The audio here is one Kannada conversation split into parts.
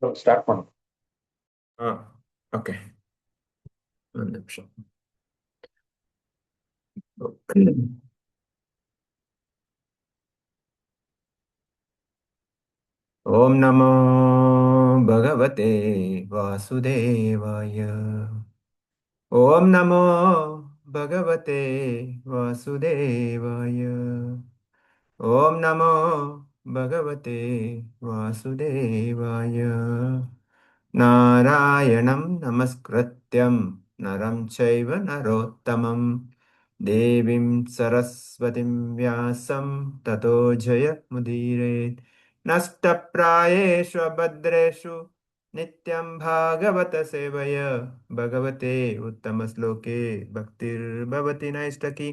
ಸ್ಟಾರ್ಟ್ ಮಾಡು. ಹಾ, ಓಕೆ. ಒಂದು ನಿಮಿಷ. ಓಂ ನಮೋ ಭಗವತೆ ವಾಸುದೇವಾಯ. ಓಂ ನಮೋ ಭಗವತೆ ವಾಸುದೇವಾಯ. ಓಂ ನಮೋ ಭಗವತೆ ವಾಸುದೇವಾಯ. ನಾರಾಯಣಂ ನಮಸ್ಕೃತ್ಯಂ ನರಂ ಚೈವ ನರೋತ್ತಮಂ ದೇವಿಂ ಸರಸ್ವತಿಂ ವ್ಯಾಸಂ ತತೋ ಜಯಮುದೀರಯೇತ್. ನಷ್ಟಪ್ರಾಯೇಷು ಭದ್ರೇಷು ನಿತ್ಯಂ ಭಾಗವತ ಸೇವಯ ಭಗವತೆ ಉತ್ತಮ ಶ್ಲೋಕೆ ಭಕ್ತಿರ್ಭವತಿ ನೈಷ್ಟಕಿ.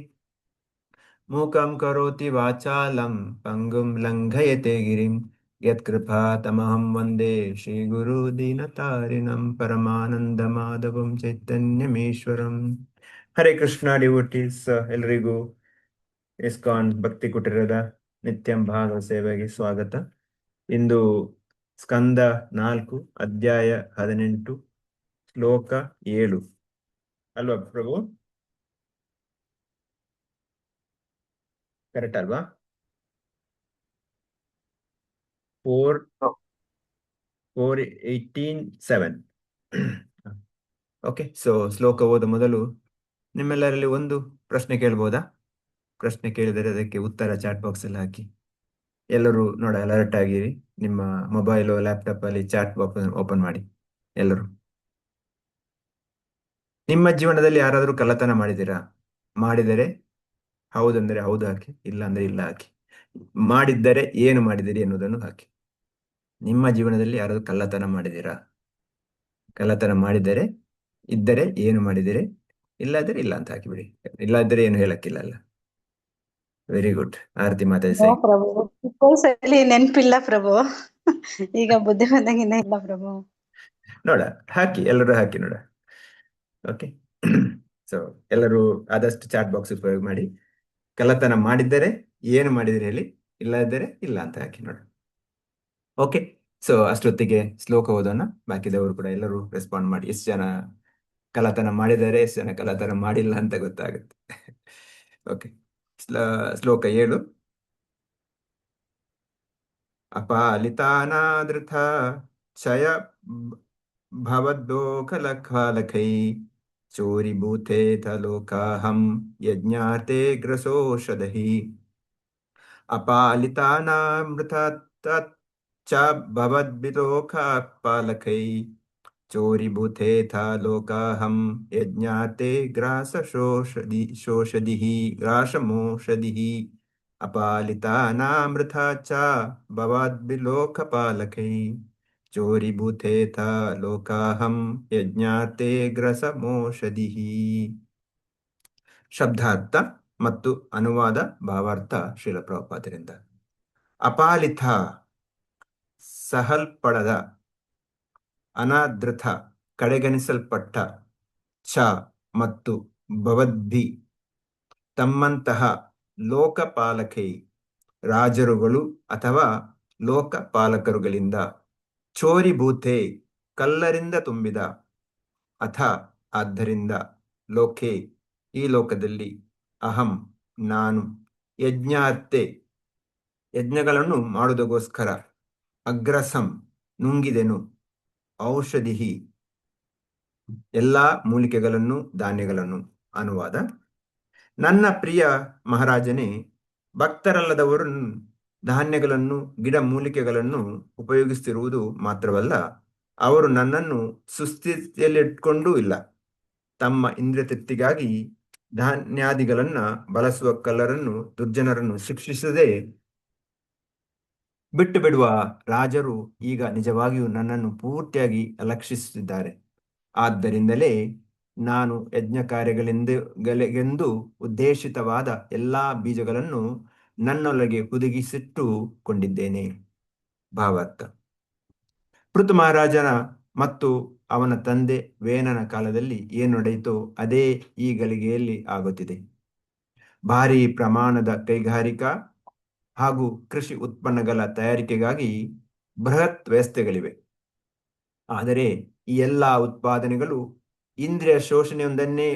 ಮೂಕಂ ಕರೋತಿ ವಾಚಾಲಂ ಪಂಗುಂ ಲಂಘಯತೆ ಗಿರಿಂ ಯತ್ಕೃಪಾತಮಹಂ ವಂದೇ ಶ್ರೀಗುರು ದೀನತಾರಿಣಂ ಪರಮಾನಂದ ಮಾಧವಂ ಚೈತನ್ಯಮೇಶ್ವರಂ. ಹರೇ ಕೃಷ್ಣ ಡಿವೋಟೀಸ್, ಎಲ್ರಿಗೂ ಇಸ್ಕಾನ್ ಭಕ್ತಿ ಕುಟೀರದ ನಿತ್ಯಂ ಭಾಗವತ ಸೇವೆಗೆ ಸ್ವಾಗತ. ಇಂದು ಸ್ಕಂದ 4 ಅಧ್ಯಾಯ 18 ಶ್ಲೋಕ 7 ಅಲ್ವಾ ಪ್ರಭು? ಕರೆಕ್ಟ್ ಅಲ್ವಾ? 4:18:7. ಓಕೆ, ಸೊ ಶ್ಲೋಕ ಓದ ಮೊದಲು ನಿಮ್ಮೆಲ್ಲರಲ್ಲಿ ಒಂದು ಪ್ರಶ್ನೆ ಕೇಳ್ಬೋದಾ? ಪ್ರಶ್ನೆ ಕೇಳಿದರೆ ಅದಕ್ಕೆ ಉತ್ತರ ಚಾಟ್ ಬಾಕ್ಸ್ ಅಲ್ಲಿ ಹಾಕಿ. ಎಲ್ಲರೂ ಅಲರ್ಟ್ ಆಗಿರಿ. ನಿಮ್ಮ ಮೊಬೈಲ್ ಲ್ಯಾಪ್ಟಾಪ್ ಅಲ್ಲಿ ಚಾಟ್ ಬಾಕ್ಸ್ ಓಪನ್ ಮಾಡಿ. ಎಲ್ಲರೂ ನಿಮ್ಮ ಜೀವನದಲ್ಲಿ ಯಾರಾದರೂ ಕಳ್ಳತನ ಮಾಡಿದ್ದೀರಾ? ಮಾಡಿದರೆ ಹೌದಂದ್ರೆ ಹೌದು ಹಾಕಿ, ಇಲ್ಲ ಅಂದ್ರೆ ಇಲ್ಲ ಹಾಕಿ. ಮಾಡಿದ್ದರೆ ಏನು ಮಾಡಿದಿರಿ ಎನ್ನುವುದನ್ನು ಹಾಕಿ. ನಿಮ್ಮ ಜೀವನದಲ್ಲಿ ಯಾರಾದರೂ ಕಳ್ಳತನ ಮಾಡಿದ್ದೀರಾ? ಕಳ್ಳತನ ಮಾಡಿದರೆ ಇದ್ದರೆ ಏನು ಮಾಡಿದಿರಿ, ಇಲ್ಲಾದ್ರೆ ಇಲ್ಲ ಅಂತ ಹಾಕಿಬಿಡಿ. ಇಲ್ಲಾದ್ರೆ ಏನು ಹೇಳಕ್ಕಿಲ್ಲ ಅಲ್ಲ. Very good. ಆರತಿ ಮಾತಾಡಿ ನೋ ಸೈ. ಪ್ರಭು, ಸಲಿ ನೆನ್ಪಿಲ್ಲ ಪ್ರಭು. ಈಗ ಬುದ್ಧಿ ಬಂದಂಗಿನ್ನ ಇಲ್ಲ ಪ್ರಭು. ನೋಡ ಹಾಕಿ, ಎಲ್ಲರೂ ಹಾಕಿ ನೋಡ. ಓಕೆ, ಸೊ ಎಲ್ಲರೂ ಆದಷ್ಟು ಚಾಟ್ ಬಾಕ್ಸ್ ಉಪಯೋಗ ಮಾಡಿ. ಕಳ್ಳತನ ಮಾಡಿದ್ದರೆ ಏನು ಮಾಡಿದಿರಿ ಹೇಳಿ, ಇಲ್ಲದಿದ್ದರೆ ಇಲ್ಲ ಅಂತ ಹಾಕಿ ನೋಡ. ಓಕೆ, ಸೊ ಅಷ್ಟೊತ್ತಿಗೆ ಶ್ಲೋಕ ಓದೋಣ. ಬಾಕಿದವರು ಕೂಡ ಎಲ್ಲರೂ ರೆಸ್ಪಾಂಡ್ ಮಾಡಿ. ಎಷ್ಟು ಜನ ಕಳ್ಳತನ ಮಾಡಿದ್ದಾರೆ, ಎಷ್ಟು ಜನ ಕಳ್ಳತನ ಮಾಡಿಲ್ಲ ಅಂತ ಗೊತ್ತಾಗುತ್ತೆ. ಓಕೆ, ಶ್ಲೋಕ 7. ಅಪಾಲಿತಾನಾದೃಥ ಕ್ಷಯ ಭವದ್ದೋಖಲಖಾಲಖೈ ಚೋರಿಭೂತೇಥ ಲೋಕಾಹಂ ಯಜ್ಞಾರ್ತೆ ಗ್ರಸೋಷಧಿ. ಅಪಾಲಿತಾನಾಮೃತ ಚ ಭವದ್ಭಿಲೋಕಪಾಲಕೈ ಚೋರಿಭೂತೇಥ ಲೋಕಾಹಂ ಯಜ್ಞಾರ್ತೆ ಗ್ರಾಸಮೋಷಧಿಃ. ಅಪಾಲಿತಾನಾಮೃತ ಚ ಭವದ್ಭಿಲೋಕಪಾಲಕೈ ಚೋರಿಭೂತೇಥ ಲೋಕಾಹಂ ಯಜ್ಞಾರ್ತೆ ಗ್ರಸಮೋಷಧಿಃ. ಶಬ್ದಾರ್ಥ ಮತ್ತು ಅನುವಾದ ಭಾವಾರ್ಥ ಶ್ರೀಲ ಪ್ರಭುಪಾದರಿಂದ. ಅಪಾಲಿತ ಸಹಲ್ಪಡದ, ಅನಾದೃತ ಕಡೆಗಣಿಸಲ್ಪಟ್ಟ, ಚ ಮತ್ತು ಭವದ್ಭಿ ತಮ್ಮಂತಹ, ಲೋಕಪಾಲಕೈ ರಾಜರುಗಳು ಅಥವಾ ಲೋಕಪಾಲಕರುಗಳಿಂದ, ಚೋರಿಭೂತೆ ಕಲ್ಲರಿಂದ ತುಂಬಿದ, ಅಥ ಆದ್ದರಿಂದ, ಲೋಕೆ ಈ ಲೋಕದಲ್ಲಿ, ಅಹಂ ನಾನು, ಯಜ್ಞಾರ್ತೆ ಯಜ್ಞಗಳನ್ನು ಮಾಡುವುದಕ್ಕೋಸ್ಕರ, ಅಗ್ರಸಂ ನುಂಗಿದೆನು, ಔಷಧಿ ಎಲ್ಲಾ ಮೂಲಿಕೆಗಳನ್ನು ಧಾನ್ಯಗಳನ್ನು. ಅನುವಾದ: ನನ್ನ ಪ್ರಿಯ ಮಹಾರಾಜನೇ, ಭಕ್ತರಲ್ಲದವರು ಧಾನ್ಯಗಳನ್ನು ಗಿಡ ಮೂಲಿಕೆಗಳನ್ನು ಉಪಯೋಗಿಸುತ್ತಿರುವುದು ಮಾತ್ರವಲ್ಲ, ಅವರು ನನ್ನನ್ನು ಸುಸ್ಥಿತಿಯಲ್ಲಿಟ್ಕೊಂಡೂ ಇಲ್ಲ. ತಮ್ಮ ಇಂದ್ರಿಯ ತೃಪ್ತಿಗಾಗಿ ಧಾನ್ಯಾದಿಗಳನ್ನ ಬಳಸುವ ಕಳ್ಳರನ್ನು, ದುರ್ಜನರನ್ನು ಶಿಕ್ಷಿಸದೆ ಬಿಟ್ಟು ಬಿಡುವ ರಾಜರು ಈಗ ನಿಜವಾಗಿಯೂ ನನ್ನನ್ನು ಪೂರ್ತಿಯಾಗಿ ಅಲಕ್ಷಿಸುತ್ತಿದ್ದಾರೆ. ಆದ್ದರಿಂದಲೇ ನಾನು ಯಜ್ಞ ಕಾರ್ಯಗಳೆಂದು ಉದ್ದೇಶಿತವಾದ ಎಲ್ಲಾ ಬೀಜಗಳನ್ನು ನನ್ನೊಳಗೆ ಹುದುಗಿಸಿಟ್ಟುಕೊಂಡಿದ್ದೇನೆ. ಭಾವಾರ್ಥ: ಪೃಥು ಮಹಾರಾಜನ ಮತ್ತು ಅವನ ತಂದೆ ವೇನನ ಕಾಲದಲ್ಲಿ ಏನು ನಡೆಯಿತೋ ಅದೇ ಈ ಗಳಿಗೆಯಲ್ಲಿ ಆಗುತ್ತಿದೆ. ಭಾರಿ ಪ್ರಮಾಣದ ಕೈಗಾರಿಕಾ ಹಾಗೂ ಕೃಷಿ ಉತ್ಪನ್ನಗಳ ತಯಾರಿಕೆಗಾಗಿ ಬೃಹತ್ ವ್ಯವಸ್ಥೆಗಳಿವೆ. ಆದರೆ ಈ ಎಲ್ಲ ಉತ್ಪಾದನೆಗಳು ಇಂದ್ರಿಯ ಶೋಷಣೆಯೊಂದನ್ನೇ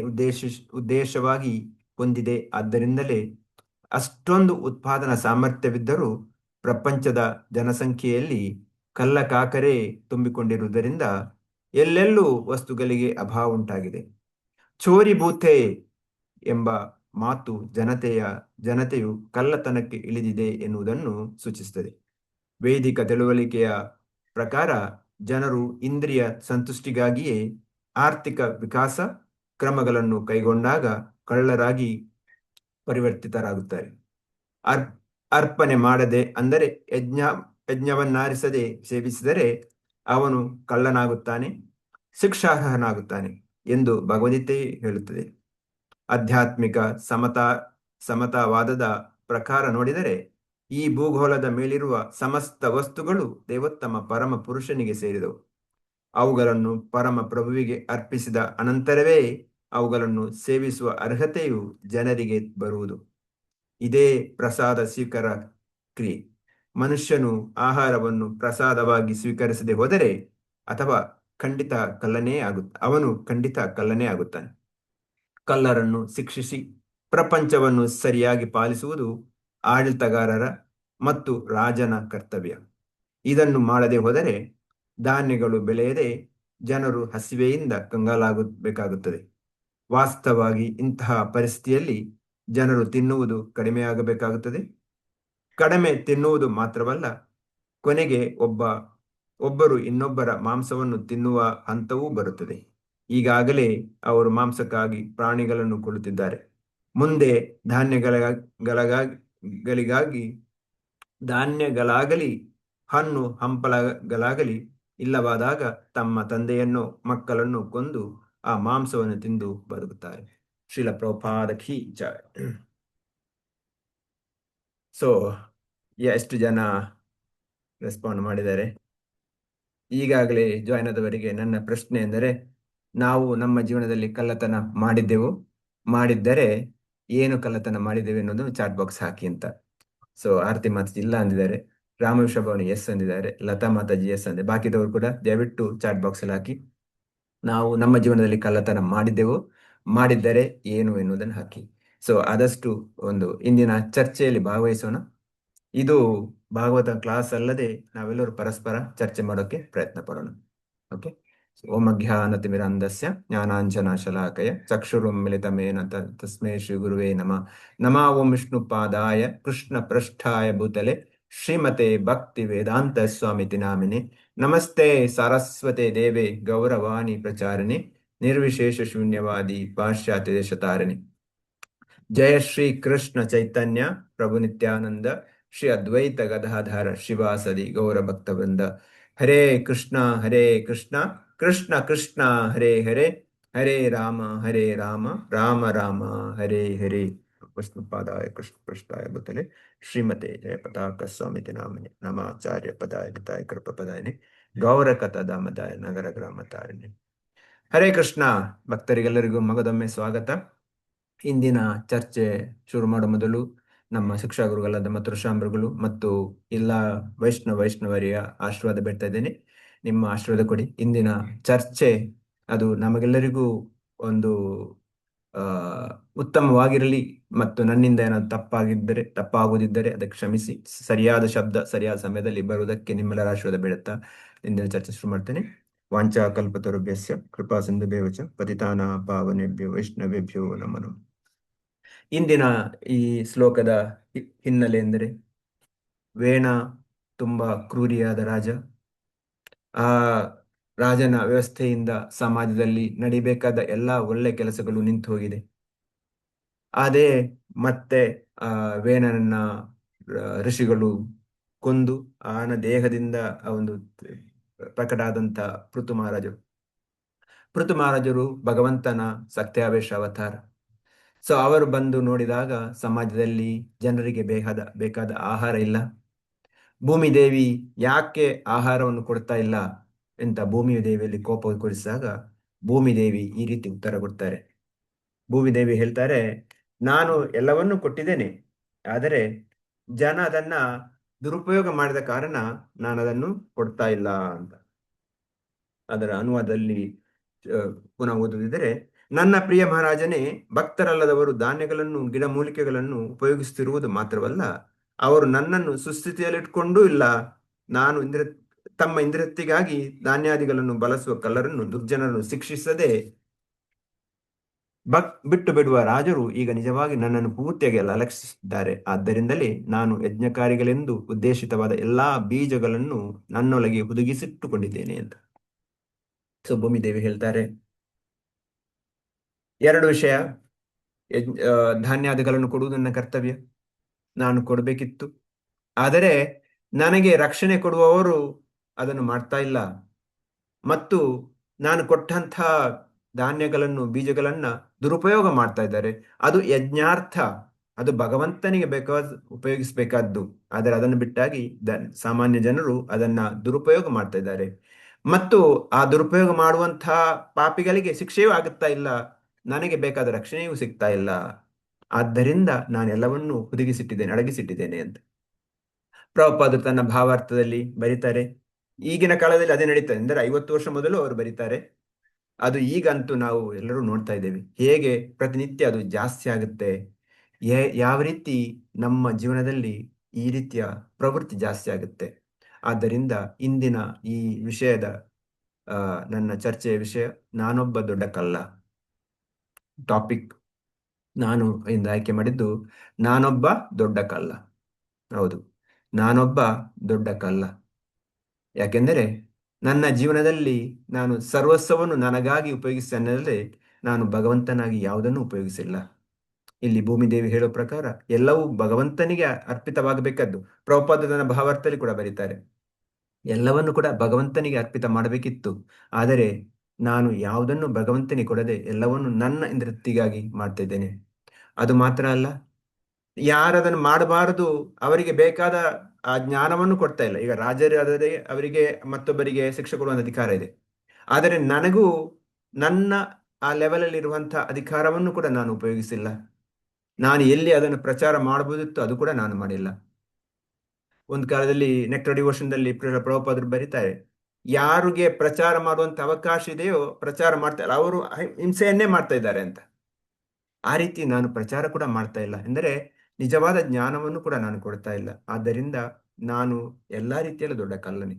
ಉದ್ದೇಶವಾಗಿ ಹೊಂದಿದೆ. ಆದ್ದರಿಂದಲೇ ಅಷ್ಟೊಂದು ಉತ್ಪಾದನಾ ಸಾಮರ್ಥ್ಯವಿದ್ದರೂ ಪ್ರಪಂಚದ ಜನಸಂಖ್ಯೆಯಲ್ಲಿ ಕಲ್ಲಕಾಕರೆ ತುಂಬಿಕೊಂಡಿರುವುದರಿಂದ ಎಲ್ಲೆಲ್ಲೂ ವಸ್ತುಗಳಿಗೆ ಅಭಾವ ಉಂಟಾಗಿದೆ. ಚೋರಿ ಭೂತೆ ಎಂಬ ಮಾತು ಜನತೆಯು ಕಳ್ಳತನಕ್ಕೆ ಇಳಿದಿದೆ ಎನ್ನುವುದನ್ನು ಸೂಚಿಸುತ್ತದೆ. ವೇದಿಕ ತಿಳುವಳಿಕೆಯ ಪ್ರಕಾರ ಜನರು ಇಂದ್ರಿಯ ಸಂತುಷ್ಟಿಗಾಗಿಯೇ ಆರ್ಥಿಕ ವಿಕಾಸ ಕ್ರಮಗಳನ್ನು ಕೈಗೊಂಡಾಗ ಕಳ್ಳರಾಗಿ ಪರಿವರ್ತಿತರಾಗುತ್ತಾರೆ. ಅರ್ಪಣೆ ಮಾಡದೆ, ಅಂದರೆ ಯಜ್ಞವನ್ನಾರಿಸದೆ ಸೇವಿಸಿದರೆ ಅವನು ಕಳ್ಳನಾಗುತ್ತಾನೆ, ಶಿಕ್ಷಾರ್ಹನಾಗುತ್ತಾನೆ ಎಂದು ಭಗವದ್ಗೀತೆ ಹೇಳುತ್ತದೆ. ಆಧ್ಯಾತ್ಮಿಕ ಸಮತಾವಾದದ ಪ್ರಕಾರ ನೋಡಿದರೆ ಈ ಭೂಗೋಳದ ಮೇಲಿರುವ ಸಮಸ್ತ ವಸ್ತುಗಳು ದೇವೋತ್ತಮ ಪರಮ ಪುರುಷನಿಗೆ ಸೇರಿದವು. ಅವುಗಳನ್ನು ಪರಮ ಪ್ರಭುವಿಗೆ ಅರ್ಪಿಸಿದ ಅನಂತರವೇ ಅವುಗಳನ್ನು ಸೇವಿಸುವ ಅರ್ಹತೆಯು ಜನರಿಗೆ ಬರುವುದು. ಇದೇ ಪ್ರಸಾದ ಸ್ವೀಕಾರ ಕ್ರಿಯೆ. ಮನುಷ್ಯನು ಆಹಾರವನ್ನು ಪ್ರಸಾದವಾಗಿ ಸ್ವೀಕರಿಸದೆ ಹೋದರೆ ಅವನು ಖಂಡಿತ ಕಳ್ಳನೇ ಆಗುತ್ತಾನೆ. ಕಳ್ಳರನ್ನು ಶಿಕ್ಷಿಸಿ ಪ್ರಪಂಚವನ್ನು ಸರಿಯಾಗಿ ಪಾಲಿಸುವುದು ಆಡಳಿತಗಾರರ ಮತ್ತು ರಾಜನ ಕರ್ತವ್ಯ. ಇದನ್ನು ಮಾಡದೆ ಹೋದರೆ ಧಾನ್ಯಗಳು ಬೆಳೆಯದೆ ಜನರು ಹಸಿವೆಯಿಂದ ಕಂಗಾಲಾಗಬೇಕಾಗುತ್ತದೆ. ವಾಸ್ತವವಾಗಿ ಇಂತಹ ಪರಿಸ್ಥಿತಿಯಲ್ಲಿ ಜನರು ತಿನ್ನುವುದು ಕಡಿಮೆಯಾಗಬೇಕಾಗುತ್ತದೆ. ಕಡಿಮೆ ತಿನ್ನುವುದು ಮಾತ್ರವಲ್ಲ, ಕೊನೆಗೆ ಒಬ್ಬರು ಇನ್ನೊಬ್ಬರ ಮಾಂಸವನ್ನು ತಿನ್ನುವ ಹಂತವೂ ಬರುತ್ತದೆ. ಈಗಾಗಲೇ ಅವರು ಮಾಂಸಕ್ಕಾಗಿ ಪ್ರಾಣಿಗಳನ್ನು ಕೊಲ್ಲುತ್ತಿದ್ದಾರೆ. ಮುಂದೆ ಧಾನ್ಯಗಳಾಗಲಿ ಹಣ್ಣು ಹಂಪಲಗಳಾಗಲಿ ಇಲ್ಲವಾದಾಗ ತಮ್ಮ ತಂದೆಯನ್ನು ಮಕ್ಕಳನ್ನು ಕೊಂದು ಆ ಮಾಂಸವನ್ನು ತಿಂದು ಬದುಕುತ್ತಾರೆ. ಶ್ರೀಲ ಪ್ರಭುಪಾದ ಕೀ ಜೈ. ಸೊ ಎಷ್ಟು ಜನ ರೆಸ್ಪಾಂಡ್ ಮಾಡಿದ್ದಾರೆ? ಈಗಾಗಲೇ ಜಾಯ್ನ್ ಆದವರಿಗೆ ನನ್ನ ಪ್ರಶ್ನೆ ಎಂದರೆ, ನಾವು ನಮ್ಮ ಜೀವನದಲ್ಲಿ ಕಳ್ಳತನ ಮಾಡಿದ್ದರೆ ಏನು ಕಳ್ಳತನ ಮಾಡಿದ್ದೇವೆ ಅನ್ನೋದು ಚಾಟ್ ಬಾಕ್ಸ್ ಹಾಕಿ ಅಂತ. ಸೊ ಆರತಿ ಮಾತಾಜಿ ಇಲ್ಲ ಅಂದಿದ್ದಾರೆ, ರಾಮವಿಶ್ವ ಭವನಿ ಎಸ್ ಅಂದಿದ್ದಾರೆ, ಲತಾ ಮಾತಾಜಿ ಎಸ್ ಅಂದೆ. ಬಾಕಿದವರು ಕೂಡ ದಯವಿಟ್ಟು ಚಾಟ್ ಬಾಕ್ಸ್ ಅಲ್ಲಿ ಹಾಕಿ ನಾವು ನಮ್ಮ ಜೀವನದಲ್ಲಿ ಕಳ್ಳತನ ಮಾಡಿದ್ದರೆ ಏನು ಎನ್ನುವುದನ್ನು ಹಾಕಿ. ಸೊ ಆದಷ್ಟು ಇಂದಿನ ಚರ್ಚೆಯಲ್ಲಿ ಭಾಗವಹಿಸೋಣ. ಇದು ಭಾಗವತ ಕ್ಲಾಸ್ ಅಲ್ಲದೆ ನಾವೆಲ್ಲರೂ ಪರಸ್ಪರ ಚರ್ಚೆ ಮಾಡೋಕೆ ಪ್ರಯತ್ನ ಪಡೋಣ. ಓಕೆ. ಓಂ ಅಜ್ಞಾನತಿಮಿರಾಂಧಸ್ಯ ಜ್ಞಾನಾಂಜನಶಲಾಕಯ ಚಕ್ಷುರುನ್ಮಿಲಿತಮೇನ ತಸ್ಮೈ ಶ್ರೀ ಗುರುವೇ ನಮಃ. ನಮಃ ಓಂ ವಿಷ್ಣುಪಾದಾಯ ಕೃಷ್ಣ ಪೃಷ್ಠಾಯ ಭೂತಲೆ ಶ್ರೀಮತೆ ಭಕ್ತಿ ವೇದಾಂತ ಸ್ವಾಮಿತಿ ನಾಮಿನೆ. ನಮಸ್ತೆ ಸಾರಸ್ವತೆ ದೇವೆ ಗೌರವಾಣಿ ಪ್ರಚಾರಿಣಿ ನಿರ್ವಿಶೇಷ ಶೂನ್ಯವಾದಿ ಪಾಶ್ಚಾತ್ಯ ದೇಶತಾರಿಣಿ. ಜಯ ಶ್ರೀ ಕೃಷ್ಣ ಚೈತನ್ಯ ಪ್ರಭು ನಿತ್ಯಾನಂದ ಶ್ರೀ ಅದ್ವೈತ ಗದಾಧರ ಶಿವಾಸದಿ ಗೌರ ಭಕ್ತವೃಂದ. ಹರೇ ಕೃಷ್ಣ ಕೃಷ್ಣ ಕೃಷ್ಣ ಹರೇ ಹರೇ, ಹರೇ ರಾಮ ರಾಮ ರಾಮ ಹರೇ ಹರೇ. ವಿಷ್ಣುಪಾದಾಯ ಕೃಷ್ಣ ಪೃಷ್ಠಾಯ ಭೂತಲೆ ಶ್ರೀಮತೆ ಜಯ ಪತಾಕ ಸ್ವಾಮಿತಿ ನಾಮಿನೆ. ನಮಾಚಾರ್ಯ ಪದಾಯ ಹಿತಾಯ ಕೃಪ ಪದಾಯನೆ ಗೌರ ಕಥಾದಾಮದಾಯ ನಗರ ಗ್ರಾಮ ತಾರಿಣಿ. ಹರೇ ಕೃಷ್ಣ. ಭಕ್ತರಿಗೆಲ್ಲರಿಗೂ ಮಗದೊಮ್ಮೆ ಸ್ವಾಗತ. ಇಂದಿನ ಚರ್ಚೆ ಶುರು ಮಾಡುವ ಮೊದಲು ನಮ್ಮ ಶಿಕ್ಷಾ ಗುರುಗಳಾದ ಮತೃಶಾಂಬ್ರಗಳು ಮತ್ತು ಎಲ್ಲ ವೈಷ್ಣವರಿಯ ಆಶೀರ್ವಾದ ಬೇಡ್ತಾ ಇದ್ದೇನೆ. ನಿಮ್ಮ ಆಶೀರ್ವಾದ ಕೊಡಿ. ಇಂದಿನ ಚರ್ಚೆ ಅದು ನಮಗೆಲ್ಲರಿಗೂ ಒಂದು ಉತ್ತಮವಾಗಿರಲಿ, ಮತ್ತು ನನ್ನಿಂದ ಏನಾದ್ರು ತಪ್ಪಾಗುವುದಿದ್ದರೆ ಅದಕ್ಕೆ ಕ್ಷಮಿಸಿ. ಸರಿಯಾದ ಶಬ್ದ ಸರಿಯಾದ ಸಮಯದಲ್ಲಿ ಬರುವುದಕ್ಕೆ ನಿಮ್ಮೆಲ್ಲರ ಆಶೀರ್ವಾದ ಬೇಡುತ್ತಾ ಇಂದಿನ ಚರ್ಚೆ ಶುರು ಮಾಡ್ತೇನೆ. ವಾಂಚಾ ಕಲ್ಪತರುಭ್ಯಸ್ಯ ಕೃಪಾ ಸಿಂಧುಭ್ಯೋ ಚ ಪತಿತಾನಾಂ ಪಾವನೇಭ್ಯೋ ವೈಷ್ಣವೇಭ್ಯೋ ನಮೋ ನಮಃ. ಇಂದಿನ ಈ ಶ್ಲೋಕದ ಹಿನ್ನೆಲೆ ಎಂದರೆ, ವೇಣ ತುಂಬಾ ಕ್ರೂರಿಯಾದ ರಾಜ. ಆ ರಾಜನ ವ್ಯವಸ್ಥೆಯಿಂದ ಸಮಾಜದಲ್ಲಿ ನಡಿಬೇಕಾದ ಎಲ್ಲ ಒಳ್ಳೆ ಕೆಲಸಗಳು ನಿಂತು ಹೋಗಿದೆ. ಅದೇ ಮತ್ತೆ ವೇಣನನ್ನ ಋಷಿಗಳು ಕೊಂದು ಆನ ದೇಹದಿಂದ ಒಂದು ಪ್ರಕಟ ಆದಂತ ಪೃಥು ಮಹಾರಾಜರು ಭಗವಂತನ ಸತ್ಯಾವೇಶ ಅವತಾರ. ಸೊ ಅವರು ಬಂದು ನೋಡಿದಾಗ ಸಮಾಜದಲ್ಲಿ ಜನರಿಗೆ ಬೇಕಾದ ಆಹಾರ ಇಲ್ಲ. ಭೂಮಿ ದೇವಿ ಯಾಕೆ ಆಹಾರವನ್ನು ಕೊಡ್ತಾ ಇಲ್ಲ ಅಂತ ಭೂಮಿ ದೇವಿಯಲ್ಲಿ ಕೋಪಗೊಳಿಸಿದಾಗ ಭೂಮಿ ದೇವಿ ಈ ರೀತಿ ಉತ್ತರ ಕೊಡ್ತಾರೆ. ಭೂಮಿ ದೇವಿ ಹೇಳ್ತಾರೆ, ನಾನು ಎಲ್ಲವನ್ನೂ ಕೊಟ್ಟಿದ್ದೇನೆ, ಆದರೆ ಜನ ಅದನ್ನ ದುರುಪಯೋಗ ಮಾಡಿದ ಕಾರಣ ನಾನು ಅದನ್ನು ಕೊಡ್ತಾ ಇಲ್ಲ ಅಂತ. ಅದರ ಅನುವಾದದಲ್ಲಿ ಆ, ಪುನಃ ಓದುವುದಿದ್ದರೆ, ನನ್ನ ಪ್ರಿಯ ಮಹಾರಾಜನೇ, ಭಕ್ತರಲ್ಲದವರು ಧಾನ್ಯಗಳನ್ನು ಗಿಡಮೂಲಿಕೆಗಳನ್ನು ಉಪಯೋಗಿಸುತ್ತಿರುವುದು ಮಾತ್ರವಲ್ಲ, ಅವರು ನನ್ನನ್ನು ಸುಸ್ಥಿತಿಯಲ್ಲಿಟ್ಕೊಂಡೂ ಇಲ್ಲ. ನಾನು ತಮ್ಮ ಇಂದ್ರಿಯತ್ತಿಗಾಗಿ ಧಾನ್ಯಾದಿಗಳನ್ನು ಬಳಸುವ ಕಳ್ಳರನ್ನು ದುರ್ಜನರನ್ನು ಶಿಕ್ಷಿಸದೆ ಬಿಟ್ಟು ಬಿಡುವ ರಾಜರು ಈಗ ನಿಜವಾಗಿ ನನ್ನನ್ನು ಪೂರ್ತಿಯಾಗಿ ಅಲಕ್ಷಿಸಿದ್ದಾರೆ. ಆದ್ದರಿಂದಲೇ ನಾನು ಯಜ್ಞಕಾರಿಗಳೆಂದು ಉದ್ದೇಶಿತವಾದ ಎಲ್ಲಾ ಬೀಜಗಳನ್ನು ನನ್ನೊಳಗೆ ಹುದುಗಿಸಿಟ್ಟುಕೊಂಡಿದ್ದೇನೆ ಅಂತ. ಸೊ ಭೂಮಿದೇವಿ ಹೇಳ್ತಾರೆ, ಎರಡು ವಿಷಯ. ಧಾನ್ಯಾದಿಗಳನ್ನು ಕೊಡುವುದು ನನ್ನ ಕರ್ತವ್ಯ, ನಾನು ಕೊಡಬೇಕಿತ್ತು. ಆದರೆ ನನಗೆ ರಕ್ಷಣೆ ಕೊಡುವವರು ಅದನ್ನು ಮಾಡ್ತಾ ಇಲ್ಲ. ಮತ್ತು ನಾನು ಕೊಟ್ಟಂಥ ಧಾನ್ಯಗಳನ್ನು ಬೀಜಗಳನ್ನ ದುರುಪಯೋಗ ಮಾಡ್ತಾ ಇದ್ದಾರೆ. ಅದು ಯಜ್ಞಾರ್ಥ, ಅದು ಭಗವಂತನಿಗೆ ಉಪಯೋಗಿಸಬೇಕಾದ್ದು. ಆದರೆ ಅದನ್ನು ಬಿಟ್ಟಾಗಿ ಸಾಮಾನ್ಯ ಜನರು ಅದನ್ನ ದುರುಪಯೋಗ ಮಾಡ್ತಾ ಇದ್ದಾರೆ. ಮತ್ತು ಆ ದುರುಪಯೋಗ ಮಾಡುವಂತಹ ಪಾಪಿಗಳಿಗೆ ಶಿಕ್ಷೆಯೂ ಆಗುತ್ತಾ ಇಲ್ಲ, ನನಗೆ ಬೇಕಾದ ರಕ್ಷಣೆಯೂ ಸಿಗ್ತಾ ಇಲ್ಲ. ಆದ್ದರಿಂದ ನಾನು ಎಲ್ಲವನ್ನೂ ಹುದುಗಿಸಿಟ್ಟಿದ್ದೇನೆ, ಅಡಗಿಸಿಟ್ಟಿದ್ದೇನೆ ಅಂತ ಪ್ರಭುಪಾದರು ತನ್ನ ಭಾವಾರ್ಥದಲ್ಲಿ ಬರೀತಾರೆ. ಈಗಿನ ಕಾಲದಲ್ಲಿ ಅದೇ ನಡೀತದೆ. ಅಂದರೆ 50 ವರ್ಷ ಮೊದಲು ಅವರು ಬರೀತಾರೆ. ಅದು ಈಗಂತೂ ನಾವು ಎಲ್ಲರೂ ನೋಡ್ತಾ ಇದ್ದೇವೆ, ಹೇಗೆ ಪ್ರತಿನಿತ್ಯ ಅದು ಜಾಸ್ತಿ ಆಗುತ್ತೆ, ಯಾವ ರೀತಿ ನಮ್ಮ ಜೀವನದಲ್ಲಿ ಈ ರೀತಿಯ ಪ್ರವೃತ್ತಿ ಜಾಸ್ತಿ ಆಗುತ್ತೆ. ಆದ್ದರಿಂದ ಇಂದಿನ ಈ ವಿಷಯದ ನನ್ನ ಚರ್ಚೆಯ ವಿಷಯ ನಾನೊಬ್ಬ ದೊಡ್ಡ ಕಳ್ಳ. ಟಾಪಿಕ್ ನಾನು ಇಂದ ಆಯ್ಕೆ ಮಾಡಿದ್ದು ನಾನೊಬ್ಬ ದೊಡ್ಡ ಕಳ್ಳ. ಹೌದು, ನಾನೊಬ್ಬ ದೊಡ್ಡ ಕಳ್ಳ. ಯಾಕೆಂದರೆ ನನ್ನ ಜೀವನದಲ್ಲಿ ನಾನು ಸರ್ವಸ್ವವನ್ನು ನನಗಾಗಿ ಉಪಯೋಗಿಸಿದರೆ ನಾನು ಭಗವಂತನಾಗಿ ಯಾವುದನ್ನು ಉಪಯೋಗಿಸಿಲ್ಲ. ಇಲ್ಲಿ ಭೂಮಿದೇವಿ ಹೇಳೋ ಪ್ರಕಾರ ಎಲ್ಲವೂ ಭಗವಂತನಿಗೆ ಅರ್ಪಿತವಾಗಬೇಕಾದ್ದು. ಪ್ರಭುಪಾದ ತನ್ನ ಭಾವಾರ್ಥದಲ್ಲಿ ಕೂಡ ಬರೀತಾರೆ, ಎಲ್ಲವನ್ನು ಕೂಡ ಭಗವಂತನಿಗೆ ಅರ್ಪಿತ ಮಾಡಬೇಕಿತ್ತು. ಆದರೆ ನಾನು ಯಾವುದನ್ನು ಭಗವಂತನಿಗೆ ಕೊಡದೆ ಎಲ್ಲವನ್ನು ನನ್ನ ತೃಪ್ತಿಗಾಗಿ ಮಾಡ್ತಾ ಇದ್ದೇನೆ. ಅದು ಮಾತ್ರ ಅಲ್ಲ, ಯಾರದನ್ನು ಮಾಡಬಾರದು ಅವರಿಗೆ ಬೇಕಾದ ಆ ಜ್ಞಾನವನ್ನು ಕೊಡ್ತಾ ಇಲ್ಲ. ಈಗ ರಾಜರಾದರೆ ಅವರಿಗೆ ಮತ್ತೊಬ್ಬರಿಗೆ ಶಿಕ್ಷೆ ಕೊಡುವಂತ ಅಧಿಕಾರ ಇದೆ. ಆದರೆ ನನಗೂ ನನ್ನ ಆ ಲೆವೆಲ್ ಅಲ್ಲಿ ಇರುವಂತಹ ಅಧಿಕಾರವನ್ನು ಕೂಡ ನಾನು ಉಪಯೋಗಿಸಿಲ್ಲ. ನಾನು ಎಲ್ಲಿ ಅದನ್ನು ಪ್ರಚಾರ ಮಾಡಬಹುದಿತ್ತು ಅದು ಕೂಡ ನಾನು ಮಾಡಿಲ್ಲ. ಒಂದು ಕಾಲದಲ್ಲಿ ನೆಕ್ಟರ್ ಡಿವೋಷನ್ದಲ್ಲಿ ಪ್ರಭುಪಾದರು ಬರೀತಾರೆ, ಯಾರಿಗೆ ಪ್ರಚಾರ ಮಾಡುವಂತ ಅವಕಾಶ ಇದೆಯೋ ಪ್ರಚಾರ ಮಾಡ್ತಾರೆ, ಅವರು ಹಿಂಸೆಯನ್ನೇ ಮಾಡ್ತಾ ಇದ್ದಾರೆ ಅಂತ. ಆ ರೀತಿ ನಾನು ಪ್ರಚಾರ ಕೂಡ ಮಾಡ್ತಾ ಇಲ್ಲ, ಎಂದರೆ ನಿಜವಾದ ಜ್ಞಾನವನ್ನು ಕೂಡ ನಾನು ಕೊಡ್ತಾ ಇಲ್ಲ. ಆದ್ದರಿಂದ ನಾನು ಎಲ್ಲಾ ರೀತಿಯಲ್ಲೂ ದೊಡ್ಡ ಕಳ್ಳನೇ.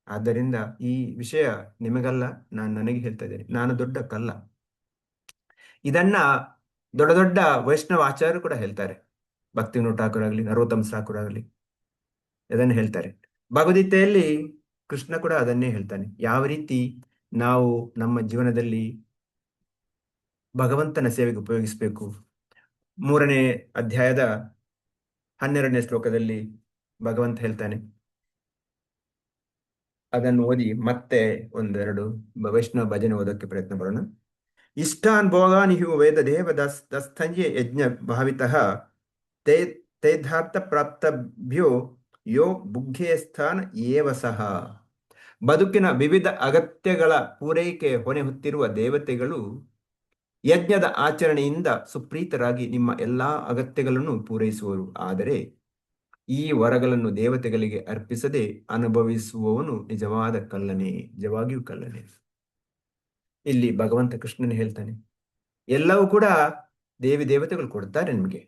ಆದ್ದರಿಂದ ಈ ವಿಷಯ ನಿಮಗಲ್ಲ, ನಾನು ನನಗೆ ಹೇಳ್ತಾ ಇದ್ದೇನೆ, ನಾನು ದೊಡ್ಡ ಕಳ್ಳ. ಇದನ್ನ ದೊಡ್ಡ ದೊಡ್ಡ ವೈಷ್ಣವ ಆಚಾರ್ಯರು ಕೂಡ ಹೇಳ್ತಾರೆ. ಭಕ್ತಿವಿನೋದ ಠಾಕೂರ್ ಆಗಲಿ, ನರೋತ್ತಮ ಠಾಕೂರ್ ಆಗಲಿ ಅದನ್ನು ಹೇಳ್ತಾರೆ. ಭಗವದ್ಗೀತೆಯಲ್ಲಿ ಕೃಷ್ಣ ಕೂಡ ಅದನ್ನೇ ಹೇಳ್ತಾನೆ, ಯಾವ ರೀತಿ ನಾವು ನಮ್ಮ ಜೀವನದಲ್ಲಿ ಭಗವಂತನ ಸೇವೆಗೆ ಉಪಯೋಗಿಸಬೇಕು. 3ನೇ ಅಧ್ಯಾಯದ 12ನೇ ಶ್ಲೋಕದಲ್ಲಿ ಭಗವಂತ ಹೇಳ್ತಾನೆ. ಅದನ್ನು ಓದಿ ಮತ್ತೆ ಒಂದೆರಡು ವೈಷ್ಣವ ಭಜನೆ ಓದೋಕ್ಕೆ ಪ್ರಯತ್ನ ಪಡೋಣ. ಇಷ್ಟಾನ್ ಭೋಗಾನ್ ಹಿ ವೇದ ದೇವ ದಸ್ಥಂಜೆ ಯಜ್ಞ ಭಾವಿತಃ ತೈಧಾರ್ಥ ಪ್ರಾಪ್ತಭ್ಯೋ ಯೋ ಬುಗ್ಗೇಸ್ಥಾನ ಏವ ಸಹ. ಬದುಕಿನ ವಿವಿಧ ಅಗತ್ಯಗಳ ಪೂರೈಕೆ ಹೊಣೆ ಹೊತ್ತಿರುವ ದೇವತೆಗಳು ಯಜ್ಞದ ಆಚರಣೆಯಿಂದ ಸುಪ್ರೀತರಾಗಿ ನಿಮ್ಮ ಎಲ್ಲಾ ಅಗತ್ಯಗಳನ್ನು ಪೂರೈಸುವರು. ಆದರೆ ಈ ವರಗಳನ್ನು ದೇವತೆಗಳಿಗೆ ಅರ್ಪಿಸದೆ ಅನುಭವಿಸುವವನು ನಿಜವಾದ ಕಳ್ಳನೇ, ನಿಜವಾಗಿಯೂ ಕಳ್ಳನೇ. ಇಲ್ಲಿ ಭಗವಂತ ಕೃಷ್ಣನೇ ಹೇಳ್ತಾನೆ, ಎಲ್ಲವೂ ಕೂಡ ದೇವಿ ದೇವತೆಗಳು ಕೊಡ್ತಾರೆ ನಿಮಗೆ,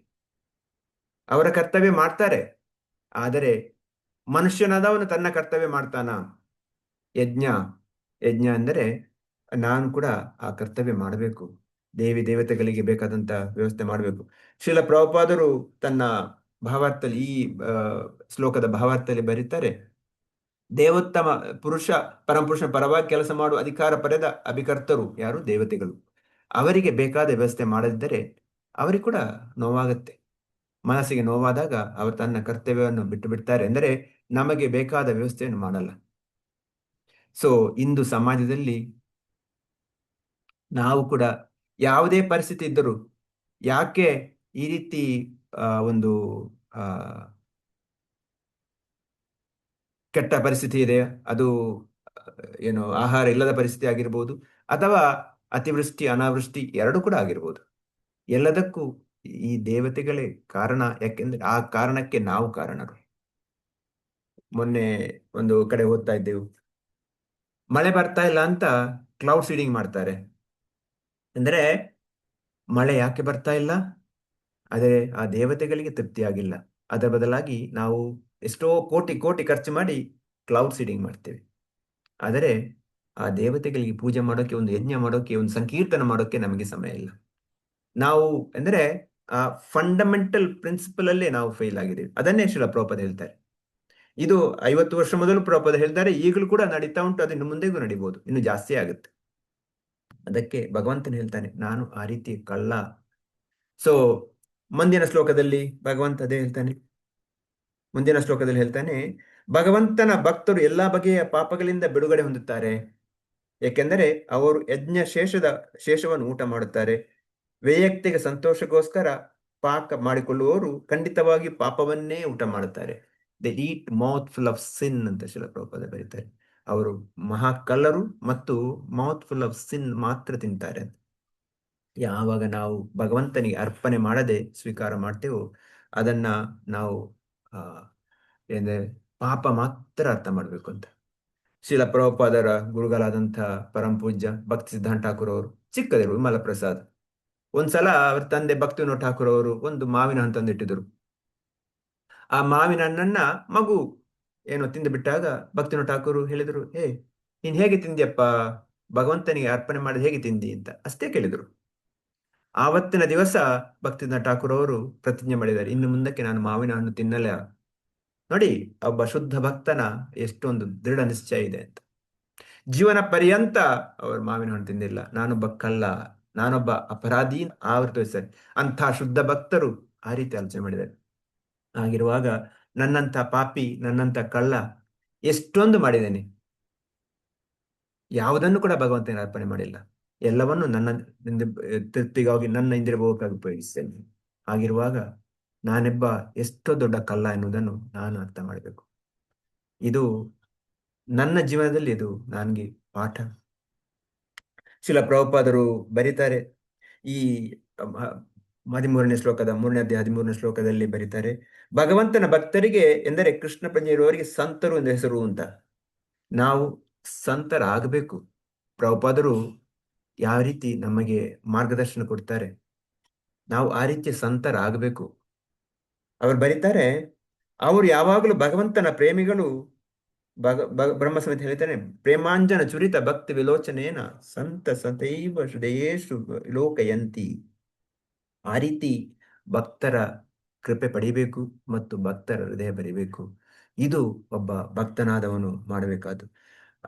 ಅವರ ಕರ್ತವ್ಯ ಮಾಡ್ತಾರೆ. ಆದರೆ ಮನುಷ್ಯನಾದವನು ತನ್ನ ಕರ್ತವ್ಯ ಮಾಡ್ತಾನ? ಯಜ್ಞ ಅಂದರೆ ನಾನು ಕೂಡ ಆ ಕರ್ತವ್ಯ ಮಾಡಬೇಕು, ದೇವಿ ದೇವತೆಗಳಿಗೆ ಬೇಕಾದಂತ ವ್ಯವಸ್ಥೆ ಮಾಡಬೇಕು. ಶ್ರೀಲ ಪ್ರಭುಪಾದರು ತನ್ನ ಭಾವಾರ್ಥದಲ್ಲಿ ಈ ಶ್ಲೋಕದ ಭಾವಾರ್ಥದಲ್ಲಿ ಬರೀತಾರೆ, ದೇವೋತ್ತಮ ಪುರುಷ ಪರಮಪುರುಷ ಪರವಾಗಿ ಕೆಲಸ ಮಾಡುವ ಅಧಿಕಾರ ಪಡೆದ ಅಭಿಕರ್ತರು ಯಾರು? ದೇವತೆಗಳು. ಅವರಿಗೆ ಬೇಕಾದ ವ್ಯವಸ್ಥೆ ಮಾಡದಿದ್ದರೆ ಅವರಿಗೆ ಕೂಡ ನೋವಾಗತ್ತೆ. ಮನಸ್ಸಿಗೆ ನೋವಾದಾಗ ಅವರು ತನ್ನ ಕರ್ತವ್ಯವನ್ನು ಬಿಟ್ಟು ಬಿಡ್ತಾರೆ, ಅಂದರೆ ನಮಗೆ ಬೇಕಾದ ವ್ಯವಸ್ಥೆಯನ್ನು ಮಾಡಲ್ಲ. ಸೊ ಇಂದು ಸಮಾಜದಲ್ಲಿ ನಾವು ಕೂಡ ಯಾವುದೇ ಪರಿಸ್ಥಿತಿ ಇದ್ದರೂ, ಯಾಕೆ ಈ ರೀತಿ ಒಂದು ಕೆಟ್ಟ ಪರಿಸ್ಥಿತಿ ಇದೆ, ಅದು ಏನು ಆಹಾರ ಇಲ್ಲದ ಪರಿಸ್ಥಿತಿ ಆಗಿರ್ಬೋದು, ಅಥವಾ ಅತಿವೃಷ್ಟಿ ಅನಾವೃಷ್ಟಿ ಎರಡೂ ಕೂಡ ಆಗಿರ್ಬೋದು. ಎಲ್ಲದಕ್ಕೂ ಈ ದೇವತೆಗಳೇ ಕಾರಣ. ಯಾಕೆಂದ್ರೆ ಆ ಕಾರಣಕ್ಕೆ ನಾವು ಕಾರಣರು. ಮೊನ್ನೆ ಒಂದು ಕಡೆ ಓದ್ತಾ ಇದ್ದೆವು, ಮಳೆ ಬರ್ತಾ ಇಲ್ಲ ಅಂತ ಕ್ಲೌಡ್ ಸೀಡಿಂಗ್ ಮಾಡ್ತಾರೆ. ಅಂದ್ರೆ ಮಳೆ ಯಾಕೆ ಬರ್ತಾ ಇಲ್ಲ? ಆದರೆ ಆ ದೇವತೆಗಳಿಗೆ ತೃಪ್ತಿ ಆಗಿಲ್ಲ. ಅದರ ಬದಲಾಗಿ ನಾವು ಎಷ್ಟೋ ಕೋಟಿ ಕೋಟಿ ಖರ್ಚು ಮಾಡಿ ಕ್ಲೌಡ್ ಸೀಡಿಂಗ್ ಮಾಡ್ತೇವೆ. ಆದರೆ ಆ ದೇವತೆಗಳಿಗೆ ಪೂಜೆ ಮಾಡೋಕೆ, ಒಂದು ಯಜ್ಞ ಮಾಡೋಕೆ, ಒಂದು ಸಂಕೀರ್ತನ ಮಾಡೋಕೆ ನಮಗೆ ಸಮಯ ಇಲ್ಲ. ನಾವು ಅಂದರೆ ಆ ಫಂಡಮೆಂಟಲ್ ಪ್ರಿನ್ಸಿಪಲ್ ಅಲ್ಲೇ ನಾವು ಫೇಲ್ ಆಗಿದ್ದೇವೆ. ಅದನ್ನೇ ಶಿಲ ಪ್ರಭುಪಾದ ಹೇಳ್ತಾರೆ. ಇದು 50 ವರ್ಷ ಮೊದಲು ಪ್ರಭುಪಾದ ಹೇಳ್ತಾರೆ, ಈಗಲೂ ಕೂಡ ನಡೀತಾ ಉಂಟು, ಅದು ಇನ್ನು ಮುಂದೆಗೂ ನಡೀಬಹುದು, ಇನ್ನು ಜಾಸ್ತಿ ಆಗುತ್ತೆ. ಅದಕ್ಕೆ ಭಗವಂತನು ಹೇಳ್ತಾನೆ, ನಾನು ಆ ರೀತಿ ಕಳ್ಳ. ಸೊ ಮುಂದಿನ ಶ್ಲೋಕದಲ್ಲಿ ಭಗವಂತ ಅದೇ ಹೇಳ್ತಾನೆ. ಮುಂದಿನ ಶ್ಲೋಕದಲ್ಲಿ ಹೇಳ್ತಾನೆ, ಭಗವಂತನ ಭಕ್ತರು ಎಲ್ಲಾ ಬಗೆಯ ಪಾಪಗಳಿಂದ ಬಿಡುಗಡೆ ಹೊಂದುತ್ತಾರೆ, ಏಕೆಂದರೆ ಅವರು ಯಜ್ಞ ಶೇಷವನ್ನು ಊಟ ಮಾಡುತ್ತಾರೆ. ವೈಯಕ್ತಿಕ ಸಂತೋಷಕ್ಕೋಸ್ಕರ ಪಾಕ ಮಾಡಿಕೊಳ್ಳುವವರು ಖಂಡಿತವಾಗಿ ಪಾಪವನ್ನೇ ಊಟ ಮಾಡುತ್ತಾರೆ. ದೆ ಈಟ್ ಮೌತ್ ಫುಲ್ ಆಫ್ ಸಿನ್ ಅಂತ ಶಿಲ ಪ್ರಭುಪಾದ ಬರೀತಾರೆ. ಅವರು ಮಹಾಕಳ್ಳರು ಮತ್ತು ಮೌತ್ ಫುಲ್ ಆಫ್ ಸಿನ್ ಮಾತ್ರ ತಿಂತಾರೆ. ಯಾವಾಗ ನಾವು ಭಗವಂತನಿಗೆ ಅರ್ಪಣೆ ಮಾಡದೆ ಸ್ವೀಕಾರ ಮಾಡ್ತೇವೋ ಅದನ್ನ ನಾವು ಆ ಏನೇ ಪಾಪ ಮಾತ್ರ ಅರ್ಥ ಮಾಡ್ಬೇಕು ಅಂತ. ಶಿಲ ಪ್ರಭುಪಾದರ ಗುರುಗಳಾದಂಥ ಪರಂ ಪೂಜ್ಯ ಭಕ್ತಿ ಸಿದ್ಧಾಂತ ಠಾಕೂರ್ ಅವರು ಚಿಕ್ಕದಿರು ವಿಮಲ ಪ್ರಸಾದ್, ಒಂದ್ಸಲ ಅವ್ರ ತಂದೆ ಭಕ್ತಿವಿನೋದ್ ಠಾಕೂರ್ ಅವರು ಒಂದು ಮಾವಿನ ಹಣ್ಣು ತಂದಿಟ್ಟಿದ್ರು. ಆ ಮಾವಿನ ಹಣ್ಣನ್ನ ಮಗು ಏನೋ ತಿಂದು ಬಿಟ್ಟಾಗ ಭಕ್ತಿವಿನೋದ್ ಠಾಕೂರ್ ಹೇಳಿದ್ರು, ನೀನ್ ಹೇಗೆ ತಿಂದಿಯಪ್ಪ, ಭಗವಂತನಿಗೆ ಅರ್ಪಣೆ ಮಾಡಿದ ಹೇಗೆ ತಿಂದಿ ಅಂತ ಅಷ್ಟೇ ಕೇಳಿದ್ರು. ಆವತ್ತಿನ ದಿವಸ ಭಕ್ತಿವಿನೋದ್ ಠಾಕೂರ್ ಅವರು ಪ್ರತಿಜ್ಞೆ ಮಾಡಿದ್ದಾರೆ, ಇನ್ನು ಮುಂದಕ್ಕೆ ನಾನು ಮಾವಿನ ಹಣ್ಣು ತಿನ್ನಲ್ಲ. ನೋಡಿ, ಒಬ್ಬ ಶುದ್ಧ ಭಕ್ತನ ಎಷ್ಟೊಂದು ದೃಢ ನಿಶ್ಚಯ ಇದೆ ಅಂತ. ಜೀವನ ಪರ್ಯಂತ ಅವರು ಮಾವಿನ ಹಣ್ಣು ತಿಂದಿಲ್ಲ. ನಾನೊಬ್ಬ ಕಳ್ಳ, ನಾನೊಬ್ಬ ಅಪರಾಧಿ ಆವೃತ ಸರಿ ಅಂಥ ಶುದ್ಧ ಭಕ್ತರು ಆ ರೀತಿ ಆಲೋಚನೆ ಮಾಡಿದ್ದಾರೆ. ಹಾಗಿರುವಾಗ ನನ್ನಂಥ ಪಾಪಿ, ನನ್ನಂಥ ಕಳ್ಳ ಎಷ್ಟೊಂದು ಮಾಡಿದ್ದೇನೆ, ಯಾವುದನ್ನು ಕೂಡ ಭಗವಂತನ ಅರ್ಪಣೆ ಮಾಡಿಲ್ಲ. ಎಲ್ಲವನ್ನು ನನ್ನ ತೃಪ್ತಿಗಾಗಿ, ನನ್ನ ಇಂದ್ರಿಯಭೋಗಕ್ಕಾಗಿ ಉಪಯೋಗಿಸ್ತೇನೆ. ಹಾಗಿರುವಾಗ ನಾನೆಬ್ಬ ಎಷ್ಟೋ ದೊಡ್ಡ ಕಳ್ಳ ಎನ್ನುವುದನ್ನು ನಾನು ಅರ್ಥ ಮಾಡಬೇಕು. ಇದು ನನ್ನ ಜೀವನದಲ್ಲಿ ಇದು ನನಗೆ ಪಾಠ. ಶಿಲ ಪ್ರಭುಪಾದರು ಬರೀತಾರೆ, ಈ 13ನೇ ಶ್ಲೋಕದ 3ನೇ ಅಧ್ಯಾಯ 13ನೇ ಶ್ಲೋಕದಲ್ಲಿ ಬರೀತಾರೆ, ಭಗವಂತನ ಭಕ್ತರಿಗೆ ಎಂದರೆ ಕೃಷ್ಣ ಪ್ರಜ್ಞೆ ಇರುವವರಿಗೆ ಸಂತರು ಎಂದು ಹೆಸರು ಅಂತ. ನಾವು ಸಂತರಾಗಬೇಕು. ಪ್ರಭುಪಾದರು ಯಾವ ರೀತಿ ನಮಗೆ ಮಾರ್ಗದರ್ಶನ ಕೊಡ್ತಾರೆ, ನಾವು ಆ ರೀತಿ ಸಂತರಾಗಬೇಕು. ಅವರು ಬರೀತಾರೆ, ಅವರು ಯಾವಾಗಲೂ ಭಗವಂತನ ಪ್ರೇಮಿಗಳು. ಬ್ರಹ್ಮ ಸಮೇತ ಹೇಳ್ತಾನೆ, ಪ್ರೇಮಾಂಜನ ಚುರಿತ ಭಕ್ತಿ ವಿಲೋಚನೇನ ಸಂತ ಸತೈವ ಹೃದಯೇಶು ಲೋಕಯಂತಿ. ಆ ರೀತಿ ಭಕ್ತರ ಕೃಪೆ ಪಡಿಬೇಕು ಮತ್ತು ಭಕ್ತರ ಹೃದಯ ಬರಿಬೇಕು. ಇದು ಒಬ್ಬ ಭಕ್ತನಾದವನು ಮಾಡಬೇಕಾದ್ದು.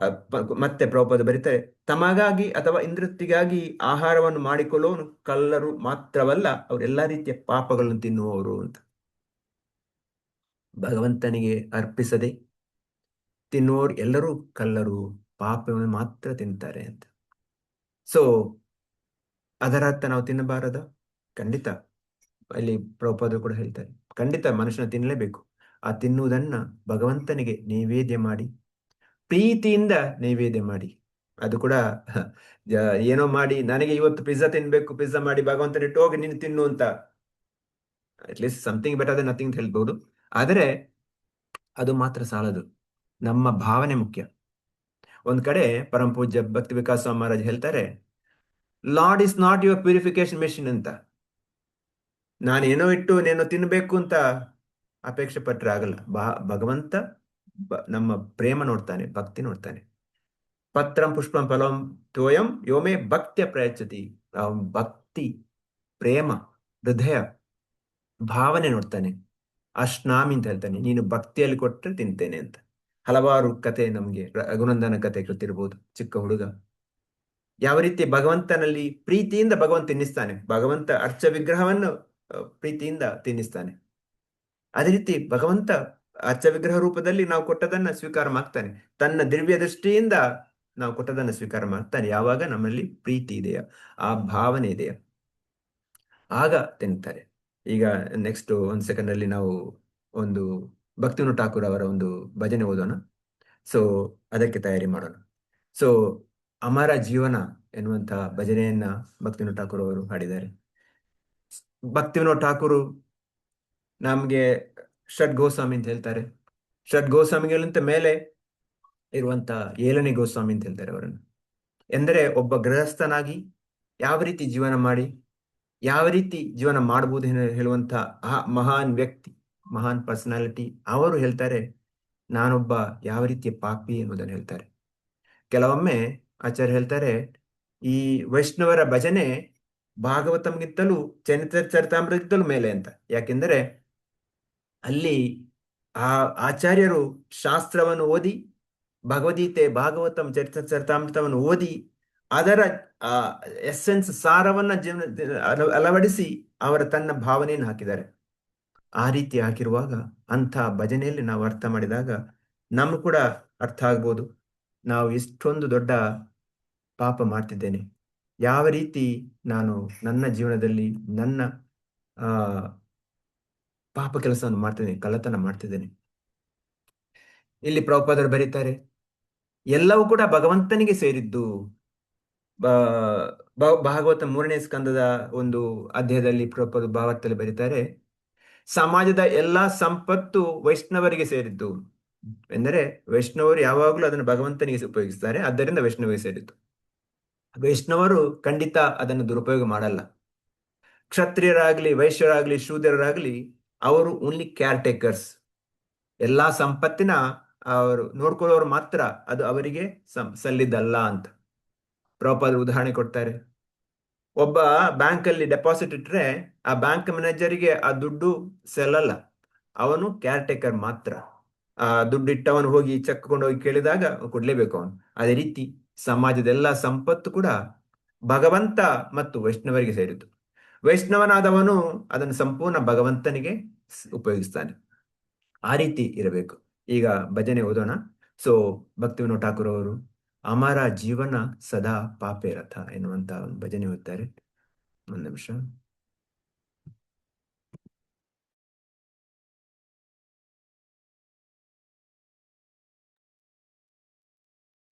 ಮತ್ತೆ ಪ್ರಭುಪಾದ ಬರೀತಾರೆ, ತಮಗಾಗಿ ಅಥವಾ ಇಂದ್ರತಿಗಾಗಿ ಆಹಾರವನ್ನು ಮಾಡಿಕೊಳ್ಳೋನು ಕಳ್ಳರು ಮಾತ್ರವಲ್ಲ, ಅವರೆಲ್ಲಾ ರೀತಿಯ ಪಾಪಗಳನ್ನು ತಿನ್ನುವವರು ಅಂತ. ಭಗವಂತನಿಗೆ ಅರ್ಪಿಸದೆ ತಿನ್ನುವವರು ಎಲ್ಲರೂ ಕಳ್ಳರು, ಪಾಪವನ್ನು ಮಾತ್ರ ತಿಂತಾರೆ ಅಂತ. ಸೊ ಅದರ ಅರ್ಥ ನಾವು ತಿನ್ನಬಾರದ? ಖಂಡಿತ. ಅಲ್ಲಿ ಪ್ರಭುಪಾದರು ಕೂಡ ಹೇಳ್ತಾರೆ, ಖಂಡಿತ ಮನುಷ್ಯನ ತಿನ್ನಲೇಬೇಕು. ಆ ತಿನ್ನುವುದನ್ನ ಭಗವಂತನಿಗೆ ನೈವೇದ್ಯ ಮಾಡಿ, ಪ್ರೀತಿಯಿಂದ ನೈವೇದ್ಯ ಮಾಡಿ. ಅದು ಕೂಡ ಏನೋ ಮಾಡಿ, ನನಗೆ ಇವತ್ತು ಪಿಜ್ಜಾ ತಿನ್ಬೇಕು, ಪಿಜ್ಜಾ ಮಾಡಿ ಭಗವಂತನಿಟ್ಟು ಹೋಗಿ ನೀನು ತಿನ್ನು ಅಂತ, at least something better than nothing ಅಂತ ಹೇಳ್ಬಹುದು. ಆದರೆ ಅದು ಮಾತ್ರ ಸಾಲದು, ನಮ್ಮ ಭಾವನೆ ಮುಖ್ಯ. ಒಂದ್ ಕಡೆ ಪರಂ ಪೂಜ್ಯ ಭಕ್ತಿ ವಿಕಾಸ್ ಸ್ವಾಮಿ ಮಹಾರಾಜ್ ಹೇಳ್ತಾರೆ, lord is not your purification machine ಅಂತ. ನಾನೇನೋ ಇಟ್ಟು ನೇನೋ ತಿನ್ಬೇಕು ಅಂತ ಅಪೇಕ್ಷೆ ಪಟ್ರೆ ಆಗಲ್ಲ. ಭಗವಂತ ನಮ್ಮ ಪ್ರೇಮ ನೋಡ್ತಾನೆ, ಭಕ್ತಿ ನೋಡ್ತಾನೆ. ಪತ್ರಂ ಪುಷ್ಪಂ ಫಲಂ ತೋಯಂ ಯೋಮೇ ಭಕ್ತಿಯ ಪ್ರಯಚ್ಛತಿ. ಭಕ್ತಿ, ಪ್ರೇಮ, ಹೃದಯ, ಭಾವನೆ ನೋಡ್ತಾನೆ. ಅಶ್ನಾಮಿ ಅಂತ ಹೇಳ್ತಾನೆ, ನೀನು ಭಕ್ತಿಯಲ್ಲಿ ಕೊಟ್ಟರೆ ತಿಂತೇನೆ ಅಂತ. ಹಲವಾರು ಕತೆ ನಮ್ಗೆ ರಘುನಂದನ ಕತೆ ಗೊತ್ತಿರ್ಬೋದು. ಚಿಕ್ಕ ಹುಡುಗ ಯಾವ ರೀತಿ ಭಗವಂತನಲ್ಲಿ ಪ್ರೀತಿಯಿಂದ ಭಗವಂತ ತಿನ್ನಿಸ್ತಾನೆ, ಭಗವಂತ ಅರ್ಚ ವಿಗ್ರಹವನ್ನು ಪ್ರೀತಿಯಿಂದ ತಿನ್ನಿಸ್ತಾನೆ. ಅದೇ ರೀತಿ ಭಗವಂತ ಅರ್ಚ ವಿಗ್ರಹ ರೂಪದಲ್ಲಿ ನಾವು ಕೊಟ್ಟದನ್ನ ಸ್ವೀಕಾರ ಮಾಡ್ತಾನೆ. ತನ್ನ ದಿವ್ಯ ದೃಷ್ಟಿಯಿಂದ ನಾವು ಕೊಟ್ಟದನ್ನ ಸ್ವೀಕಾರ ಮಾಡ್ತಾನೆ. ಯಾವಾಗ ನಮ್ಮಲ್ಲಿ ಪ್ರೀತಿ ಇದೆಯಾ, ಆ ಭಾವನೆ ಇದೆಯಾ, ಆಗ ತಿಂತಾರೆ. ಈಗ ನೆಕ್ಸ್ಟ್ 1 ಸೆಕೆಂಡ್ ಅಲ್ಲಿ ನಾವು ಒಂದು ಭಕ್ತಿವಿನೋದ್ ಠಾಕೂರ್ ಅವರ ಒಂದು ಭಜನೆ ಓದೋಣ. ಸೊ ಅದಕ್ಕೆ ತಯಾರಿ ಮಾಡೋಣ. ಸೊ ಅಮರ ಜೀವನ ಎನ್ನುವಂತಹ ಭಜನೆಯನ್ನ ಭಕ್ತಿವಿನೋದ್ ಠಾಕೂರ್ ಅವರು ಹಾಡಿದ್ದಾರೆ. ಭಕ್ತಿವಿನೋದ್ ಠಾಕೂರು ನಮ್ಗೆ ಷಡ್ ಗೋಸ್ವಾಮಿ ಅಂತ ಹೇಳ್ತಾರೆ. ಷಡ್ ಗೋಸ್ವಾಮಿಗಳಿಂತ ಮೇಲೆ ಇರುವಂತ ಏಳನೇ ಗೋಸ್ವಾಮಿ ಅಂತ ಹೇಳ್ತಾರೆ ಅವರನ್ನು. ಎಂದರೆ ಒಬ್ಬ ಗೃಹಸ್ಥನಾಗಿ ಯಾವ ರೀತಿ ಜೀವನ ಮಾಡಿ ಯಾವ ರೀತಿ ಜೀವನ ಮಾಡಬಹುದು ಹೇಳುವಂತ ಆ ಮಹಾನ್ ವ್ಯಕ್ತಿ, ಮಹಾನ್ ಪರ್ಸನಾಲಿಟಿ, ಅವರು ಹೇಳ್ತಾರೆ ನಾನೊಬ್ಬ ಯಾವ ರೀತಿಯ ಪಾಪಿ ಎನ್ನುವುದನ್ನು ಹೇಳ್ತಾರೆ. ಕೆಲವೊಮ್ಮೆ ಆಚಾರ್ಯ ಹೇಳ್ತಾರೆ ಈ ವೈಷ್ಣವರ ಭಜನೆ ಭಾಗವತಂಗಿಂತಲೂ ಚರಿತಾಮೃತಗಿಂತಲೂ ಮೇಲೆ ಅಂತ. ಯಾಕೆಂದರೆ ಅಲ್ಲಿ ಆ ಆಚಾರ್ಯರು ಶಾಸ್ತ್ರವನ್ನು ಓದಿ, ಭಗವದ್ಗೀತೆ, ಭಾಗವತಂ, ಚರಿತಾಮೃತವನ್ನು ಓದಿ ಅದರ ಆ ಎಸ್ಸೆನ್ಸ್, ಸಾರವನ್ನ ಜೀವನ ಅಳವಡಿಸಿ ಅವರ ತನ್ನ ಭಾವನೆಯನ್ನು ಹಾಕಿದ್ದಾರೆ. ಆ ರೀತಿ ಹಾಕಿರುವಾಗ ಅಂಥ ಭಜನೆಯಲ್ಲಿ ನಾವು ಅರ್ಥ ಮಾಡಿದಾಗ ನಮ್ಗೆ ಕೂಡ ಅರ್ಥ ಆಗ್ಬೋದು, ನಾವು ಇಷ್ಟೊಂದು ದೊಡ್ಡ ಪಾಪ ಮಾಡ್ತಿದ್ದೇನೆ, ಯಾವ ರೀತಿ ನಾನು ನನ್ನ ಜೀವನದಲ್ಲಿ ನನ್ನ ಆ ಪಾಪ ಕೆಲಸವನ್ನು ಮಾಡ್ತಿದ್ದೇನೆ, ಕಳ್ಳತನ ಮಾಡ್ತಿದ್ದೇನೆ. ಇಲ್ಲಿ ಪ್ರಭುಪಾದರು ಬರೀತಾರೆ ಎಲ್ಲವೂ ಕೂಡ ಭಗವಂತನಿಗೆ ಸೇರಿದ್ದು. ಭಾಗವತ 3ನೇ ಸ್ಕಂದದ ಒಂದು ಅಧ್ಯಾಯದಲ್ಲಿ ಪ್ರಭುಪಾದ ಭಾಗವತದಲ್ಲಿ ಬರೀತಾರೆ ಸಮಾಜದ ಎಲ್ಲಾ ಸಂಪತ್ತು ವೈಷ್ಣವರಿಗೆ ಸೇರಿದ್ದು. ಎಂದರೆ ವೈಷ್ಣವರು ಯಾವಾಗಲೂ ಅದನ್ನು ಭಗವಂತನಿಗೆ ಉಪಯೋಗಿಸ್ತಾರೆ, ಆದ್ದರಿಂದ ವೈಷ್ಣವರಿಗೆ ಸೇರಿದ್ದು. ವೈಷ್ಣವರು ಖಂಡಿತ ಅದನ್ನು ದುರುಪಯೋಗ ಮಾಡಲ್ಲ. ಕ್ಷತ್ರಿಯರಾಗ್ಲಿ, ವೈಶ್ಯರಾಗ್ಲಿ, ಶೂದ್ರರಾಗ್ಲಿ, ಅವರು ಓನ್ಲಿ ಕೇರ್ ಟೇಕರ್ಸ್. ಎಲ್ಲಾ ಸಂಪತ್ತಿನ ಅವರು ನೋಡ್ಕೊಳ್ಳೋರು ಮಾತ್ರ, ಅದು ಅವರಿಗೆ ಸಲ್ಲಿದ್ದಲ್ಲ ಅಂತ ಪ್ರಭುಪಾದರು ಉದಾಹರಣೆ ಕೊಡ್ತಾರೆ. ಒಬ್ಬ ಬ್ಯಾಂಕ್ ಅಲ್ಲಿ ಡೆಪಾಸಿಟ್ ಇಟ್ರೆ ಆ ಬ್ಯಾಂಕ್ ಮ್ಯಾನೇಜರಿಗೆ ಆ ದುಡ್ಡು ಸೆಲ್ಲಲ್ಲ, ಅವನು ಕೇರ್ ಟೇಕರ್ ಮಾತ್ರ. ಆ ದುಡ್ಡು ಇಟ್ಟವನು ಹೋಗಿ ಚೆಕ್ ಹೋಗಿ ಕೇಳಿದಾಗ ಕೊಡ್ಲೇಬೇಕು ಅವನು. ಅದೇ ರೀತಿ ಸಮಾಜದ ಎಲ್ಲ ಸಂಪತ್ತು ಕೂಡ ಭಗವಂತ ಮತ್ತು ವೈಷ್ಣವರಿಗೆ ಸೇರಿದ್ದು. ವೈಷ್ಣವನಾದವನು ಅದನ್ನು ಸಂಪೂರ್ಣ ಭಗವಂತನಿಗೆ ಉಪಯೋಗಿಸ್ತಾನೆ. ಆ ರೀತಿ ಇರಬೇಕು. ಈಗ ಭಜನೆ ಓದೋಣ. ಸೊ ಭಕ್ತಿವಿನೋದ್ ಠಾಕೂರ್ ಅವರು ಅಮರ ಜೀವನ ಸದಾ ಪಾಪೆ ರಥ ಎನ್ನುವಂತ ಒಂದು ಭಜನೆ ಓದ್ತಾರೆ. ಒಂದು ನಿಮಿಷ.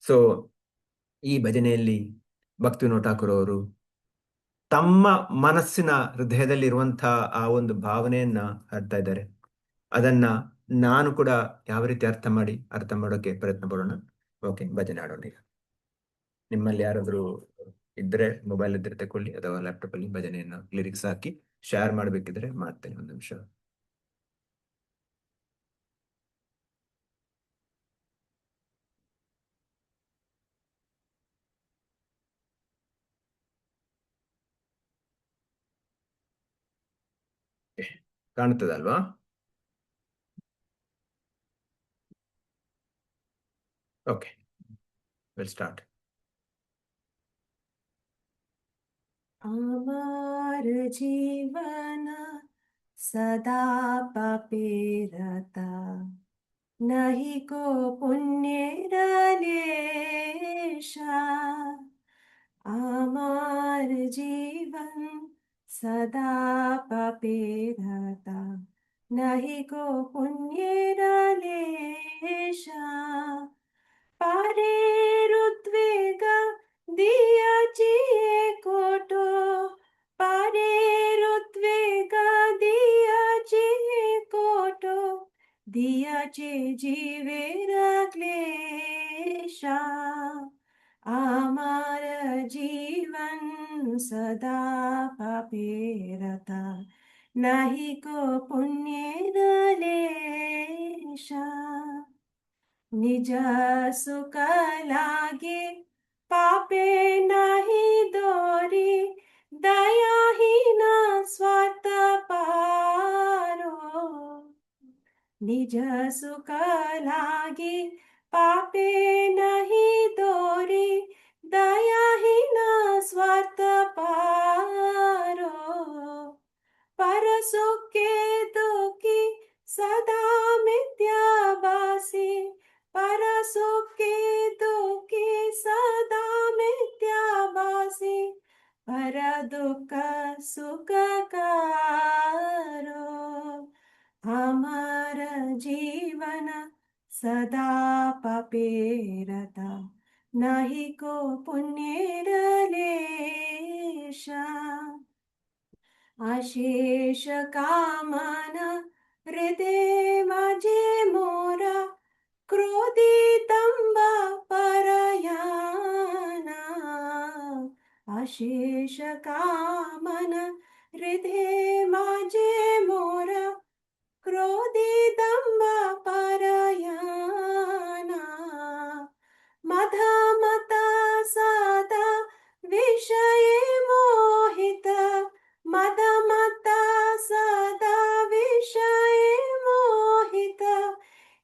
ಸೊ ಈ ಭಜನೆಯಲ್ಲಿ ಭಕ್ತಿವಿನೋದ್ ಠಾಕೂರ್ ಅವರು ತಮ್ಮ ಮನಸ್ಸಿನ ಹೃದಯದಲ್ಲಿರುವಂತಹ ಆ ಒಂದು ಭಾವನೆಯನ್ನ ಅರ್ಥ ಇದ್ದಾರೆ. ಅದನ್ನ ನಾನು ಕೂಡ ಯಾವ ರೀತಿ ಅರ್ಥ ಮಾಡೋಕೆ ಪ್ರಯತ್ನ ಪಡೋಣ. ಓಕೆ, ಭಜನೆ ಆಡೋಣ. ಈಗ ನಿಮ್ಮಲ್ಲಿ ಯಾರಾದ್ರೂ ಇದ್ರೆ ಮೊಬೈಲ್ ಇದ್ರೆ ತಕೊಳ್ಳಿ, ಅಥವಾ ಲ್ಯಾಪ್ಟಾಪ್ ಅಲ್ಲಿ ಭಜನೆಯನ್ನ ಲಿರಿಕ್ಸ್ ಹಾಕಿ ಶೇರ್ ಮಾಡ್ಬೇಕಿದ್ರೆ ಮಾಡ್ತೇನೆ. ಒಂದು ನಿಮಿಷ. ಕಾಣ್ತದಲ್ವಾ? Okay, will start. अमर जीवन सदा पापे रता, नहीं को पुण्य रलेशा। अमर जीवन सदा पापे रता, नहीं को पुण्य रलेशा। पारे ऋत्वेग दियाची कोटो, पारे ऋत्वेग दियाची कोटो, दियाचे जीवे क्लेशा। आमार जीवन सदा पापे रता, नाही को पुण्य रलेशा। निज सुख लागे पापे नाही दोरी, दयाहीन स्वार्थ पारो। निज सुख लागे पापे नहीं दोरी, दयाहीन स्वार्थ पारो। पर सुखे दुखी सदा मिथ्याभासी, पर सुखे दुखी सदा मिथ्याभासी, पर दुःख सुखकारो। अमर जीवन सदा पापे रता, नहीं को पुण्य रलेशा। अशेष कामना हृदय माझे मोरा, क्रोधितं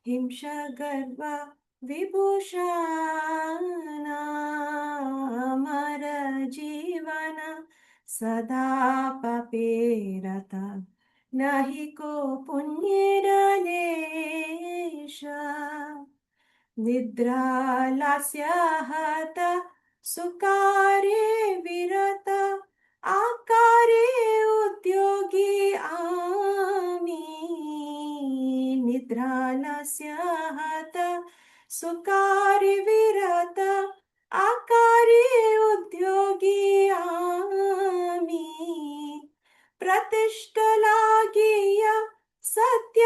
हिंसा विभूषण अमर जीवन सदा पपेरत नहीं को पुण्य लेश निद्रालस्यहत सुकारे विरत आकारे उद्योगी आमी निद्रालस्यहत सुकारे विरत आकारे उद्योगी आमी प्रतिष्ठलागिय सत्याचरण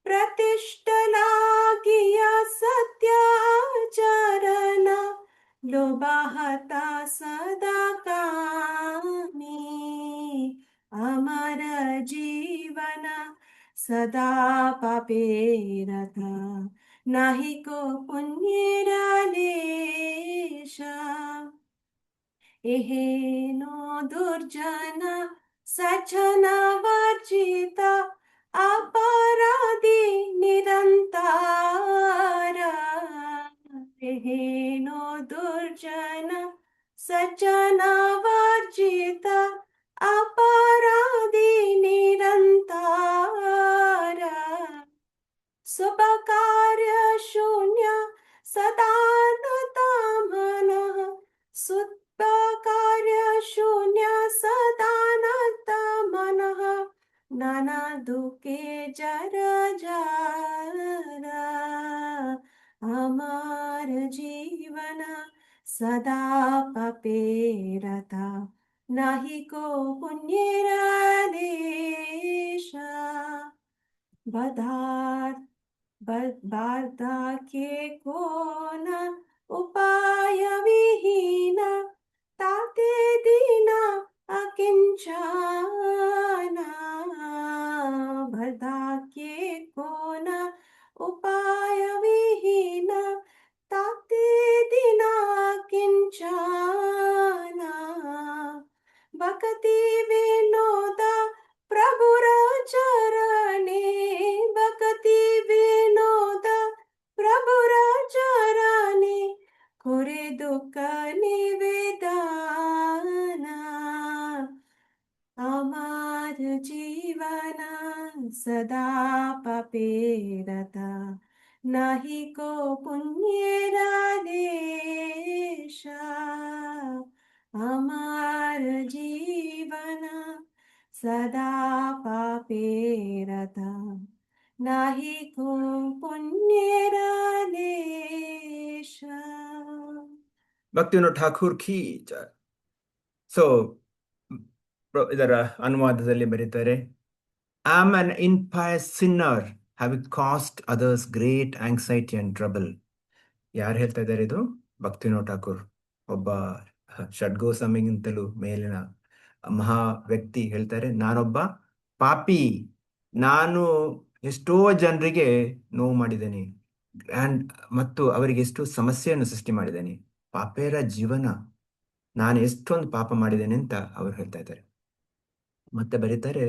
प्रतिष्ठलागिय सत्याचरण लोभाहता सदा कामी अमर जीवन सदा पापेरथ नाही को पुण्यरालेश एहेनो दुर्जन सज्जन वर्जित अपराधी निरंतर एहेनो दुर्जन सज्जन वर्जित अपराधी निरंतर शुभ कार्य शून्य सदा नता मनः शुभ कार्य शून्य सदा नता मनः नाना दुखे जर जरा अमर जीवन सदा पपेरता नाही को पुण्यरादेश बार्धक्ये कोन उपाय विहीन ताते दीना अकिंचन बार्धक्ये कोन उपाय विहीन ताते दीना किंचन भक्ति विनोद प्रभुर चरणे भक्ति विनोद प्रभुर चरणे कोरे दुःख निवेदन अमर जीवन सदा पपेरत नाही को पुण्यरालेश अमर जीवन सदा पापेरत नाही को पुण्यरालेश ಭಕ್ತಿವಿನೋದ್ ಠಾಕೂರ್ ಕೀ ಜೈ. ಸೊ ಇದರ ಅನುವಾದದಲ್ಲಿ ಬರೀತಾರೆ, I am an impious sinner having caused others great anxiety and trouble. ಯಾರು ಹೇಳ್ತಾ ಇದ್ದಾರೆ ಇದು? ಭಕ್ತಿವಿನೋದ್ ಠಾಕೂರ್, ಒಬ್ಬ ಷಡ್ಗೋಸ್ವಾಮಿಗಿಂತಲೂ ಮೇಲಿನ ಮಹಾ ವ್ಯಕ್ತಿ ಹೇಳ್ತಾರೆ, ನಾನೊಬ್ಬ ಪಾಪಿ, ನಾನು ಎಷ್ಟೋ ಜನರಿಗೆ ನೋವು ಮಾಡಿದ್ದೇನೆ ಮತ್ತು ಅವರಿಗೆ ಎಷ್ಟು ಸಮಸ್ಯೆಯನ್ನು ಸೃಷ್ಟಿ ಮಾಡಿದ್ದೇನೆ. ಪಾಪೇರ ಜೀವನ, ನಾನು ಎಷ್ಟೊಂದು ಪಾಪ ಮಾಡಿದ್ದೇನೆ ಅಂತ ಅವರು ಹೇಳ್ತಾ ಇದ್ದಾರೆ. ಮತ್ತೆ ಬರೀತಾರೆ,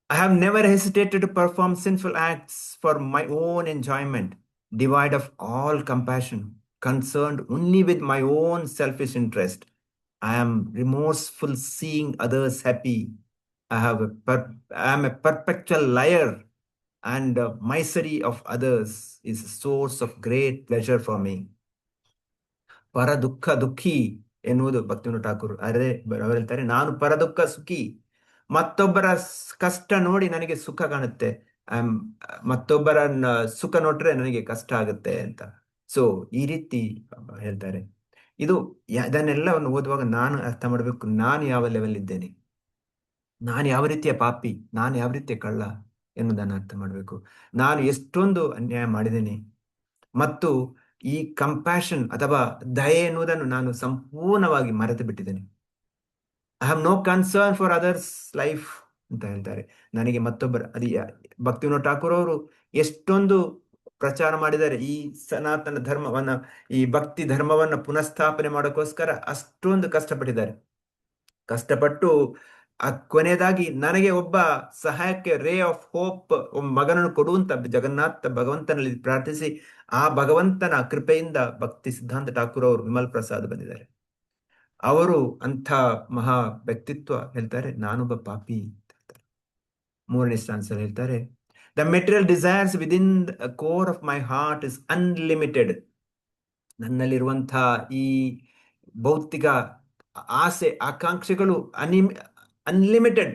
I have never hesitated to perform sinful acts for my own enjoyment, devoid of all compassion, concerned only with my own selfish interest. I am remorseful seeing others happy. I am a perpetual liar, and the misery of others is a source of great pleasure for me. ಪರ ದುಃಖ ದುಃಖಿ ಎನ್ನುವುದು ಭಕ್ತಿವಿನೋದ್ ಠಾಕೂರ್. ಅವರು ಹೇಳ್ತಾರೆ, ನಾನು ಪರದುಃಖ ಸುಖಿ, ಮತ್ತೊಬ್ಬರ ಕಷ್ಟ ನೋಡಿ ನನಗೆ ಸುಖ ಕಾಣುತ್ತೆ, ಮತ್ತೊಬ್ಬರ ಸುಖ ನೋಡ್ರೆ ನನಗೆ ಕಷ್ಟ ಆಗುತ್ತೆ ಅಂತ. ಸೊ ಈ ರೀತಿ ಹೇಳ್ತಾರೆ. ಇದನ್ನೆಲ್ಲವನ್ನು ಓದುವಾಗ ನಾನು ಅರ್ಥ ಮಾಡಬೇಕು, ನಾನು ಯಾವ ಲೆವೆಲ್ ಇದ್ದೇನೆ, ನಾನು ಯಾವ ರೀತಿಯ ಪಾಪಿ, ನಾನು ಯಾವ ರೀತಿಯ ಕಳ್ಳ ಎನ್ನುವುದನ್ನು ಅರ್ಥ ಮಾಡಬೇಕು. ನಾನು ಎಷ್ಟೊಂದು ಅನ್ಯಾಯ ಮಾಡಿದ್ದೇನೆ ಮತ್ತು ಈ ಕಂಪ್ಯಾಷನ್ ಅಥವಾ ದಯೆ ಎನ್ನುವುದನ್ನು ನಾನು ಸಂಪೂರ್ಣವಾಗಿ ಮರೆತು ಬಿಟ್ಟಿದ್ದೇನೆ. I have no concern for others life ಅಂತ ಹೇಳ್ತಾರೆ. ನನಗೆ ಮತ್ತೊಬ್ಬರ ಭಕ್ತಿವಿನೋದ್ ಠಾಕೂರ್ ಅವರು ಎಷ್ಟೊಂದು ಪ್ರಚಾರ ಮಾಡಿದ್ದಾರೆ ಈ ಸನಾತನ ಧರ್ಮವನ್ನ, ಈ ಭಕ್ತಿ ಧರ್ಮವನ್ನ ಪುನಃಸ್ಥಾಪನೆ ಮಾಡೋಕ್ಕೋಸ್ಕರ ಅಷ್ಟೊಂದು ಕಷ್ಟಪಟ್ಟಿದ್ದಾರೆ. ಕಷ್ಟಪಟ್ಟು ಕೊನೆಯದಾಗಿ ನನಗೆ ಒಬ್ಬ ಸಹಾಯಕ್ಕೆ ರೇ ಆಫ್ ಹೋಪ್ ಒಬ್ಬ ಮಗನನ್ನು ಕೊಡುವಂತ ಜಗನ್ನಾಥ ಭಗವಂತನಲ್ಲಿ ಪ್ರಾರ್ಥಿಸಿ ಆ ಭಗವಂತನ ಕೃಪೆಯಿಂದ ಭಕ್ತಿ ಸಿದ್ಧಾಂತ ಠಾಕೂರ್ ಅವರು ವಿಮಲ್ ಪ್ರಸಾದ್ ಬಂದಿದ್ದಾರೆ. ಅವರು ಅಂಥ ಮಹಾ ವ್ಯಕ್ತಿತ್ವ. ಹೇಳ್ತಾರೆ ನಾನೊಬ್ಬ ಪಾಪಿ ಅಂತ ಹೇಳ್ತಾರೆ. ಮೂರನೇ ಸ್ಟಾನ್ಸಲ್ಲಿ ಹೇಳ್ತಾರೆ the material desires within the core of my heart is unlimited. ನನ್ನಲ್ಲಿರುವಂತಹ ಈ ಭೌತಿಕ ಆಸೆ ಆಕಾಂಕ್ಷೆಗಳು ಅನ್ಲಿಮಿಟೆಡ್,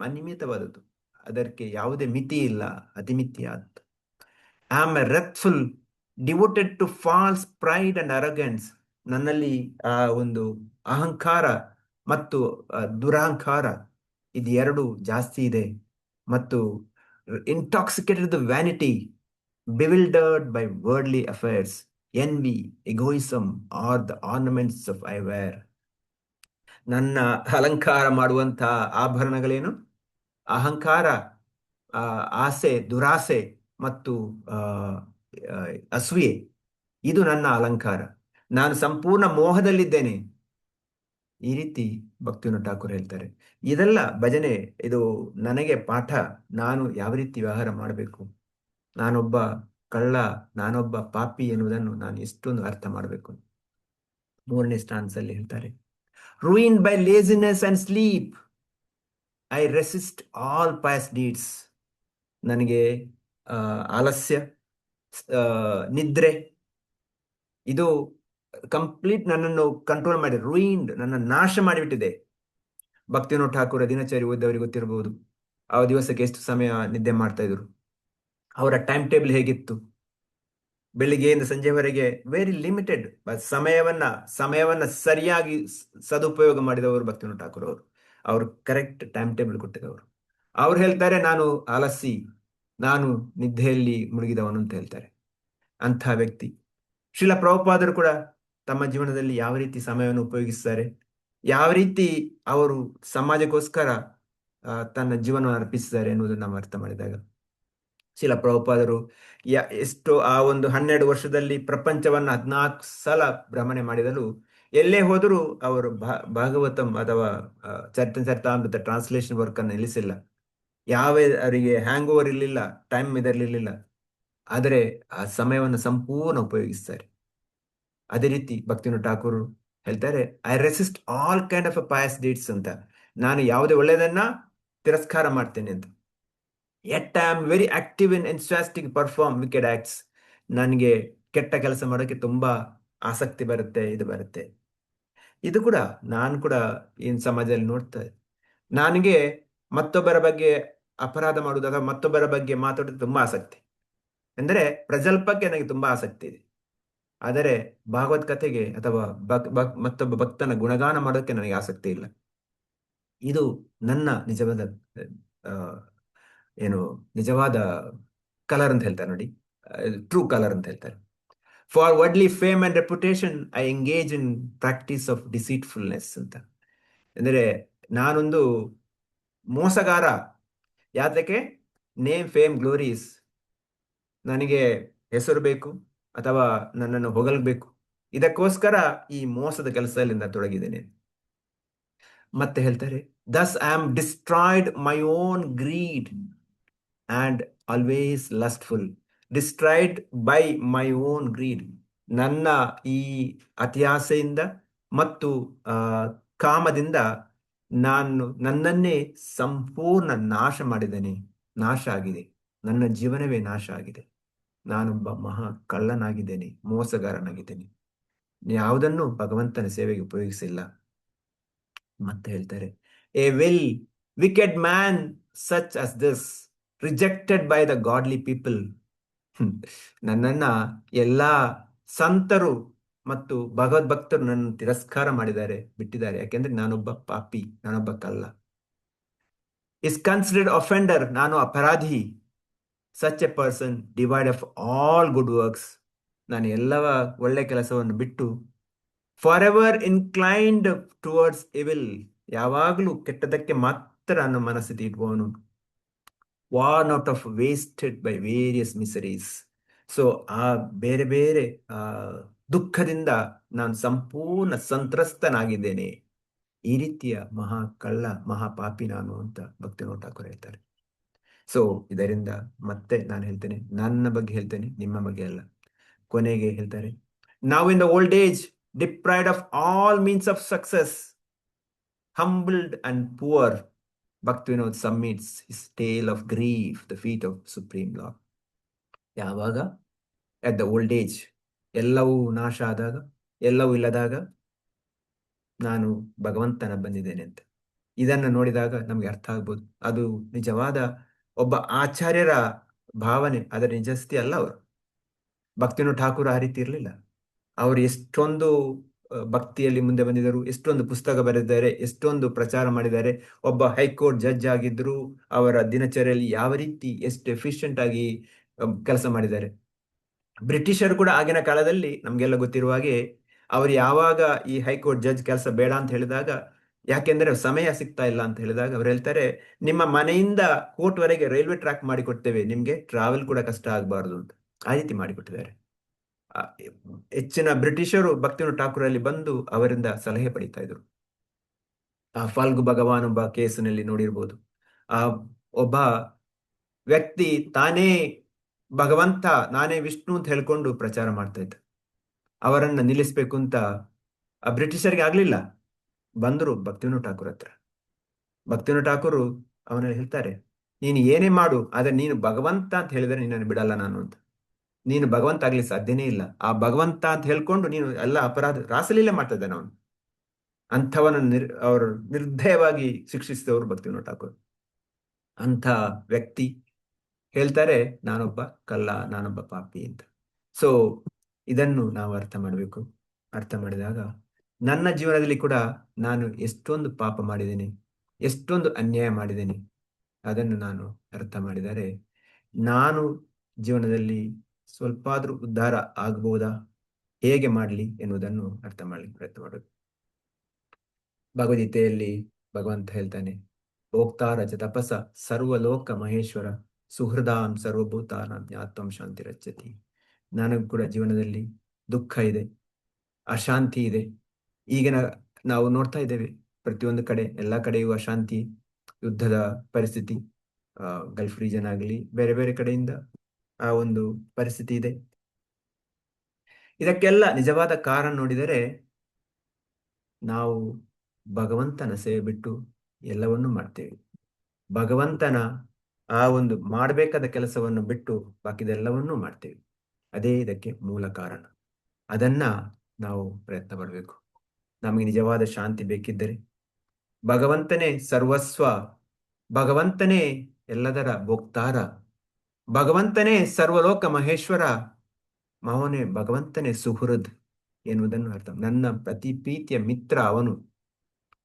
ಅನಿಮಿತವಾದದ್ದು, ಅದಕ್ಕೆ ಯಾವುದೇ ಮಿತಿ ಇಲ್ಲ, ಅತಿಮಿತಿಯಾದದ್ದು. I am a wrathful devoted to false pride and arrogance. ನನ್ನಲ್ಲಿ ಆ ಒಂದು ಅಹಂಕಾರ ಮತ್ತು ದುರಹಂಕಾರ ಇದು ಎರಡು ಜಾಸ್ತಿ ಇದೆ. ಮತ್ತು intoxicated the vanity, bewildered by worldly affairs, envy, egoism are the ornaments of I wear. ನನ್ನ ಅಲಂಕಾರ ಮಾಡುವಂತಹ ಆಭರಣಗಳೇನು? ಅಹಂಕಾರ, ಆಸೆ, ದುರಾಸೆ ಮತ್ತು ಅಸೂಯೆ, ಇದು ನನ್ನ ಅಲಂಕಾರ. ನಾನು ಸಂಪೂರ್ಣ ಮೋಹದಲ್ಲಿದ್ದೇನೆ. ಈ ರೀತಿ ಭಕ್ತಿವಿನೋದ್ ಠಾಕೂರ್ ಹೇಳ್ತಾರೆ. ಇದೆಲ್ಲ ಭಜನೆ, ಇದು ನನಗೆ ಪಾಠ. ನಾನು ಯಾವ ರೀತಿ ವ್ಯವಹಾರ ಮಾಡಬೇಕು, ನಾನೊಬ್ಬ ಕಳ್ಳ, ನಾನೊಬ್ಬ ಪಾಪಿ ಎನ್ನುವುದನ್ನು ನಾನು ಎಷ್ಟೊಂದು ಅರ್ಥ ಮಾಡಬೇಕು. ಮೂರನೇ ಸ್ಟಾನ್ಸಲ್ಲಿ ಹೇಳ್ತಾರೆ ruined by laziness and sleep I resist all pious deeds. ನನಗೆ ಆಲಸ್ಯ, ನಿದ್ರೆ, ಇದು ಕಂಪ್ಲೀಟ್ ನನ್ನನ್ನು ಕಂಟ್ರೋಲ್ ಮಾಡಿ, ರೂಯಿನ್ಡ್, ನನ್ನ ನಾಶ ಮಾಡಿಬಿಟ್ಟಿದೆ. ಭಕ್ತಿವಿನೋದ್ ಠಾಕೂರ್ ದಿನಚರಿ ಓದವರಿಗೆ ಗೊತ್ತಿರಬಹುದು. ಆ ದಿವಸಕ್ಕೆ ಎಷ್ಟು ಸಮಯ ನಿದ್ದೆ ಮಾಡ್ತಾ ಇದ್ರು, ಅವರ ಟೈಮ್ ಟೇಬಲ್ ಹೇಗಿತ್ತು. ಬೆಳಿಗ್ಗೆಯಿಂದ ಸಂಜೆವರೆಗೆ ವೆರಿ ಲಿಮಿಟೆಡ್ ಸಮಯವನ್ನ ಸರಿಯಾಗಿ ಸದುಪಯೋಗ ಮಾಡಿದವರು ಭಕ್ತಿವಿನೋದ್ ಠಾಕೂರ್ ಅವರು. ಅವರು ಕರೆಕ್ಟ್ ಟೈಮ್ ಟೇಬಲ್ ಕೊಟ್ಟಿದವರು. ಅವ್ರು ಹೇಳ್ತಾರೆ ನಾನು ಆಲಸಿ, ನಾನು ನಿದ್ದೆಯಲ್ಲಿ ಮುಳುಗಿದವನು ಅಂತ ಹೇಳ್ತಾರೆ. ಅಂಥ ವ್ಯಕ್ತಿ. ಶ್ರೀಲ ಪ್ರಭುಪಾದರು ಕೂಡ ತಮ್ಮ ಜೀವನದಲ್ಲಿ ಯಾವ ರೀತಿ ಸಮಯವನ್ನು ಉಪಯೋಗಿಸ್ತಾರೆ, ಯಾವ ರೀತಿ ಅವರು ಸಮಾಜಕ್ಕೋಸ್ಕರ ತನ್ನ ಜೀವನವನ್ನು ಅರ್ಪಿಸಿದ್ದಾರೆ ಎನ್ನುವುದನ್ನು ನಾವು ಅರ್ಥ ಮಾಡಿದಾಗ, ಶ್ರೀಲ ಪ್ರಭುಪಾದರು ಎಷ್ಟೋ ಆ ಒಂದು 12 ವರ್ಷದಲ್ಲಿ ಪ್ರಪಂಚವನ್ನ 14 ಸಲ ಭ್ರಮಣೆ ಮಾಡಿದಲು ಎಲ್ಲೇ ಹೋದರೂ ಅವರು ಭಾಗವತಂ ಅಥವಾ ಚರಿತಾಮೃತ ಟ್ರಾನ್ಸ್ಲೇಷನ್ ವರ್ಕ್ ಅನ್ನು ನಿಲ್ಲಿಸಿಲ್ಲ. ಅವರಿಗೆ ಹ್ಯಾಂಗ್ ಓವರ್ ಇರಲಿಲ್ಲ, ಟೈಮ್ ಇದರಲಿಲ್ಲ. ಆದರೆ ಆ ಸಮಯವನ್ನು ಸಂಪೂರ್ಣ ಉಪಯೋಗಿಸ್ತಾರೆ. ಅದೇ ರೀತಿ ಭಕ್ತಿವಿನೋದ್ ಠಾಕೂರ್ ಹೇಳ್ತಾರೆ I resist all kind of pious deeds ಅಂತ. ನಾನು ಯಾವುದೇ ಒಳ್ಳೆಯದನ್ನ ತಿರಸ್ಕಾರ ಮಾಡ್ತೇನೆ ಅಂತ. Yet I am very active in enthusiastic perform wicked acts. ನನಗೆ ಕೆಟ್ಟ ಕೆಲಸ ಮಾಡೋಕ್ಕೆ ತುಂಬಾ ಆಸಕ್ತಿ ಬರುತ್ತೆ, ಇದು ಬರುತ್ತೆ. ಇದು ಕೂಡ ನಾನು ಕೂಡ ಈ ಸಮಾಜದಲ್ಲಿ ನೋಡ್ತಾ ಇದ್ದೆ. ನನಗೆ ಮತ್ತೊಬ್ಬರ ಬಗ್ಗೆ ಅಪರಾಧ ಮಾಡುವುದು ಅಥವಾ ಮತ್ತೊಬ್ಬರ ಬಗ್ಗೆ ಮಾತಾಡೋದು ತುಂಬಾ ಆಸಕ್ತಿ. ಅಂದರೆ ಪ್ರಜಲ್ಪಕ್ಕೆ ನನಗೆ ತುಂಬಾ ಆಸಕ್ತಿ ಇದೆ. ಆದರೆ ಭಾಗವತ್ ಕಥೆಗೆ ಅಥವಾ ಮತ್ತೊಬ್ಬ ಭಕ್ತನ ಗುಣಗಾನ ಮಾಡೋಕ್ಕೆ ನನಗೆ ಆಸಕ್ತಿ ಇಲ್ಲ. ಇದು ನನ್ನ ನಿಜವಾದ ಕಲರ್ ಅಂತ ಹೇಳ್ತಾರೆ ನೋಡಿ, ಟ್ರೂ ಕಲರ್ ಅಂತ ಹೇಳ್ತಾರೆ. For worldly fame and reputation I engage in practice of deceitfulness ಅಂತ. ಅಂದರೆ ನಾನೊಂದು ಮೋಸಗಾರ. ಯಾತಕ್ಕೆ? Name, fame, glories. ನನಗೆ ಹೆಸರು ಬೇಕು ಅಥವಾ ನನ್ನನ್ನು ಹೊಗಲ್ಬೇಕು, ಇದಕ್ಕೋಸ್ಕರ ಈ ಮೋಸದ ಕೆಲಸದಿಂದ ತೊಡಗಿದ್ದೇನೆ. ಮತ್ತೆ ಹೇಳ್ತಾರೆ thus I am destroyed my own greed and always lustful. Destroyed by my own greed. ನನ್ನ ಈ ಅತಿಯಾಸೆಯಿಂದ ಮತ್ತು ಕಾಮದಿಂದ ನಾನು ನನ್ನನ್ನೇ ಸಂಪೂರ್ಣ ನಾಶ ಮಾಡಿದ್ದೇನೆ. ನಾಶ ಆಗಿದೆ, ನನ್ನ ಜೀವನವೇ ನಾಶ ಆಗಿದೆ. ನಾನೊಬ್ಬ ಮಹಾ ಕಳ್ಳನಾಗಿದ್ದೇನೆ, ಮೋಸಗಾರನಾಗಿದ್ದೇನೆ. ಯಾವುದನ್ನು ಭಗವಂತನ ಸೇವೆಗೆ ಉಪಯೋಗಿಸಿಲ್ಲ. ಮತ್ತೆ ಹೇಳ್ತಾರೆ A well wicked man such us this rejected by the godly people. ನನ್ನನ್ನ ಎಲ್ಲಾ ಸಂತರು ಮತ್ತು ಭಗವದ್ಭಕ್ತರು ನನ್ನ ತಿರಸ್ಕಾರ ಮಾಡಿದ್ದಾರೆ, ಬಿಟ್ಟಿದ್ದಾರೆ. ಯಾಕೆಂದ್ರೆ ನಾನೊಬ್ಬ ಪಾಪಿ, ನಾನೊಬ್ಬ ಕಳ್ಳ. ಇಸ್ ಕನ್ಸಿಡರ್ಡ್ ಅಫೆಂಡರ್, ನಾನು ಅಪರಾಧಿ. Such a person devoid of all good works, ನಾನು ಎಲ್ಲವ ಒಳ್ಳೆ ಕೆಲಸವನ್ನು ಬಿಟ್ಟು forever inclined towards evil, ಯಾವಾಗಲೂ ಕೆಟ್ಟದಕ್ಕೆ ಮಾತ್ರ ನನ್ನ ಮನಸ್ಥಿತಿ ಇಟ್ಕೋನು. Worn out of wasted by various miseries. So ಆ ಬೇರೆ ಬೇರೆ ದುಃಖದಿಂದ ನಾನು ಸಂಪೂರ್ಣ ಸಂತ್ರಸ್ತನಾಗಿದ್ದೇನೆ. ಈ ರೀತಿಯ ಮಹಾ ಕಳ್ಳ ಮಹಾಪಾಪಿ ನಾನು ಅಂತ ಭಕ್ತಿವಿನೋದ ಠಾಕೂರ್ ಹೇಳ್ತಾರೆ. ಸೊ ಇದರಿಂದ ಮತ್ತೆ ನಾನು ಹೇಳ್ತೇನೆ, ನನ್ನ ಬಗ್ಗೆ ಹೇಳ್ತೇನೆ, ನಿಮ್ಮ ಬಗ್ಗೆ ಅಲ್ಲ. ಕೊನೆಗೆ ಹೇಳ್ತಾರೆ, ನಾವು in the old age deprived of all means of success, humbled and poor, Bhaktivinoda submits his tale of grief, the feet of Supreme Lord. ಯಾವಾಗ at the old age, ಎಲ್ಲವೂ ನಾಶ ಆದಾಗ, ಎಲ್ಲವೂ ಇಲ್ಲದಾಗ ನಾನು ಭಗವಂತನ ಬಂದಿದ್ದೇನೆ ಅಂತ. ಇದನ್ನು ನೋಡಿದಾಗ ನಮಗೆ ಅರ್ಥ ಆಗ್ಬೋದು, ಅದು ನಿಜವಾದ ಒಬ್ಬ ಆಚಾರ್ಯರ ಭಾವನೆ, ಅದರ ನಿಜಸ್ಥಿತಿ ಅಲ್ಲ. ಅವರು ಭಕ್ತಿವಿನೋದ ಠಾಕೂರ್ ಆ ರೀತಿ ಇರಲಿಲ್ಲ. ಅವರು ಎಷ್ಟೊಂದು ಭಕ್ತಿಯಲ್ಲಿ ಮುಂದೆ ಬಂದಿದ್ದರು, ಎಷ್ಟೊಂದು ಪುಸ್ತಕ ಬರೆದಿದ್ದಾರೆ, ಎಷ್ಟೊಂದು ಪ್ರಚಾರ ಮಾಡಿದ್ದಾರೆ. ಒಬ್ಬ ಹೈಕೋರ್ಟ್ ಜಡ್ಜ್ ಆಗಿದ್ರು, ಅವರ ದಿನಚರಿಯಲ್ಲಿ ಯಾವ ರೀತಿ ಎಷ್ಟು ಎಫಿಷಿಯಂಟ್ ಆಗಿ ಕೆಲಸ ಮಾಡಿದ್ದಾರೆ. ಬ್ರಿಟಿಷರು ಕೂಡ ಆಗಿನ ಕಾಲದಲ್ಲಿ ನಮ್ಗೆಲ್ಲ ಗೊತ್ತಿರುವ ಹಾಗೆ, ಅವರು ಯಾವಾಗ ಈ ಹೈಕೋರ್ಟ್ ಜಡ್ಜ್ ಕೆಲಸ ಬೇಡ ಅಂತ ಹೇಳಿದಾಗ, ಯಾಕೆಂದ್ರೆ ಸಮಯ ಸಿಗ್ತಾ ಇಲ್ಲ ಅಂತ ಹೇಳಿದಾಗ ಅವ್ರು ಹೇಳ್ತಾರೆ, ನಿಮ್ಮ ಮನೆಯಿಂದ ಕೋರ್ಟ್ ವರೆಗೆ ರೈಲ್ವೆ ಟ್ರ್ಯಾಕ್ ಮಾಡಿಕೊಡ್ತೇವೆ, ನಿಮ್ಗೆ ಟ್ರಾವೆಲ್ ಕೂಡ ಕಷ್ಟ ಆಗಬಾರ್ದು ಅಂತ. ಆ ರೀತಿ ಮಾಡಿಕೊಟ್ಟಿದ್ದಾರೆ. ಹೆಚ್ಚಿನ ಬ್ರಿಟಿಷರು ಭಕ್ತಿವಿನೋದ ಠಾಕೂರಲ್ಲಿ ಬಂದು ಅವರಿಂದ ಸಲಹೆ ಪಡಿತಾ ಇದ್ರು. ಆ ಫಲ್ಗು ಭಗವಾನ್ ಒಬ್ಬ ಕೇಸಿನಲ್ಲಿ ನೋಡಿರ್ಬೋದು, ಆ ಒಬ್ಬ ವ್ಯಕ್ತಿ ತಾನೇ ಭಗವಂತ, ನಾನೇ ವಿಷ್ಣು ಅಂತ ಹೇಳ್ಕೊಂಡು ಪ್ರಚಾರ ಮಾಡ್ತಾ ಇದ್ದ. ಅವರನ್ನ ನಿಲ್ಲಿಸ್ಬೇಕು ಅಂತ ಆ ಬ್ರಿಟಿಷರಿಗೆ ಆಗ್ಲಿಲ್ಲ, ಬಂದರು ಭಕ್ತಿವಿನೋದ ಠಾಕೂರ್ ಹತ್ರ. ಭಕ್ತಿವಿನೋದ ಠಾಕೂರು ಅವನಲ್ಲಿ ಹೇಳ್ತಾರೆ, ನೀನು ಏನೇ ಮಾಡು, ಆದ್ರೆ ನೀನು ಭಗವಂತ ಅಂತ ಹೇಳಿದ್ರೆ ನಿನ್ನನ್ನು ಬಿಡಲ್ಲ ನಾನು ಅಂತ. ನೀನು ಭಗವಂತ ಆಗ್ಲಿ ಸಾಧ್ಯನೇ ಇಲ್ಲ. ಆ ಭಗವಂತ ಅಂತ ಹೇಳ್ಕೊಂಡು ನೀನು ಎಲ್ಲ ಅಪರಾಧ ರಾಸಲೀಲೆ ಮಾಡ್ತಾ ಇದ್ದಾನೆ ಅವನು. ಅಂಥವನನ್ನು ಅವರು ನಿರ್ದಯವಾಗಿ ಶಿಕ್ಷಿಸಿದವರು ಭಕ್ತಿವಿನೋದ ಠಾಕೂರ್. ಅಂಥ ವ್ಯಕ್ತಿ ಹೇಳ್ತಾರೆ, ನಾನೊಬ್ಬ ಕಳ್ಳ, ನಾನೊಬ್ಬ ಪಾಪಿ ಅಂತ. ಸೊ ಇದನ್ನು ನಾವು ಅರ್ಥ ಮಾಡಬೇಕು. ಅರ್ಥ ಮಾಡಿದಾಗ ನನ್ನ ಜೀವನದಲ್ಲಿ ಕೂಡ ನಾನು ಎಷ್ಟೊಂದು ಪಾಪ ಮಾಡಿದ್ದೇನೆ, ಎಷ್ಟೊಂದು ಅನ್ಯಾಯ ಮಾಡಿದ್ದೇನೆ, ಅದನ್ನು ನಾನು ಅರ್ಥ ಮಾಡಿದರೆ ನಾನು ಜೀವನದಲ್ಲಿ ಸ್ವಲ್ಪ ಆದ್ರೂ ಉದ್ಧಾರ ಆಗಬಹುದಾ, ಹೇಗೆ ಮಾಡಲಿ ಎನ್ನುವುದನ್ನು ಅರ್ಥ ಮಾಡಲಿಕ್ಕೆ ಪ್ರಯತ್ನ ಮಾಡೋದು. ಭಗವದ್ಗೀತೆಯಲ್ಲಿ ಭಗವಂತ ಹೇಳ್ತಾನೆ, ಭೋಕ್ತಾರಚ ತಪಸ ಸರ್ವಲೋಕ ಮಹೇಶ್ವರ ಸುಹೃದಾಂ ಸರ್ವಭೂತಾನಾಂ ಜ್ಞಾತ್ವಂ ಶಾಂತಿ ರಚ್ಚತಿ. ನನಗೂ ಕೂಡ ಜೀವನದಲ್ಲಿ ದುಃಖ ಇದೆ, ಅಶಾಂತಿ ಇದೆ. ಈಗಿನ ನಾವು ನೋಡ್ತಾ ಇದ್ದೇವೆ, ಪ್ರತಿಯೊಂದು ಕಡೆ, ಎಲ್ಲ ಕಡೆಯೂ ಅಶಾಂತಿ, ಯುದ್ಧದ ಪರಿಸ್ಥಿತಿ, ಗಲ್ಫ್ ರೀಜನ್ ಆಗಲಿ, ಬೇರೆ ಬೇರೆ ಕಡೆಯಿಂದ ಆ ಒಂದು ಪರಿಸ್ಥಿತಿ ಇದೆ. ಇದಕ್ಕೆಲ್ಲ ನಿಜವಾದ ಕಾರಣ ನೋಡಿದರೆ, ನಾವು ಭಗವಂತನ ಸೇವೆ ಬಿಟ್ಟು ಎಲ್ಲವನ್ನೂ ಮಾಡ್ತೇವೆ. ಭಗವಂತನ ಆ ಒಂದು ಮಾಡಬೇಕಾದ ಕೆಲಸವನ್ನು ಬಿಟ್ಟು ಬಾಕಿದೆಲ್ಲವನ್ನೂ ಮಾಡ್ತೇವೆ. ಅದೇ ಇದಕ್ಕೆ ಮೂಲ ಕಾರಣ. ಅದನ್ನ ನಾವು ಪ್ರಯತ್ನ ಪಡಬೇಕು. ನಮಗೆ ನಿಜವಾದ ಶಾಂತಿ ಬೇಕಿದ್ದರೆ ಭಗವಂತನೇ ಸರ್ವಸ್ವ, ಭಗವಂತನೇ ಎಲ್ಲದರ ಭೋಕ್ತಾರ, ಭಗವಂತನೇ ಸರ್ವಲೋಕ ಮಹೇಶ್ವರ, ಅವನೇ ಭಗವಂತನೇ ಸುಹೃದ್ ಎನ್ನುವುದನ್ನು ಅರ್ಥ, ನನ್ನ ಪ್ರತಿ ಪ್ರೀತಿಯ ಮಿತ್ರ ಅವನು.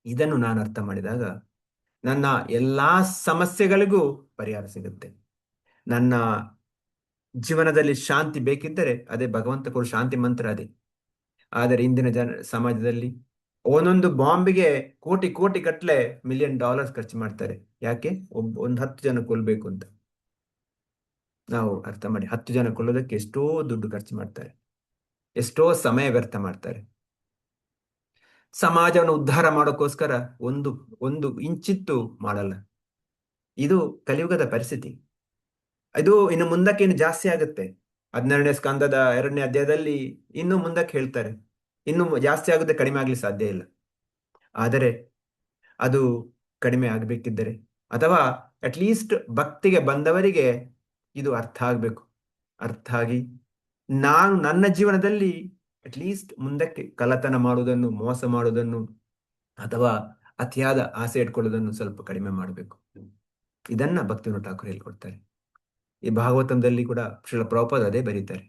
ಇದನ್ನು ನಾನು ಅರ್ಥ ಮಾಡಿದಾಗ ನನ್ನ ಎಲ್ಲಾ ಸಮಸ್ಯೆಗಳಿಗೂ ಪರಿಹಾರ ಸಿಗುತ್ತೆ. ನನ್ನ ಜೀವನದಲ್ಲಿ ಶಾಂತಿ ಬೇಕಿದ್ದರೆ ಅದೇ ಭಗವಂತ ಕೊಡು ಶಾಂತಿ ಮಂತ್ರ ಅದೇ. ಆದರೆ ಇಂದಿನ ಸಮಾಜದಲ್ಲಿ ಒಂದೊಂದು ಬಾಂಬಿಗೆ ಕೋಟಿ ಕೋಟಿ ಗಟ್ಟಲೆ $1 million ಖರ್ಚು ಮಾಡ್ತಾರೆ. ಯಾಕೆ? ಒಂದು 10 ಜನ ಕೊಲ್ಬೇಕು ಅಂತ. ನಾವು ಅರ್ಥ ಮಾಡಿ, 10 ಜನ ಕೊಲ್ಲೋದಕ್ಕೆ ಎಷ್ಟೋ ದುಡ್ಡು ಖರ್ಚು ಮಾಡ್ತಾರೆ, ಎಷ್ಟೋ ಸಮಯ ವ್ಯರ್ಥ ಮಾಡ್ತಾರೆ. ಸಮಾಜವನ್ನು ಉದ್ಧಾರ ಮಾಡೋಕ್ಕೋಸ್ಕರ ಒಂದು ಇಂಚಿತ್ತು ಮಾಡಲ್ಲ. ಇದು ಕಲಿಯುಗದ ಪರಿಸ್ಥಿತಿ. ಇದು ಇನ್ನು ಮುಂದಕ್ಕೆ ಇನ್ನು ಜಾಸ್ತಿ ಆಗುತ್ತೆ. 12ನೇ ಸ್ಕಂದದ 2ನೇ ಅಧ್ಯಾಯದಲ್ಲಿ ಇನ್ನು ಮುಂದಕ್ಕೆ ಹೇಳ್ತಾರೆ, ಇನ್ನು ಜಾಸ್ತಿ ಆಗುತ್ತೆ, ಕಡಿಮೆ ಆಗ್ಲಿ ಸಾಧ್ಯ ಇಲ್ಲ. ಆದರೆ ಅದು ಕಡಿಮೆ ಆಗಬೇಕಿದ್ದರೆ, ಅಥವಾ ಅಟ್ಲೀಸ್ಟ್ ಭಕ್ತಿಗೆ ಬಂದವರಿಗೆ ಇದು ಅರ್ಥ ಆಗ್ಬೇಕು. ಅರ್ಥ ಆಗಿ ನಾನು ನನ್ನ ಜೀವನದಲ್ಲಿ ಅಟ್ಲೀಸ್ಟ್ ಮುಂದಕ್ಕೆ ಕಳ್ಳತನ ಮಾಡುವುದನ್ನು, ಮೋಸ ಮಾಡುವುದನ್ನು, ಅಥವಾ ಅತಿಯಾದ ಆಸೆ ಇಟ್ಕೊಳ್ಳೋದನ್ನು ಸ್ವಲ್ಪ ಕಡಿಮೆ ಮಾಡಬೇಕು. ಇದನ್ನ ಭಕ್ತಿವಿನೋದ ಠಾಕೂರ್ ಹೇಳ್ಕೊಡ್ತಾರೆ. ಈ ಭಾಗವತದಲ್ಲಿ ಕೂಡ ಶ್ರೀಲ ಪ್ರಭುಪಾದ ಅದೇ ಬರೀತಾರೆ,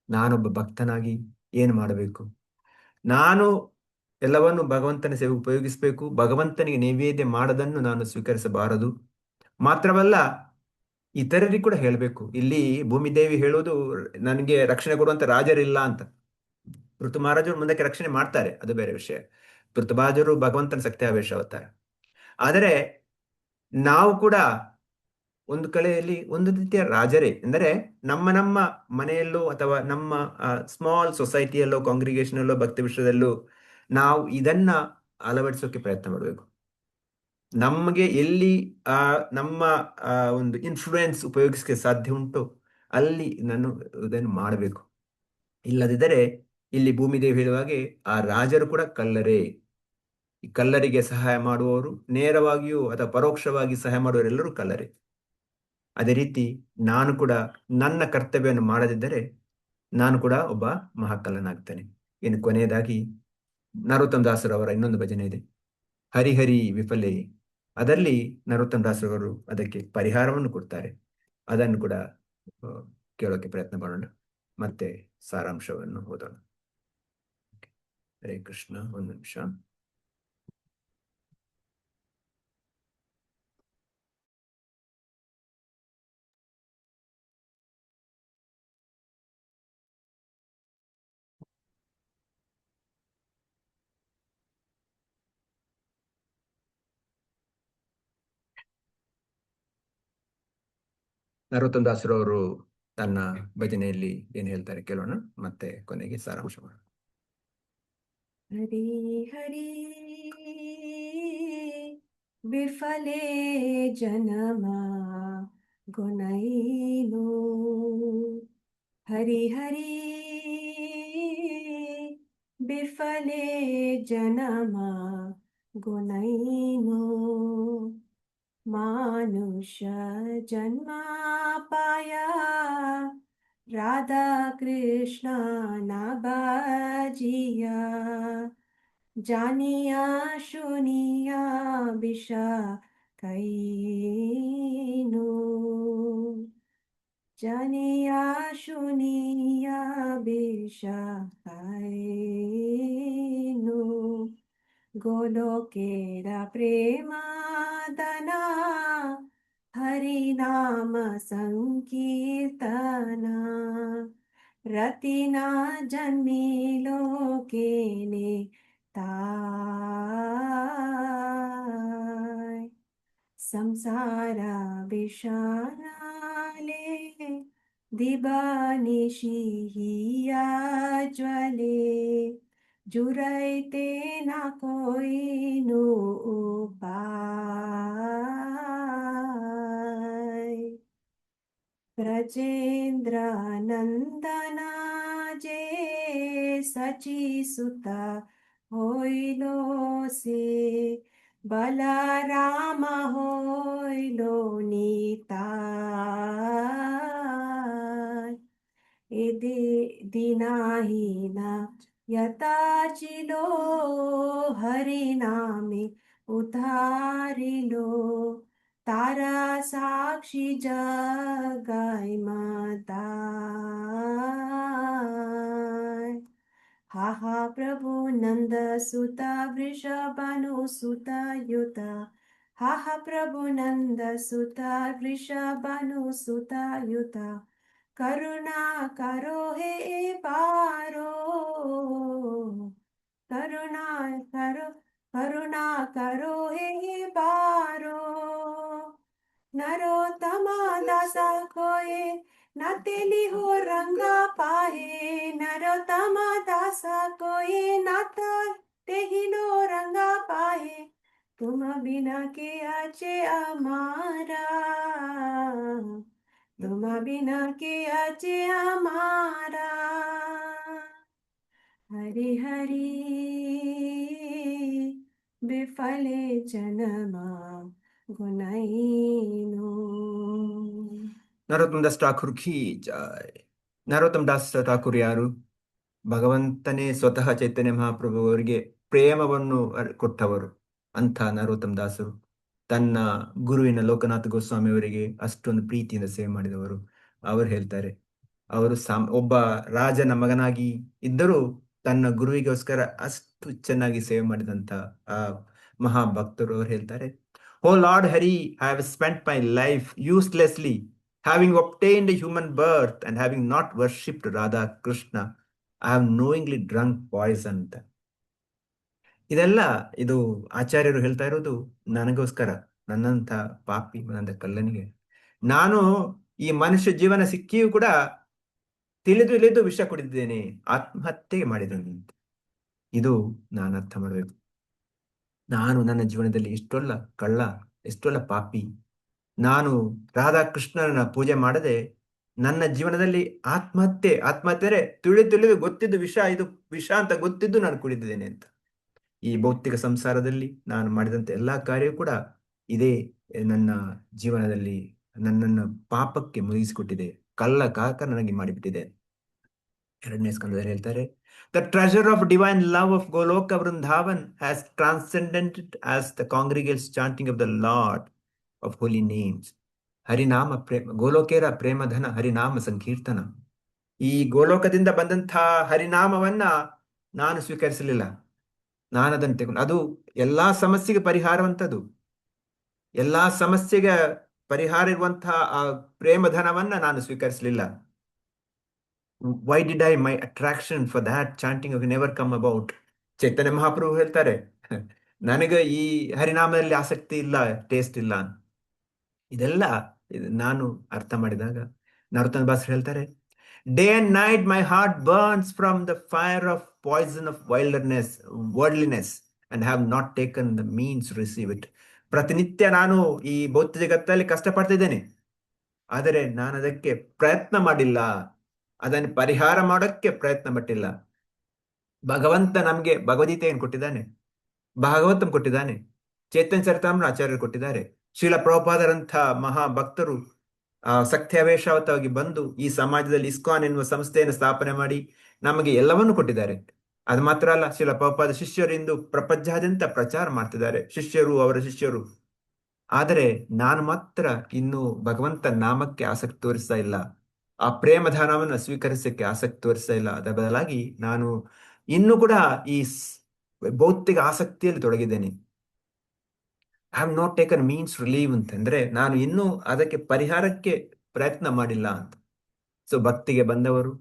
ನಾನೊಬ್ಬ ಭಕ್ತನಾಗಿ ಏನು ಮಾಡಬೇಕು, ನಾನು ಎಲ್ಲವನ್ನು ಭಗವಂತನ ಸೇವೆ ಉಪಯೋಗಿಸಬೇಕು, ಭಗವಂತನಿಗೆ ನೈವೇದ್ಯ ಮಾಡೋದನ್ನು ನಾನು ಸ್ವೀಕರಿಸಬಾರದು. ಮಾತ್ರವಲ್ಲ, ಇತರರಿಗೆ ಕೂಡ ಹೇಳಬೇಕು. ಇಲ್ಲಿ ಭೂಮಿದೇವಿ ಹೇಳೋದು, ನನಗೆ ರಕ್ಷಣೆ ಕೊಡುವಂತ ರಾಜರಿಲ್ಲ ಅಂತ. ಋತು ಮಹಾರಾಜರು ಮುಂದಕ್ಕೆ ರಕ್ಷಣೆ ಮಾಡ್ತಾರೆ, ಅದು ಬೇರೆ ವಿಷಯ. ಋತುಮಹಾರಾಜರು ಭಗವಂತನ ಸತ್ಯಾವೇಶ ಅವತಾರ. ಆದರೆ ನಾವು ಕೂಡ ಒಂದು ಕಲೆಯಲ್ಲಿ ಒಂದು ರೀತಿಯ ರಾಜರೇ. ಅಂದರೆ ನಮ್ಮ ಮನೆಯಲ್ಲೋ ಅಥವಾ ನಮ್ಮ ಸ್ಮಾಲ್ ಸೊಸೈಟಿಯಲ್ಲೋ, ಕಾಂಗ್ರಿಗೇಷನ್ ಅಲ್ಲೋ, ಭಕ್ತಿ ವಿಷಯದಲ್ಲೂ ನಾವು ಇದನ್ನ ಅಳವಡಿಸೋಕೆ ಪ್ರಯತ್ನ ಮಾಡಬೇಕು. ನಮಗೆ ಎಲ್ಲಿ ಆ ನಮ್ಮ ಒಂದು ಇನ್ಫ್ಲೂಯೆನ್ಸ್ ಉಪಯೋಗಿಸಕ್ಕೆ ಸಾಧ್ಯ ಉಂಟು ಅಲ್ಲಿ ನಾನು ಇದನ್ನು ಮಾಡಬೇಕು. ಇಲ್ಲದಿದ್ದರೆ ಇಲ್ಲಿ ಭೂಮಿದೇವಿ ಹೇಳುವ ಹಾಗೆ ಆ ರಾಜರು ಕೂಡ ಕಳ್ಳರೇ. ಈ ಕಳ್ಳರಿಗೆ ಸಹಾಯ ಮಾಡುವವರು ನೇರವಾಗಿಯೂ ಅಥವಾ ಪರೋಕ್ಷವಾಗಿ ಸಹಾಯ ಮಾಡುವವರೆಲ್ಲರೂ ಕಳ್ಳರೇ. ಅದೇ ರೀತಿ ನಾನು ಕೂಡ ನನ್ನ ಕರ್ತವ್ಯವನ್ನು ಮಾಡದಿದ್ದರೆ ನಾನು ಕೂಡ ಒಬ್ಬ ಮಹಾಕಳ್ಳನಾಗ್ತೇನೆ. ಇನ್ನು ಕೊನೆಯದಾಗಿ ನರೋತ್ತಮ ದಾಸರವರ ಇನ್ನೊಂದು ಭಜನೆ ಇದೆ, ಹರಿಹರಿ ವಿಫಲೆ. ಅದರಲ್ಲಿ ನರೋತ್ತಮ ದಾಸರವರು ಅದಕ್ಕೆ ಪರಿಹಾರವನ್ನು ಕೊಡ್ತಾರೆ. ಅದನ್ನು ಕೂಡ ಕೇಳೋಕೆ ಪ್ರಯತ್ನ ಮಾಡೋಣ, ಮತ್ತೆ ಸಾರಾಂಶವನ್ನು ಓದೋಣ. ಹರೇ ಕೃಷ್ಣ. ಒಂದು ನಿಮಿಷ. ನರೋತ್ತಮ ದಾಸರವರು ತನ್ನ ಭಜನೆಯಲ್ಲಿ ಏನು ಹೇಳ್ತಾರೆ ಕೇಳೋಣ, ಮತ್ತೆ ಕೊನೆಗೆ ಸಾರಾಂಶ ಮಾಡೋಣ. ಹರಿ ಹರಿ ವಿಫಲೆ ಜನಮ ಗುಣೈನು, ಹರಿ ಹರಿ ವಿಫಲೆ ಜನಮ ಗುಣೈನು, ಮಾನುಷ ಜನ್ಮ ಪಾಯ ರಾಧಾ ಕೃಷ್ಣ ನಬಾಜಿಯ, ಜಾನಿಯಾ ಶುನಿಯಾ ಬಿಷ ಕೈನು, ಜಾನಿಯಾ ಶುನಿಯಾ ಬಿಷ ಕೈನು, ಗೋಲೋಕೇರ ಪ್ರೇಮಾದನ ಹರಿನಾಮ ಸಂಕೀರ್ತನ, ರತಿನಾ ಜನ್ಮಿ ಲೋಕೇನೆ ತಾಯ್, ಸಂಸಾರ ವಿಷಾನಾಲೆ ದಿಬಾನಿಶಿ ಹಿಯಾ ಜ್ವಲೆ, ಜುರೈತೆ ನ ಕೊಯ್ನು ಉಪಾಯ್, ಬ್ರಜೇಂದ್ರ ನಂದನ ಜೇ ಸಚಿ ಸುತ ಹೋಯ್ಲೋ ಸೇ, ಬಲರಾಮ ಹೋಯ್ಲೋ ನೀತಾಯ್, ಎದೆ ದಿನಾಹೀನ ಯತಾಚಿಲೋ ಹರಿನಾಮೆ ಉತಾರಿಲೋ, तारा साक्षी जगाय माताय, हा हा प्रभु नंद सुता वृषभानु सुता युता, हा हा प्रभु नंद सुता वृषभानु सुता युता, करुणा करो हे पारो, करुणा करो, करुणा करो हे पारो, नरोत्तमा दासा कोये न तेली हो रंगा पाहे, नरोत्तमा दासा कोये न तेहिलो रंगा पाहे, तुम बिना के आचे हमारा, तुम बिना के आचे हमारा, हरि हरि विफले जन्म गुणैनु. ನರೋತ್ತಮ ದಾಸ್ ಠಾಕೂರ್ ಕಿ ಜೈ. ನರೋತ್ತಮ ದಾಸ್ ಠಾಕೂರ್ ಯಾರು? ಭಗವಂತನೇ ಸ್ವತಃ ಚೈತನ್ಯ ಮಹಾಪ್ರಭು ಅವರಿಗೆ ಪ್ರೇಮವನ್ನು ಕೊಟ್ಟವರು. ಅಂಥ ನರೋತ್ತಮ ದಾಸರು ತನ್ನ ಗುರುವಿನ ಲೋಕನಾಥ ಗೋಸ್ವಾಮಿ ಅವರಿಗೆ ಅಷ್ಟೊಂದು ಪ್ರೀತಿಯಿಂದ ಸೇವೆ ಮಾಡಿದವರು. ಅವರು ಹೇಳ್ತಾರೆ, ಅವರು ಒಬ್ಬ ರಾಜನ ಮಗನಾಗಿ ಇದ್ದರೂ ತನ್ನ ಗುರುವಿಗೋಸ್ಕರ ಅಷ್ಟು ಚೆನ್ನಾಗಿ ಸೇವೆ ಮಾಡಿದಂಥ ಆ ಮಹಾಭಕ್ತರು. ಅವರು ಹೇಳ್ತಾರೆ, O lord Hari, I have spent my life uselessly, having obtained a human birth and having not worshipped Radha Krishna, I have knowingly drunk poison ಅಂತ. ಇದೆಲ್ಲ ಇದು ಆಚಾರ್ಯರು ಹೇಳ್ತಾ ಇರೋದು ನನಗೋಸ್ಕರ, ನನ್ನಂಥ ಪಾಪಿ, ನನ್ನಂಥ ಕಳ್ಳನಿಗೆ. ನಾನು ಈ ಮನುಷ್ಯ ಜೀವನ ಸಿಕ್ಕಿಯೂ ಕೂಡ ತಿಳಿದು ವಿಷ ಕುಡಿದಿದ್ದೇನೆ, ಆತ್ಮಹತ್ಯೆ ಮಾಡಿದ್ದೇನೆ. ಇದು ನಾನು ಅರ್ಥ ಮಾಡಬೇಕು. ನಾನು ನನ್ನ ಜೀವನದಲ್ಲಿ ಎಷ್ಟೊಲ್ಲ ಕಳ್ಳ, ಎಷ್ಟೊಲ್ಲ ಪಾಪಿ. ನಾನು ರಾಧಾಕೃಷ್ಣನ ಪೂಜೆ ಮಾಡದೆ ನನ್ನ ಜೀವನದಲ್ಲಿ ಆತ್ಮಹತ್ಯೆ ತಿಳಿದು ಗೊತ್ತಿದ್ದು ವಿಷ, ಇದು ವಿಷ ಅಂತ ಗೊತ್ತಿದ್ದು ನಾನು ಕುಡಿದಿದ್ದೇನೆ ಅಂತ. ಈ ಭೌತಿಕ ಸಂಸಾರದಲ್ಲಿ ನಾನು ಮಾಡಿದಂತ ಎಲ್ಲಾ ಕಾರ್ಯ ಕೂಡ ಇದೇ ನನ್ನ ಜೀವನದಲ್ಲಿ ನನ್ನನ್ನು ಪಾಪಕ್ಕೆ ಮುಗಿಸಿಕೊಟ್ಟಿದೆ, ಕಳ್ಳ ಕಾಕ ನನಗೆ ಮಾಡಿಬಿಟ್ಟಿದೆ. 2ನೇ ಸ್ಕಂದದಲ್ಲಿ ಹೇಳ್ತಾರೆ, the treasure of divine love of Goloka Vrindavan has transcendented as the congregates chanting of the lord of holy names. ಹರಿನಾಮ ಪ್ರೇಮ, ಗೋಲೋಕೇರ ಪ್ರೇಮಧನ ಹರಿನಾಮ ಸಂಕೀರ್ತನ. ಈ ಗೋಲೋಕದಿಂದ ಬಂದಂತಹ ಹರಿನಾಮವನ್ನ ನಾನು ಸ್ವೀಕರಿಸಲಿಲ್ಲ, ನಾನು ಅದನ್ನು ತಗೊಂಡು, ಅದು ಎಲ್ಲಾ ಸಮಸ್ಯೆಗೆ ಪರಿಹಾರವಂತದ್ದು, ಎಲ್ಲಾ ಸಮಸ್ಯೆಗೆ ಪರಿಹಾರ ಇರುವಂತಹ ಆ ಪ್ರೇಮಧನವನ್ನ ನಾನು ಸ್ವೀಕರಿಸಲಿಲ್ಲ. Why did I my attraction for that chanting of never come about. Chaitanya Mahaprabhu ಹೇಳ್ತಾರೆ, ನನಗೆ ಈ ಹರಿನಾಮದಲ್ಲಿ ಆಸಕ್ತಿ ಇಲ್ಲ, ಟೇಸ್ಟ್ ಇಲ್ಲ. ಇದೆಲ್ಲ ನಾನು ಅರ್ಥ ಮಾಡಿದಾಗ ನರೋತ್ತಮ ದಾಸರು ಹೇಳ್ತಾರೆ, day and night my heart burns from the fire of poison of worldliness and have not taken the means receive it. ಪ್ರತಿನಿತ್ಯ ನಾನು ಈ ಭೌತಿಕ ಜಗತ್ತಲ್ಲಿ ಕಷ್ಟಪಡ್ತಿದ್ದೇನೆ, ಆದರೆ ನಾನು ಅದಕ್ಕೆ ಪ್ರಯತ್ನ ಮಾಡಿಲ್ಲ, ಅದನ್ನು ಪರಿಹಾರ ಮಾಡೋಕ್ಕೆ ಪ್ರಯತ್ನ ಪಟ್ಟಿಲ್ಲ. ಭಗವಂತ ನಮ್ಗೆ ಭಗವದ್ಗೀತೆಯನ್ನು ಕೊಟ್ಟಿದ್ದಾನೆ, ಭಾಗವತಂ ಕೊಟ್ಟಿದ್ದಾನೆ, ಚೈತನ್ಯ ಚರಿತಾಮೃತ ಆಚಾರ್ಯರು ಕೊಟ್ಟಿದ್ದಾರೆ, ಶ್ರೀಲ ಪ್ರಭುಪಾದರಂಥ ಮಹಾಭಕ್ತರು ಸತ್ಯಾವೇಶವತವಾಗಿ ಬಂದು ಈ ಸಮಾಜದಲ್ಲಿ ಇಸ್ಕಾನ್ ಎನ್ನುವ ಸಂಸ್ಥೆಯನ್ನು ಸ್ಥಾಪನೆ ಮಾಡಿ ನಮಗೆ ಎಲ್ಲವನ್ನೂ ಕೊಟ್ಟಿದ್ದಾರೆ. ಅದು ಮಾತ್ರ ಅಲ್ಲ, ಶ್ರೀಲ ಪ್ರಭುಪಾದ ಶಿಷ್ಯರು ಇಂದು ಪ್ರಪಂಚಾದ್ಯಂತ ಪ್ರಚಾರ ಮಾಡ್ತಿದ್ದಾರೆ, ಶಿಷ್ಯರು ಅವರ ಶಿಷ್ಯರು. ಆದರೆ ನಾನು ಮಾತ್ರ ಇನ್ನು ಭಗವಂತ ನಾಮಕ್ಕೆ ಆಸಕ್ತಿ ತೋರಿಸ್ತಾ ಇಲ್ಲ, ಆ ಪ್ರೇಮಧಾನವನ್ನು ಸ್ವೀಕರಿಸಕ್ಕೆ ಆಸಕ್ತಿ ತೋರಿಸ್ತಾ ಇಲ್ಲ. ಅದರ ಬದಲಾಗಿ ನಾನು ಇನ್ನೂ ಕೂಡ ಈ ಭೌತಿಕ ಆಸಕ್ತಿಯಲ್ಲಿ ತೊಡಗಿದ್ದೇನೆ. I have not taken means relieve ಅಂತಂದ್ರೆ ನಾನು ಇನ್ನೂ ಅದಕ್ಕೆ ಪರಿಹಾರಕ್ಕೆ ಪ್ರಯತ್ನ ಮಾಡಿಲ್ಲ ಅಂತ. ಸೊ ಭಕ್ತಿಗೆ ಬಂದವರು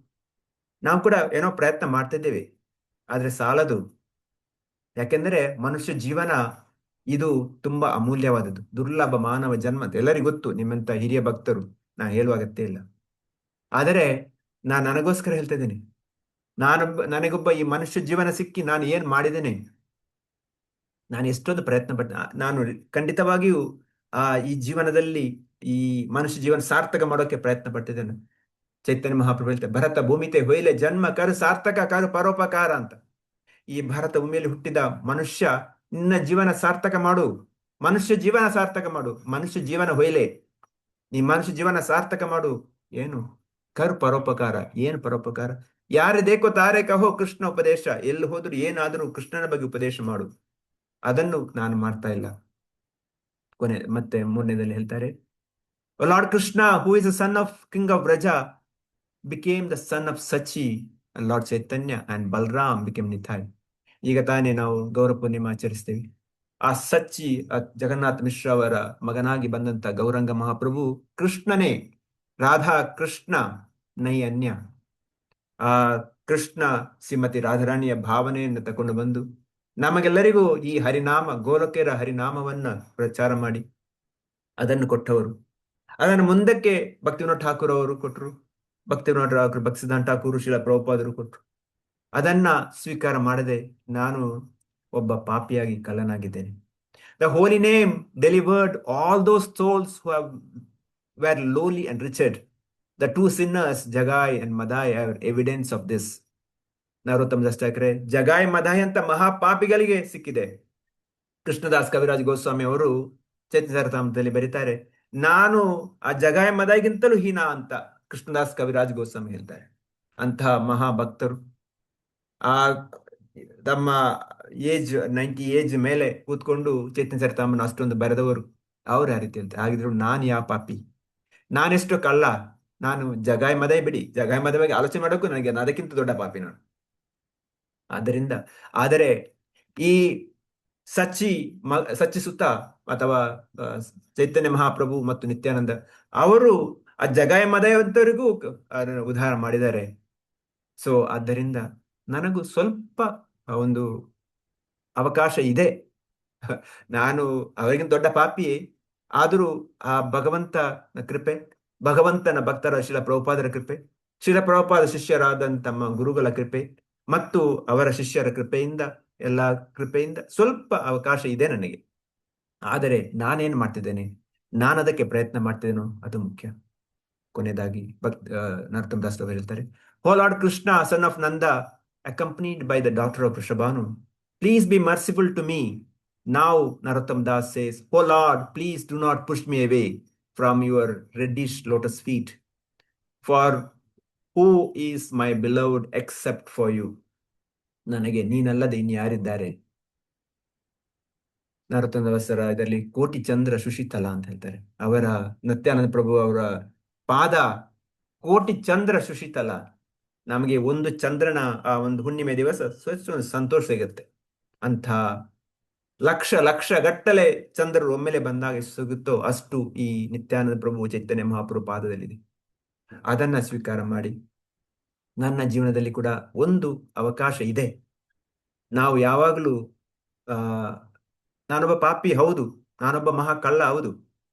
ನಾವು ಕೂಡ ಏನೋ ಪ್ರಯತ್ನ ಮಾಡ್ತಿದ್ದೇವೆ, ಆದ್ರೆ ಸಾಲದು. ಯಾಕೆಂದ್ರೆ ಮನುಷ್ಯ ಜೀವನ ಇದು ತುಂಬಾ ಅಮೂಲ್ಯವಾದದ್ದು, ದುರ್ಲಭ ಮಾನವ ಜನ್ಮ ಅಂತ ಎಲ್ಲರಿಗೂ ಗೊತ್ತು, ನಿಮ್ಮಂತ ಹಿರಿಯ ಭಕ್ತರು, ನಾ ಹೇಳುವ ಅಗತ್ಯ ಇಲ್ಲ. ಆದರೆ ನನಗೋಸ್ಕರ ಹೇಳ್ತಾ ಇದ್ದೇನೆ, ನನಗೊಬ್ಬ ಈ ಮನುಷ್ಯ ಜೀವನ ಸಿಕ್ಕಿ ನಾನು ಏನ್ ಮಾಡಿದ್ದೇನೆ, ನಾನು ಎಷ್ಟೊಂದು ಪ್ರಯತ್ನ ಪಟ್ಟ, ನಾನು ಖಂಡಿತವಾಗಿಯೂ ಈ ಜೀವನದಲ್ಲಿ ಈ ಮನುಷ್ಯ ಜೀವನ ಸಾರ್ಥಕ ಮಾಡೋಕೆ ಪ್ರಯತ್ನ ಪಟ್ಟಿದ್ದೇನೆ. ಚೈತನ್ಯ ಮಹಾಪ್ರಭು ಹೇಳ್ತಾರೆ, ಭರತ ಭೂಮಿತೆ ಹೊಯ್ಲೆ ಜನ್ಮ ಕರು ಸಾರ್ಥಕ ಕರು ಪರೋಪಕಾರ ಅಂತ. ಈ ಭಾರತ ಭೂಮಿಯಲ್ಲಿ ಹುಟ್ಟಿದ ಮನುಷ್ಯ, ನಿನ್ನ ಜೀವನ ಸಾರ್ಥಕ ಮಾಡು, ಮನುಷ್ಯ ಜೀವನ ಸಾರ್ಥಕ ಮಾಡು, ಮನುಷ್ಯ ಜೀವನ ಹೊಯ್ಲೆ, ನೀ ಮನುಷ್ಯ ಜೀವನ ಸಾರ್ಥಕ ಮಾಡು. ಏನು ಕರು ಪರೋಪಕಾರ, ಏನು ಪರೋಪಕಾರ? ಯಾರೇ ದೇಕೋ ತಾರೆ ಕಹೋ ಕೃಷ್ಣ ಉಪದೇಶ, ಎಲ್ಲಿ ಹೋದ್ರು ಏನಾದರೂ ಕೃಷ್ಣನ ಬಗ್ಗೆ ಉಪದೇಶ ಮಾಡು. ಅದನ್ನು ನಾನು ಮಾಡ್ತಾ ಇಲ್ಲ. ಮತ್ತೆ 3ನೇದಲ್ಲಿ ಹೇಳ್ತಾರೆ, lord Krishna who is the son of king of Vraja became the son of Sachi, lord Chaitanya and Balaram became Nitai. ಈಗ ತಾನೇ ನಾವು ಗೌರ ಪೂರ್ಣಿಮಾ ಆಚರಿಸ್ತೇವೆ. ಆ ಸಚ್ಚಿ ಜಗನ್ನಾಥ ಮಿಶ್ರ ಅವರ ಮಗನಾಗಿ ಬಂದಂತ ಗೌರಂಗ ಮಹಾಪ್ರಭು ಕೃಷ್ಣನೇ, ರಾಧಾ ಕೃಷ್ಣ ನೈ ಅನ್ಯ. ಆ ಕೃಷ್ಣ ಶ್ರೀಮತಿ ರಾಧಾರಾಣಿಯ ಭಾವನೆಯನ್ನು ತಕೊಂಡು ಬಂದು ನಮಗೆಲ್ಲರಿಗೂ ಈ ಹರಿನಾಮ, ಗೋಲಕೇರ ಹರಿನಾಮವನ್ನ ಪ್ರಚಾರ ಮಾಡಿ ಅದನ್ನು ಕೊಟ್ಟವರು. ಅದನ್ನು ಮುಂದಕ್ಕೆ ಭಕ್ತಿವಿನೋದ್ ಠಾಕೂರ್ ಅವರು ಕೊಟ್ಟರು, ಭಕ್ತಿವಿನೋದ್ ಠಾಕೂರ್, ಭಕ್ತಿಸಿದ್ಧಾಂತ ಠಾಕೂರ್, ಶ್ರೀಲ ಪ್ರಭುಪಾದರು ಕೊಟ್ಟರು. ಅದನ್ನ ಸ್ವೀಕಾರ ಮಾಡದೆ ನಾನು ಒಬ್ಬ ಪಾಪಿಯಾಗಿ ಕಳ್ಳನಾಗಿದ್ದೇನೆ. The holy name delivered all those souls who were lowly and wretched. The two sinners, Jagai and Madai, have evidence of this. ನರೋತ್ತಮ Das Thackeray, ಜಗಾಯ್ ಮದಾಯ್ ಅಂತ ಮಹಾಪಾಪಿಗಳಿಗೆ ಸಿಕ್ಕಿದೆ. ಕೃಷ್ಣದಾಸ್ ಕವಿರಾಜ್ ಗೋಸ್ವಾಮಿ ಅವರು ಚೈತನ್ಯ ಚರಿತಾಮೃತದಲ್ಲಿ ಬರೀತಾರೆ, ನಾನು ಆ ಜಗಾಯ್ ಮದಾಯ್ಗಿಂತಲೂ ಹೀನ ಅಂತ ಕೃಷ್ಣದಾಸ್ ಕವಿರಾಜ್ ಗೋಸ್ವಾಮಿ ಹೇಳ್ತಾರೆ. ಅಂತಹ ಮಹಾಭಕ್ತರು ಆ ತಮ್ಮ 90 ಏಜ್ ಮೇಲೆ ಕೂತ್ಕೊಂಡು ಚೈತನ್ಯ ಚರಿತಾಮೃತ ಅಷ್ಟೊಂದು ಬರೆದವರು, ಅವ್ರು ಆ ರೀತಿ ಹೇಳ್ತಾರೆ. ಹಾಗಿದ್ರು ನಾನು ಯಾವ ಪಾಪಿ, ನಾನೆಷ್ಟು ಕಳ್ಳ, ನಾನು ಜಗಾಯ್ ಮದಾಯ್ ಬಿಡಿ, ಜಗಾಯ್ ಮದಾಯ್ ಬಗ್ಗೆ ಆಲೋಚನೆ ಮಾಡೋಕ್ಕೂ ನನಗೆ ಅದಕ್ಕಿಂತ ದೊಡ್ಡ ಪಾಪಿ ನಾನು. ಆದರೆ ಈ ಸಚ್ಚಿ ಸುತ್ತ ಅಥವಾ ಚೈತನ್ಯ ಮಹಾಪ್ರಭು ಮತ್ತು ನಿತ್ಯಾನಂದ ಅವರು ಆ ಜಗಾಯ ಮದಯವರಿಗೂ ಉದ್ಧಾರ ಮಾಡಿದ್ದಾರೆ. ಸೊ ಆದ್ದರಿಂದ ನನಗೂ ಸ್ವಲ್ಪ ಒಂದು ಅವಕಾಶ ಇದೆ. ನಾನು ಅವರಿಗಿಂತ ದೊಡ್ಡ ಪಾಪಿಯೇ, ಆದರೂ ಆ ಭಗವಂತನ ಕೃಪೆ, ಭಗವಂತನ ಭಕ್ತರ ಶ್ರೀಲ ಪ್ರಭುಪಾದರ ಕೃಪೆ, ಶ್ರೀಲ ಪ್ರಭುಪಾದ ಶಿಷ್ಯರಾದ ತಮ್ಮ ಗುರುಗಳ ಕೃಪೆ ಮತ್ತು ಅವರ ಶಿಷ್ಯರ ಕೃಪೆಯಿಂದ ಎಲ್ಲ ಕೃಪೆಯಿಂದ ಸ್ವಲ್ಪ ಅವಕಾಶ ಇದೆ ನನಗೆ. ಆದರೆ ನಾನೇನು ಮಾಡ್ತಿದ್ದೇನೆ, ನಾನು ಅದಕ್ಕೆ ಪ್ರಯತ್ನ ಮಾಡ್ತಿದ್ದೇನೋ ಅದು ಮುಖ್ಯ. ಕೊನೆಯದಾಗಿ ನರೋತ್ತಮ ದಾಸ್ ಅವರು ಹೇಳ್ತಾರೆ, "O lord Krishna, son of Nanda, accompanied by the daughter of Rishabhanu, please be merciful to me." Now Narottam Das says, "Oh Lord, please do not push me away from your reddish lotus feet. For who is my beloved except for you?" ನನಗೆ ನೀನಲ್ಲದೆ ಇನ್ಯಾರಿದ್ದಾರೆ? ನರೋತ್ತಮ ದಾಸರ ಇದರಲ್ಲಿ ಕೋಟಿ ಚಂದ್ರ ಸುಶೀತಲ ಅಂತ ಹೇಳ್ತಾರೆ. ಅವರ ನಿತ್ಯಾನಂದ ಪ್ರಭು ಅವರ ಪಾದ ಕೋಟಿ ಚಂದ್ರ ಸುಶೀತಲ. ನಮಗೆ ಒಂದು ಚಂದ್ರನ ಆ ಒಂದು ಹುಣ್ಣಿಮೆ ದಿವಸ ಸಂತೋಷ ಸಿಗುತ್ತೆ. ಅಂಥ ಲಕ್ಷ ಲಕ್ಷ ಗಟ್ಟಲೆ ಚಂದ್ರರು ಒಮ್ಮೆಲೆ ಬಂದಾಗ ಸಿಗುತ್ತೋ ಅಷ್ಟು ಈ ನಿತ್ಯಾನಂದ ಪ್ರಭು ಚೈತನ್ಯ ಮಹಾಪ್ರಭು ಪಾದದಲ್ಲಿದೆ. ಅದನ್ನ ಸ್ವೀಕಾರ ಮಾಡಿ ನನ್ನ ಜೀವನದಲ್ಲಿ ಕೂಡ ಒಂದು ಅವಕಾಶ ಇದೆ. ನಾವು ಯಾವಾಗಲೂ ನಾನೊಬ್ಬ ಪಾಪಿ ಹೌದು, ನಾನೊಬ್ಬ ಮಹಾ ಕಳ್ಳ ಹೌದು,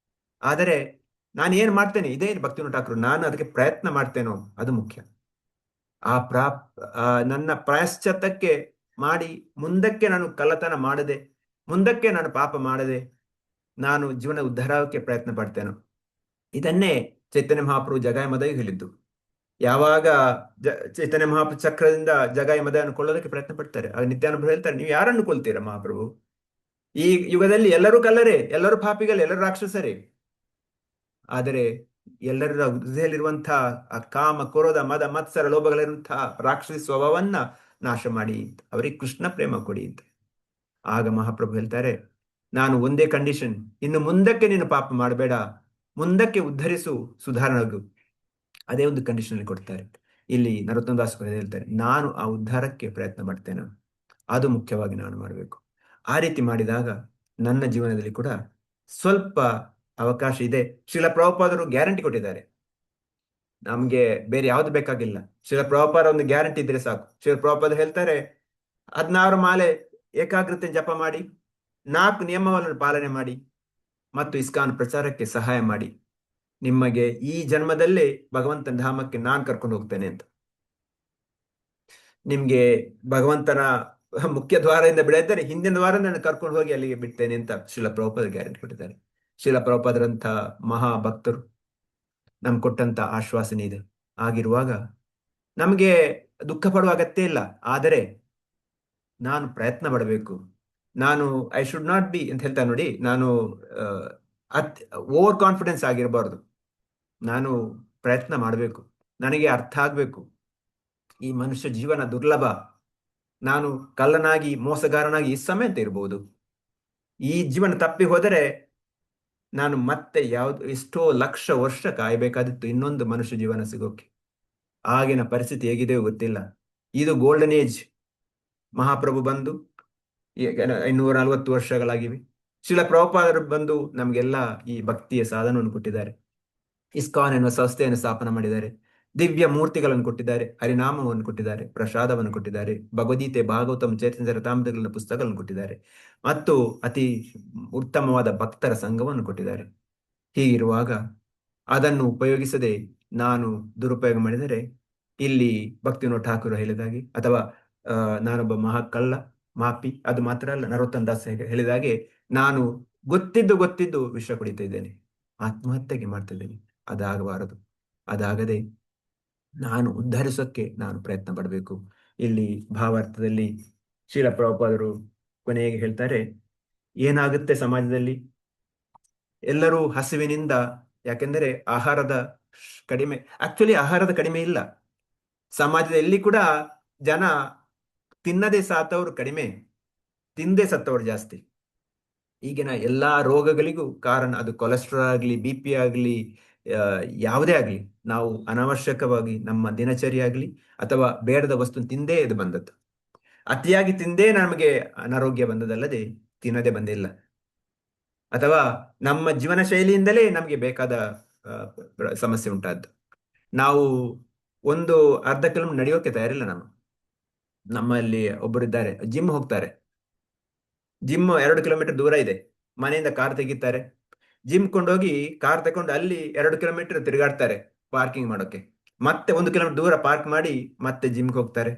ಆದರೆ ನಾನು ಏನ್ ಮಾಡ್ತೇನೆ, ಇದೇ ಭಕ್ತಿವಿನೋದ ಠಾಕೂರ್, ನಾನು ಅದಕ್ಕೆ ಪ್ರಯತ್ನ ಮಾಡ್ತೇನೋ ಅದು ಮುಖ್ಯ. ನನ್ನ ಪ್ರಾಯಶ್ಚಿತ್ತಕ್ಕೆ ಮಾಡಿ ಮುಂದಕ್ಕೆ ನಾನು ಕಳ್ಳತನ ಮಾಡದೆ, ಮುಂದಕ್ಕೆ ನಾನು ಪಾಪ ಮಾಡದೆ ನಾನು ಜೀವನ ಉದ್ಧಾರಕ್ಕೆ ಪ್ರಯತ್ನ ಪಡ್ತೇನೋ. ಇದನ್ನೇ ಚೈತನ್ಯ ಮಹಾಪ್ರಭು ಜಗಾಯ ಮದವಿಗೆ ಹೇಳಿದ್ದು. ಯಾವಾಗ ಚೈತನ್ಯ ಮಹಾಪ್ರಭು ಚಕ್ರದಿಂದ ಜಗಾಯ ಮದವನ್ನು ಕೊಳ್ಳೋದಕ್ಕೆ ಪ್ರಯತ್ನ ಪಡ್ತಾರೆ, ಆಗ ನಿತ್ಯಾನಂದ ಹೇಳ್ತಾರೆ, ನೀವು ಯಾರನ್ನು ಕೊಲ್ತೀರಾ ಮಹಾಪ್ರಭು? ಈ ಯುಗದಲ್ಲಿ ಎಲ್ಲರೂ ಕಲ್ಲರೇ, ಎಲ್ಲರೂ ಪಾಪಿಗಳೇ, ಎಲ್ಲರೂ ರಾಕ್ಷಸರೇ. ಆದರೆ ಎಲ್ಲರ ಹೃದಯದಲ್ಲಿರುವಂತಹ ಆ ಕಾಮ, ಕ್ರೋಧ, ಮದ, ಮತ್ಸರ, ಲೋಭಗಳಿರುವಂತಹ ರಾಕ್ಷಸಿ ಸ್ವಭಾವವನ್ನ ನಾಶ ಮಾಡಿ ಅವರಿಗೆ ಕೃಷ್ಣ ಪ್ರೇಮ ಕೊಡಿ ಅಂತ. ಆಗ ಮಹಾಪ್ರಭು ಹೇಳ್ತಾರೆ, ನಾನು ಒಂದೇ ಕಂಡೀಷನ್, ಇನ್ನು ಮುಂದಕ್ಕೆ ನೀನು ಪಾಪ ಮಾಡಬೇಡ, ಮುಂದಕ್ಕೆ ಉದ್ಧರಿಸು, ಸುಧಾರಣೆಗು. ಅದೇ ಒಂದು ಕಂಡೀಷನ್ ಅಲ್ಲಿ ಕೊಡ್ತಾರೆ. ಇಲ್ಲಿ ನರೋತ್ತಮ ದಾಸ್ ಹೇಳ್ತಾರೆ, ನಾನು ಆ ಉದ್ಧಾರಕ್ಕೆ ಪ್ರಯತ್ನ ಮಾಡ್ತೇನೆ, ಅದು ಮುಖ್ಯವಾಗಿ ನಾನು ಮಾಡಬೇಕು. ಆ ರೀತಿ ಮಾಡಿದಾಗ ನನ್ನ ಜೀವನದಲ್ಲಿ ಕೂಡ ಸ್ವಲ್ಪ ಅವಕಾಶ ಇದೆ. ಶ್ರೀಲ ಪ್ರಭುಪಾದರು ಗ್ಯಾರಂಟಿ ಕೊಟ್ಟಿದ್ದಾರೆ, ನಮ್ಗೆ ಬೇರೆ ಯಾವ್ದು ಬೇಕಾಗಿಲ್ಲ. ಶ್ರೀಲ ಪ್ರಭುಪಾದ ಒಂದು ಗ್ಯಾರಂಟಿ ಇದ್ರೆ ಸಾಕು. ಶ್ರೀಲ ಪ್ರಭುಪಾದ ಹೇಳ್ತಾರೆ, 16 ಮಾಲೆ ಏಕಾಗ್ರತೆ ಜಪ ಮಾಡಿ, 4 ನಿಯಮವನ್ನು ಪಾಲನೆ ಮಾಡಿ ಮತ್ತು ಇಸ್ಕಾನ್ ಪ್ರಚಾರಕ್ಕೆ ಸಹಾಯ ಮಾಡಿ, ನಿಮಗೆ ಈ ಜನ್ಮದಲ್ಲೇ ಭಗವಂತನ ಧಾಮಕ್ಕೆ ನಾನು ಕರ್ಕೊಂಡು ಹೋಗ್ತೇನೆ ಅಂತ. ನಿಮ್ಗೆ ಭಗವಂತನ ಮುಖ್ಯ ದ್ವಾರದಿಂದ ಬಿಡತಾರೆ, ಹಿಂದಿನ ದ್ವಾರ ನಾನು ಕರ್ಕೊಂಡು ಹೋಗಿ ಅಲ್ಲಿಗೆ ಬಿಡ್ತೇನೆ ಅಂತ ಶ್ರೀಲ ಪ್ರಭುಪಾದ ಗ್ಯಾರಂಟಿ ಕೊಟ್ಟಿದ್ದಾರೆ. ಶ್ರೀಲ ಪ್ರಭುಪಾದರಂಥ ಮಹಾ ಭಕ್ತರು ನಮ್ಗೆ ಕೊಟ್ಟಂತ ಆಶ್ವಾಸನೆ ಇದೆ. ಆಗಿರುವಾಗ ನಮಗೆ ದುಃಖ ಪಡುವ ಅಗತ್ಯ ಇಲ್ಲ. ಆದರೆ ನಾನು ಪ್ರಯತ್ನ ಪಡಬೇಕು. ನಾನು ಐ ಶುಡ್ ನಾಟ್ ಬಿ ಅಂತ ಹೇಳ್ತಾ ನೋಡಿ, ನಾನು ಓವರ್ ಕಾನ್ಫಿಡೆನ್ಸ್ ಆಗಿರಬಾರ್ದು. ನಾನು ಪ್ರಯತ್ನ ಮಾಡಬೇಕು. ನನಗೆ ಅರ್ಥ ಆಗ್ಬೇಕು, ಈ ಮನುಷ್ಯ ಜೀವನ ದುರ್ಲಭ. ನಾನು ಕಳ್ಳನಾಗಿ, ಮೋಸಗಾರನಾಗಿ ಈ ಸಮೇತ ಇರ್ಬೋದು. ಈ ಜೀವನ ತಪ್ಪಿ ಹೋದರೆ ನಾನು ಮತ್ತೆ ಎಷ್ಟೋ ಲಕ್ಷ ವರ್ಷ ಕಾಯಬೇಕಾದಿತ್ತು ಇನ್ನೊಂದು ಮನುಷ್ಯ ಜೀವನ ಸಿಗೋಕೆ. ಆಗಿನ ಪರಿಸ್ಥಿತಿ ಹೇಗಿದೆಯೋ ಗೊತ್ತಿಲ್ಲ. ಇದು ಗೋಲ್ಡನ್ ಏಜ್. ಮಹಾಪ್ರಭು ಬಂದು 540 ವರ್ಷಗಳಾಗಿವೆ. ಶ್ರೀಲ ಪ್ರಭುಪಾದರು ಬಂದು ನಮ್ಗೆಲ್ಲ ಈ ಭಕ್ತಿಯ ಸಾಧನವನ್ನು ಕೊಟ್ಟಿದ್ದಾರೆ. ಇಸ್ಕಾನ್ ಎನ್ನುವ ಸಂಸ್ಥೆಯನ್ನು ಸ್ಥಾಪನೆ ಮಾಡಿದ್ದಾರೆ. ದಿವ್ಯ ಮೂರ್ತಿಗಳನ್ನು ಕೊಟ್ಟಿದ್ದಾರೆ, ಹರಿನಾಮವನ್ನು ಕೊಟ್ಟಿದ್ದಾರೆ, ಪ್ರಸಾದವನ್ನು ಕೊಟ್ಟಿದ್ದಾರೆ, ಭಗವದ್ಗೀತೆ, ಭಾಗವತಂ, ಚೈತನ್ಯ ಚರಿತಾಮೃತಗಳನ್ನ ಪುಸ್ತಕಗಳನ್ನು ಕೊಟ್ಟಿದ್ದಾರೆ, ಮತ್ತು ಅತಿ ಉತ್ತಮವಾದ ಭಕ್ತರ ಸಂಘವನ್ನು ಕೊಟ್ಟಿದ್ದಾರೆ. ಹೀಗಿರುವಾಗ ಅದನ್ನು ಉಪಯೋಗಿಸದೆ ನಾನು ದುರುಪಯೋಗ ಮಾಡಿದರೆ, ಇಲ್ಲಿ ಭಕ್ತಿವಿನೋದ ಠಾಕೂರ್ ಹೇಳಿದಾಗೆ, ಅಥವಾ ನಾನೊಬ್ಬ ಮಹಾಕಳ್ಳ, ಮಾಪಿ, ಅದು ಮಾತ್ರ ಅಲ್ಲ, ನರೋತ್ತಮ ದಾಸ್ ಹೇಳಿದಾಗೆ ನಾನು ಗೊತ್ತಿದ್ದು ವಿಷ ಕುಡಿತಾ ಇದ್ದೇನೆ, ಆತ್ಮಹತ್ಯೆಗೆ ಮಾಡ್ತಿದ್ದೇನೆ. ಅದಾಗಬಾರದು. ಅದಾಗದೆ ನಾನು ಉದ್ಧರಿಸೋಕ್ಕೆ ನಾನು ಪ್ರಯತ್ನ ಪಡಬೇಕು. ಇಲ್ಲಿ ಭಾವಾರ್ಥದಲ್ಲಿ ಶ್ರೀಲ ಪ್ರಭುಪಾದರು ಕೊನೆಗೆ ಹೇಳ್ತಾರೆ, ಏನಾಗುತ್ತೆ ಸಮಾಜದಲ್ಲಿ, ಎಲ್ಲರೂ ಹಸಿವಿನಿಂದ, ಯಾಕೆಂದರೆ ಆಹಾರದ ಕಡಿಮೆ, ಆಕ್ಚುಲಿ ಆಹಾರದ ಕಡಿಮೆ ಇಲ್ಲ ಸಮಾಜದಲ್ಲಿ. ಕೂಡ ಜನ ತಿನ್ನದೆ ಸಾತವರು ಕಡಿಮೆ, ತಿಂದೆ ಸತ್ತವರು ಜಾಸ್ತಿ. ಈಗಿನ ಎಲ್ಲಾ ರೋಗಗಳಿಗೂ ಕಾರಣ ಅದು ಕೊಲೆಸ್ಟ್ರಾಲ್ ಆಗಲಿ, BP ಆಗಲಿ, ಯಾವುದೇ ಆಗಲಿ, ನಾವು ಅನಾವಶ್ಯಕವಾಗಿ ನಮ್ಮ ದಿನಚರಿ ಆಗಲಿ ಅಥವಾ ಬೇಡದ ವಸ್ತು ತಿಂದೇ ಇದು ಬಂದದ್ದು. ಅತಿಯಾಗಿ ತಿಂದೇ ನಮಗೆ ಅನಾರೋಗ್ಯ ಬಂದದಲ್ಲದೆ ತಿನ್ನದೆ ಬಂದಿಲ್ಲ. ಅಥವಾ ನಮ್ಮ ಜೀವನ ಶೈಲಿಯಿಂದಲೇ ನಮಗೆ ಬೇಕಾದ ಸಮಸ್ಯೆ ಉಂಟಾದ್ದು. ನಾವು ಒಂದು ಅರ್ಧ ಕಿಲೋಮೀಟರ್ ನಡೆಯೋಕೆ ತಯಾರಿಲ್ಲ. ನಮ್ಮಲ್ಲಿ ಒಬ್ಬರಿದ್ದಾರೆ, ಜಿಮ್ ಹೋಗ್ತಾರೆ. ಜಿಮ್ 2 ಕಿಲೋಮೀಟರ್ ದೂರ ಇದೆ, ಮನೆಯಿಂದ ಕಾರ್ ತೆಗಿತಾರೆ, ಜಿಮ್ ಕೊಂಡೋಗಿ ಕಾರ್ ತಗೊಂಡು ಅಲ್ಲಿ 2 ಕಿಲೋಮೀಟರ್ ತಿರುಗಾಡ್ತಾರೆ ಪಾರ್ಕಿಂಗ್ ಮಾಡೋಕೆ, ಮತ್ತೆ 1 ಕಿಲೋಮೀಟರ್ ದೂರ ಪಾರ್ಕ್ ಮಾಡಿ ಮತ್ತೆ ಜಿಮ್ಗೆ ಹೋಗ್ತಾರೆ,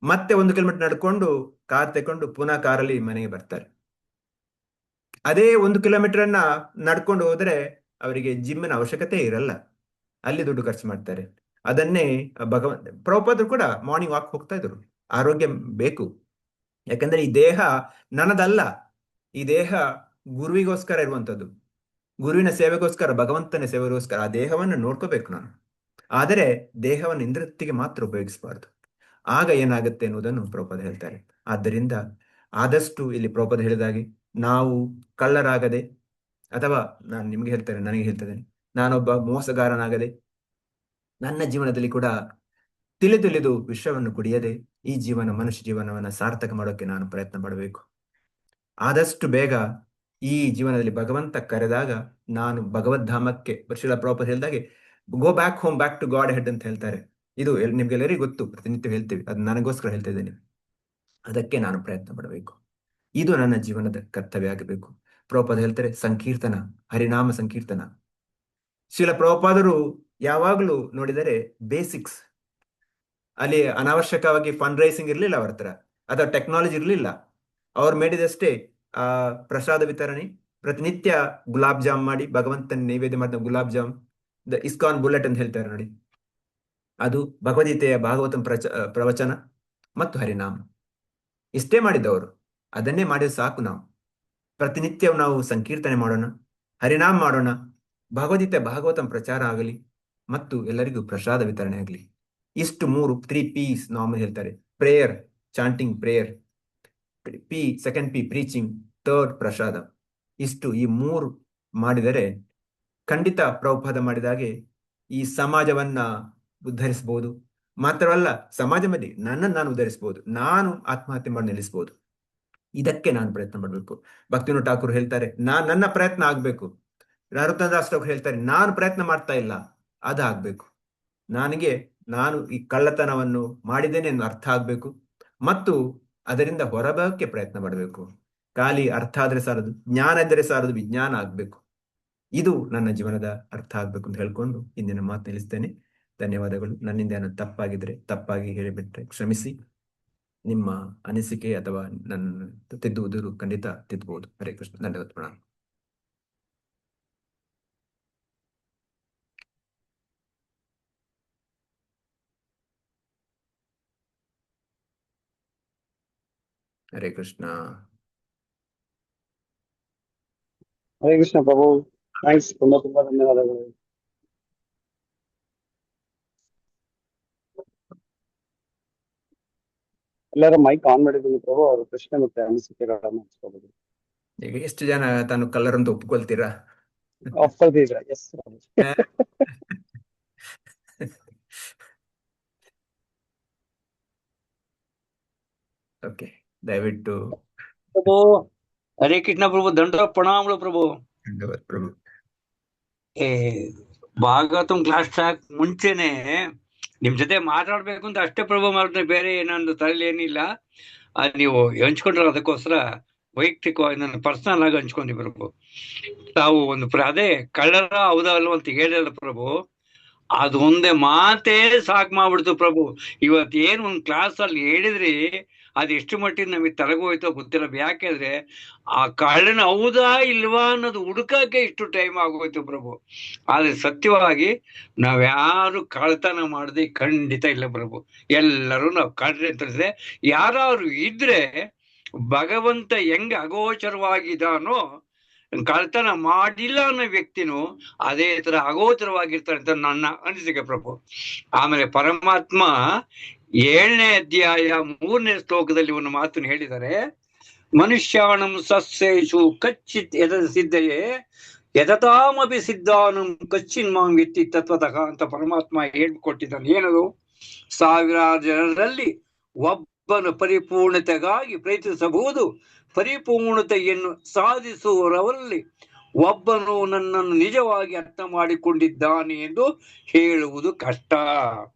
ಮತ್ತೆ 1 ಕಿಲೋಮೀಟರ್ ನಡ್ಕೊಂಡು ಕಾರ್ ತಕೊಂಡು ಪುನಃ ಕಾರಲ್ಲಿ ಮನೆಗೆ ಬರ್ತಾರೆ. ಅದೇ 1 ಕಿಲೋಮೀಟರ್ ಅನ್ನ ನಡ್ಕೊಂಡು ಹೋದ್ರೆ ಅವರಿಗೆ ಜಿಮ್ಮಿನ ಅವಶ್ಯಕತೆ ಇರಲ್ಲ, ಅಲ್ಲಿ ದುಡ್ಡು ಖರ್ಚು ಮಾಡ್ತಾರೆ. ಅದನ್ನೇ ಪ್ರಭುಪಾದರು ಕೂಡ ಮಾರ್ನಿಂಗ್ ವಾಕ್ ಹೋಗ್ತಾ ಇದ್ರು. ಆರೋಗ್ಯ ಬೇಕು, ಯಾಕಂದ್ರೆ ಈ ದೇಹ ನನ್ನದಲ್ಲ, ಈ ದೇಹ ಗುರುವಿಗೋಸ್ಕರ ಇರುವಂತದ್ದು, ಗುರುವಿನ ಸೇವೆಗೋಸ್ಕರ, ಭಗವಂತನ ಸೇವೆಗೋಸ್ಕರ ಆ ದೇಹವನ್ನು ನೋಡ್ಕೋಬೇಕು ನಾನು. ಆದರೆ ದೇಹವನ್ನು ಇಂದ್ರತ್ತಿಗೆ ಮಾತ್ರ ಉಪಯೋಗಿಸಬಾರ್ದು. ಆಗ ಏನಾಗುತ್ತೆ ಎನ್ನುವುದನ್ನು ಪ್ರಭುಪಾದ ಹೇಳ್ತಾರೆ. ಆದ್ದರಿಂದ ಆದಷ್ಟು ಇಲ್ಲಿ ಪ್ರಭುಪಾದ ಹೇಳಿದಾಗೆ ನಾವು ಕಳ್ಳರಾಗದೆ, ಅಥವಾ ನಾನು ನಿಮ್ಗೆ ಹೇಳ್ತೇನೆ, ನನಗೆ ಹೇಳ್ತೇನೆ, ನಾನೊಬ್ಬ ಮೋಸಗಾರನಾಗದೆ, ನನ್ನ ಜೀವನದಲ್ಲಿ ಕೂಡ ತಿಳಿದು ವಿಷವನ್ನು ಕುಡಿಯದೆ ಈ ಮನುಷ್ಯ ಜೀವನವನ್ನು ಸಾರ್ಥಕ ಮಾಡೋಕೆ ನಾನು ಪ್ರಯತ್ನ ಪಡಬೇಕು. ಆದಷ್ಟು ಬೇಗ ಈ ಜೀವನದಲ್ಲಿ ಭಗವಂತ ಕರೆದಾಗ ನಾನು ಭಗವದ್ಧಾಮಕ್ಕೆ, ಶ್ರೀಲ ಪ್ರಭುಪಾದ ಹೇಳಿದಾಗೆ go back home, back to godhead ಅಂತ ಹೇಳ್ತಾರೆ. ಇದು ನಿಮ್ಗೆಲ್ಲರಿಗೂ ಗೊತ್ತು, ಪ್ರತಿನಿತ್ಯ ಹೇಳ್ತೀವಿ, ಅದು ನನಗೋಸ್ಕರ ಹೇಳ್ತಾ ಇದ್ದೇನೆ. ಅದಕ್ಕೆ ನಾನು ಪ್ರಯತ್ನ ಪಡಬೇಕು. ಇದು ನನ್ನ ಜೀವನದ ಕರ್ತವ್ಯ ಆಗಬೇಕು. ಪ್ರಭುಪಾದ ಹೇಳ್ತಾರೆ ಸಂಕೀರ್ತನ, ಹರಿನಾಮ ಸಂಕೀರ್ತನ. ಶ್ರೀಲ ಪ್ರಭುಪಾದರು ಯಾವಾಗಲೂ ನೋಡಿದರೆ ಬೇಸಿಕ್ಸ್ ಅಲ್ಲಿ ಅನಾವಶ್ಯಕವಾಗಿ ಫಂಡ್ ರೈಸಿಂಗ್ ಇರಲಿಲ್ಲ ಅವರ ಹತ್ರ, ಅಥವಾ ಟೆಕ್ನಾಲಜಿ ಇರಲಿಲ್ಲ. ಅವ್ರು ಮಾಡಿದಷ್ಟೇ ಪ್ರಸಾದ ವಿತರಣೆ, ಪ್ರತಿನಿತ್ಯ ಗುಲಾಬ್ ಜಾಮ್ ಮಾಡಿ ಭಗವಂತನ ನೈವೇದ್ಯ ಮಾಡಿದ ಗುಲಾಬ್ ಜಾಮ್, ದ ಇಸ್ಕಾನ್ ಬುಲೆಟ್ ಅಂತ ಹೇಳ್ತಾರೆ ನೋಡಿ, ಅದು ಭಗವದ್ಗೀತೆಯ ಭಾಗವತಂ ಪ್ರವಚನ ಮತ್ತು ಹರಿನಾಮ, ಇಷ್ಟೇ ಮಾಡಿದ್ದವರು. ಅದನ್ನೇ ಮಾಡಿದ್ರೆ ಸಾಕು. ನಾವು ಪ್ರತಿನಿತ್ಯ ನಾವು ಸಂಕೀರ್ತನೆ ಮಾಡೋಣ, ಹರಿನಾಮ ಮಾಡೋಣ, ಭಗವದ್ಗೀತೆ ಭಾಗವತಂ ಪ್ರಚಾರ ಆಗಲಿ ಮತ್ತು ಎಲ್ಲರಿಗೂ ಪ್ರಸಾದ ವಿತರಣೆ ಆಗಲಿ. ಇಷ್ಟು 3 P's ನಾರ್ಮಲ್ ಹೇಳ್ತಾರೆ. Prayer, chanting prayer, second P preaching, third ಪ್ರಸಾದ. ಇಷ್ಟು ಈ 3 ಮಾಡಿದರೆ ಖಂಡಿತ ಪ್ರಭುಪಾದ ಮಾಡಿದಾಗೆ ಈ ಸಮಾಜವನ್ನ ಉದ್ಧರಿಸಬಹುದು. ಮಾತ್ರವಲ್ಲ, ಸಮಾಜದಲ್ಲಿ ನನ್ನನ್ನು ನಾನು ಉದ್ಧರಿಸಬಹುದು, ನಾನು ಆತ್ಮಹತ್ಯೆ ಮಾಡಿ ನಿಲ್ಲಿಸಬಹುದು. ಇದಕ್ಕೆ ನಾನು ಪ್ರಯತ್ನ ಮಾಡಬೇಕು. ಭಕ್ತಿವಿನೋದ ಠಾಕೂರ್ ಹೇಳ್ತಾರೆ ನನ್ನ ಪ್ರಯತ್ನ ಆಗ್ಬೇಕು. ನರೋತ್ತಮ ದಾಸ್ ಠಾಕೂರ್ ಹೇಳ್ತಾರೆ ನಾನು ಪ್ರಯತ್ನ ಮಾಡ್ತಾ ಇಲ್ಲ, ಅದಾಗಬೇಕು. ನಾನು ಈ ಕಳ್ಳತನವನ್ನು ಮಾಡಿದ್ದೇನೆ ಎಂದು ಅರ್ಥ ಆಗ್ಬೇಕು ಮತ್ತು ಅದರಿಂದ ಹೊರಬರೋಕ್ಕೆ ಪ್ರಯತ್ನ ಮಾಡಬೇಕು. ಖಾಲಿ ಅರ್ಥ ಆದ್ರೆ ಸಾರದು, ಜ್ಞಾನ ಇದ್ದರೆ ಸಾರದು, ವಿಜ್ಞಾನ ಆಗ್ಬೇಕು. ಇದು ನನ್ನ ಜೀವನದ ಅರ್ಥ ಆಗ್ಬೇಕು ಅಂತ ಹೇಳ್ಕೊಂಡು ಇಂದಿನ ಮಾತು ನಿಲ್ಲಿಸ್ತೇನೆ. ಧನ್ಯವಾದಗಳು. ನನ್ನಿಂದ ಏನೋ ತಪ್ಪಾಗಿ ಹೇಳಿಬಿಟ್ರೆ ಕ್ಷಮಿಸಿ. ನಿಮ್ಮ ಅನಿಸಿಕೆ ಅಥವಾ ನನ್ನ ತಿದ್ದುವುದು ಖಂಡಿತ ತಿದ್ದಬಹುದು. ಹರೇ ಕೃಷ್ಣ. ಧನ್ಯವಾದ. ಪ್ರಣಾಮ. ಹರೇ ಕೃಷ್ಣ. ಹರೇ ಕೃಷ್ಣ ಪ್ರಭು. ಥ್ಯಾಂಕ್ಸ್, ತುಂಬಾ ಧನ್ಯವಾದಗಳು. ಎಲ್ಲರೂ ಮೈಕ್ ಆನ್ ಮಾಡಿದ್ದೀನಿ ಪ್ರಭು, ಅವರು ಪ್ರಶ್ನೆ ಮತ್ತೆ ಅನಿಸಿಕೆಗಳನ್ನ ಹಂಚ್ಕೋಬಹುದು. ಈಗ ಎಷ್ಟು ಜನ ತಾನು ಕಲ್ಲರ್ ಅಂತ ಒಪ್ಕೊಳ್ತೀರಾ? ಒಪ್ಕೊಳ್ತಿದ್ರ? ಎಸ್. ಓಕೆ, ದಯವಿಟ್ಟು. ಪ್ರಭು ಹರೇ ಕೃಷ್ಣ ಪ್ರಭು. ದಂಡ ಪ್ರಣಾಮಗಳು ಪ್ರಭು. ಧನ್ಯವಾದ ಪ್ರಭು. ಭಾಗವತಂ ಕ್ಲಾಸ್ ಟ್ರ್ಯಾಕ್ ಮುಂಚೆನೆ ನಿಮ್ ಜೊತೆ ಮಾತಾಡ್ಬೇಕು ಅಂತ ಅಷ್ಟೇ ಪ್ರಭು ಮಾಡಿದ್ರೆ, ಬೇರೆ ಏನೊಂದು ತಲೆಯಲ್ಲಿ ಏನಿಲ್ಲ. ನೀವು ಹಂಚ್ಕೊಂಡ್ರೆ ಅದಕ್ಕೋಸ್ಕರ ವೈಯಕ್ತಿಕವಾಗಿ ನನ್ನ ಪರ್ಸನಲ್ ಆಗಿ ಹಂಚ್ಕೊಂಡಿ ಪ್ರಭು. ತಾವು ಒಂದು ಅದೇ ಕಳ್ಳರ ಹೌದಲ್ವ ಅಂತ ಹೇಳಿಲ್ಲ ಪ್ರಭು, ಅದು ಒಂದೇ ಮಾತೇ ಸಾಕು ಮಾಡ್ಬಿಡ್ತು ಪ್ರಭು. ಇವತ್ತೇನು ಒಂದು ಕ್ಲಾಸ್ ಅಲ್ಲಿ ಹೇಳಿದ್ರಿ, ಅದು ಎಷ್ಟು ಮಟ್ಟಿಗೆ ನಮಗೆ ತಲೆಗೋಯ್ತೋ ಗೊತ್ತಿಲ್ಲ. ಯಾಕೆಂದ್ರೆ ಆ ಕಳ್ಳನ ಹೌದಾ ಇಲ್ವಾ ಅನ್ನೋದು ಹುಡುಕಕ್ಕೆ ಇಷ್ಟು ಟೈಮ್ ಆಗೋಯ್ತು ಪ್ರಭು. ಆದ್ರೆ ಸತ್ಯವಾಗಿ ನಾವ್ಯಾರು ಕಳ್ತನ ಮಾಡದೆ ಖಂಡಿತ ಇಲ್ಲ ಪ್ರಭು. ಎಲ್ಲರೂ ನಾವು ಕಳ್ರೆ ಅಂತಂದ್ರೆ, ಯಾರು ಇದ್ರೆ ಭಗವಂತ ಹೆಂಗ ಅಗೋಚರವಾಗಿದ್ದಾನೋ ಕಳ್ತನ ಮಾಡಿಲ್ಲ ಅನ್ನೋ ವ್ಯಕ್ತಿನೂ ಅದೇ ತರ ಅಗೋಚರವಾಗಿರ್ತಾರೆ ಅಂತ ನನ್ನ ಅನಿಸಿಕೆ ಪ್ರಭು. ಆಮೇಲೆ ಪರಮಾತ್ಮ 7ನೇ ಅಧ್ಯಾಯ 3ನೇ ಶ್ಲೋಕದಲ್ಲಿ ಒಂದು ಮಾತನ್ನು ಹೇಳಿದ್ದಾರೆ. ಮನುಷ್ಯಾಣಂ ಸಸ್ಯೇಷು ಕಚ್ಚಿತ್ ಸಿದ್ಧಯೇ ಯತತಾಮಪಿ ಸಿದ್ಧಾನಂ ಕಚ್ಚಿನ್ ಮಾಂ ವಿತ್ತಿ ತತ್ವತಃ ಅಂತ ಪರಮಾತ್ಮ ಹೇಳ್ಕೊಟ್ಟಿದ್ದಾನೆ. ಏನದು? ಸಾವಿರಾರು ಜನರಲ್ಲಿ ಒಬ್ಬನ ಪರಿಪೂರ್ಣತೆಗಾಗಿ ಪ್ರಯತ್ನಿಸಬಹುದು, ಪರಿಪೂರ್ಣತೆಯನ್ನು ಸಾಧಿಸುವವರಲ್ಲಿ ಒಬ್ಬನು ನನ್ನನ್ನು ನಿಜವಾಗಿ ಅರ್ಥ ಮಾಡಿಕೊಂಡಿದ್ದಾನೆ ಎಂದು ಹೇಳುವುದು ಕಷ್ಟ.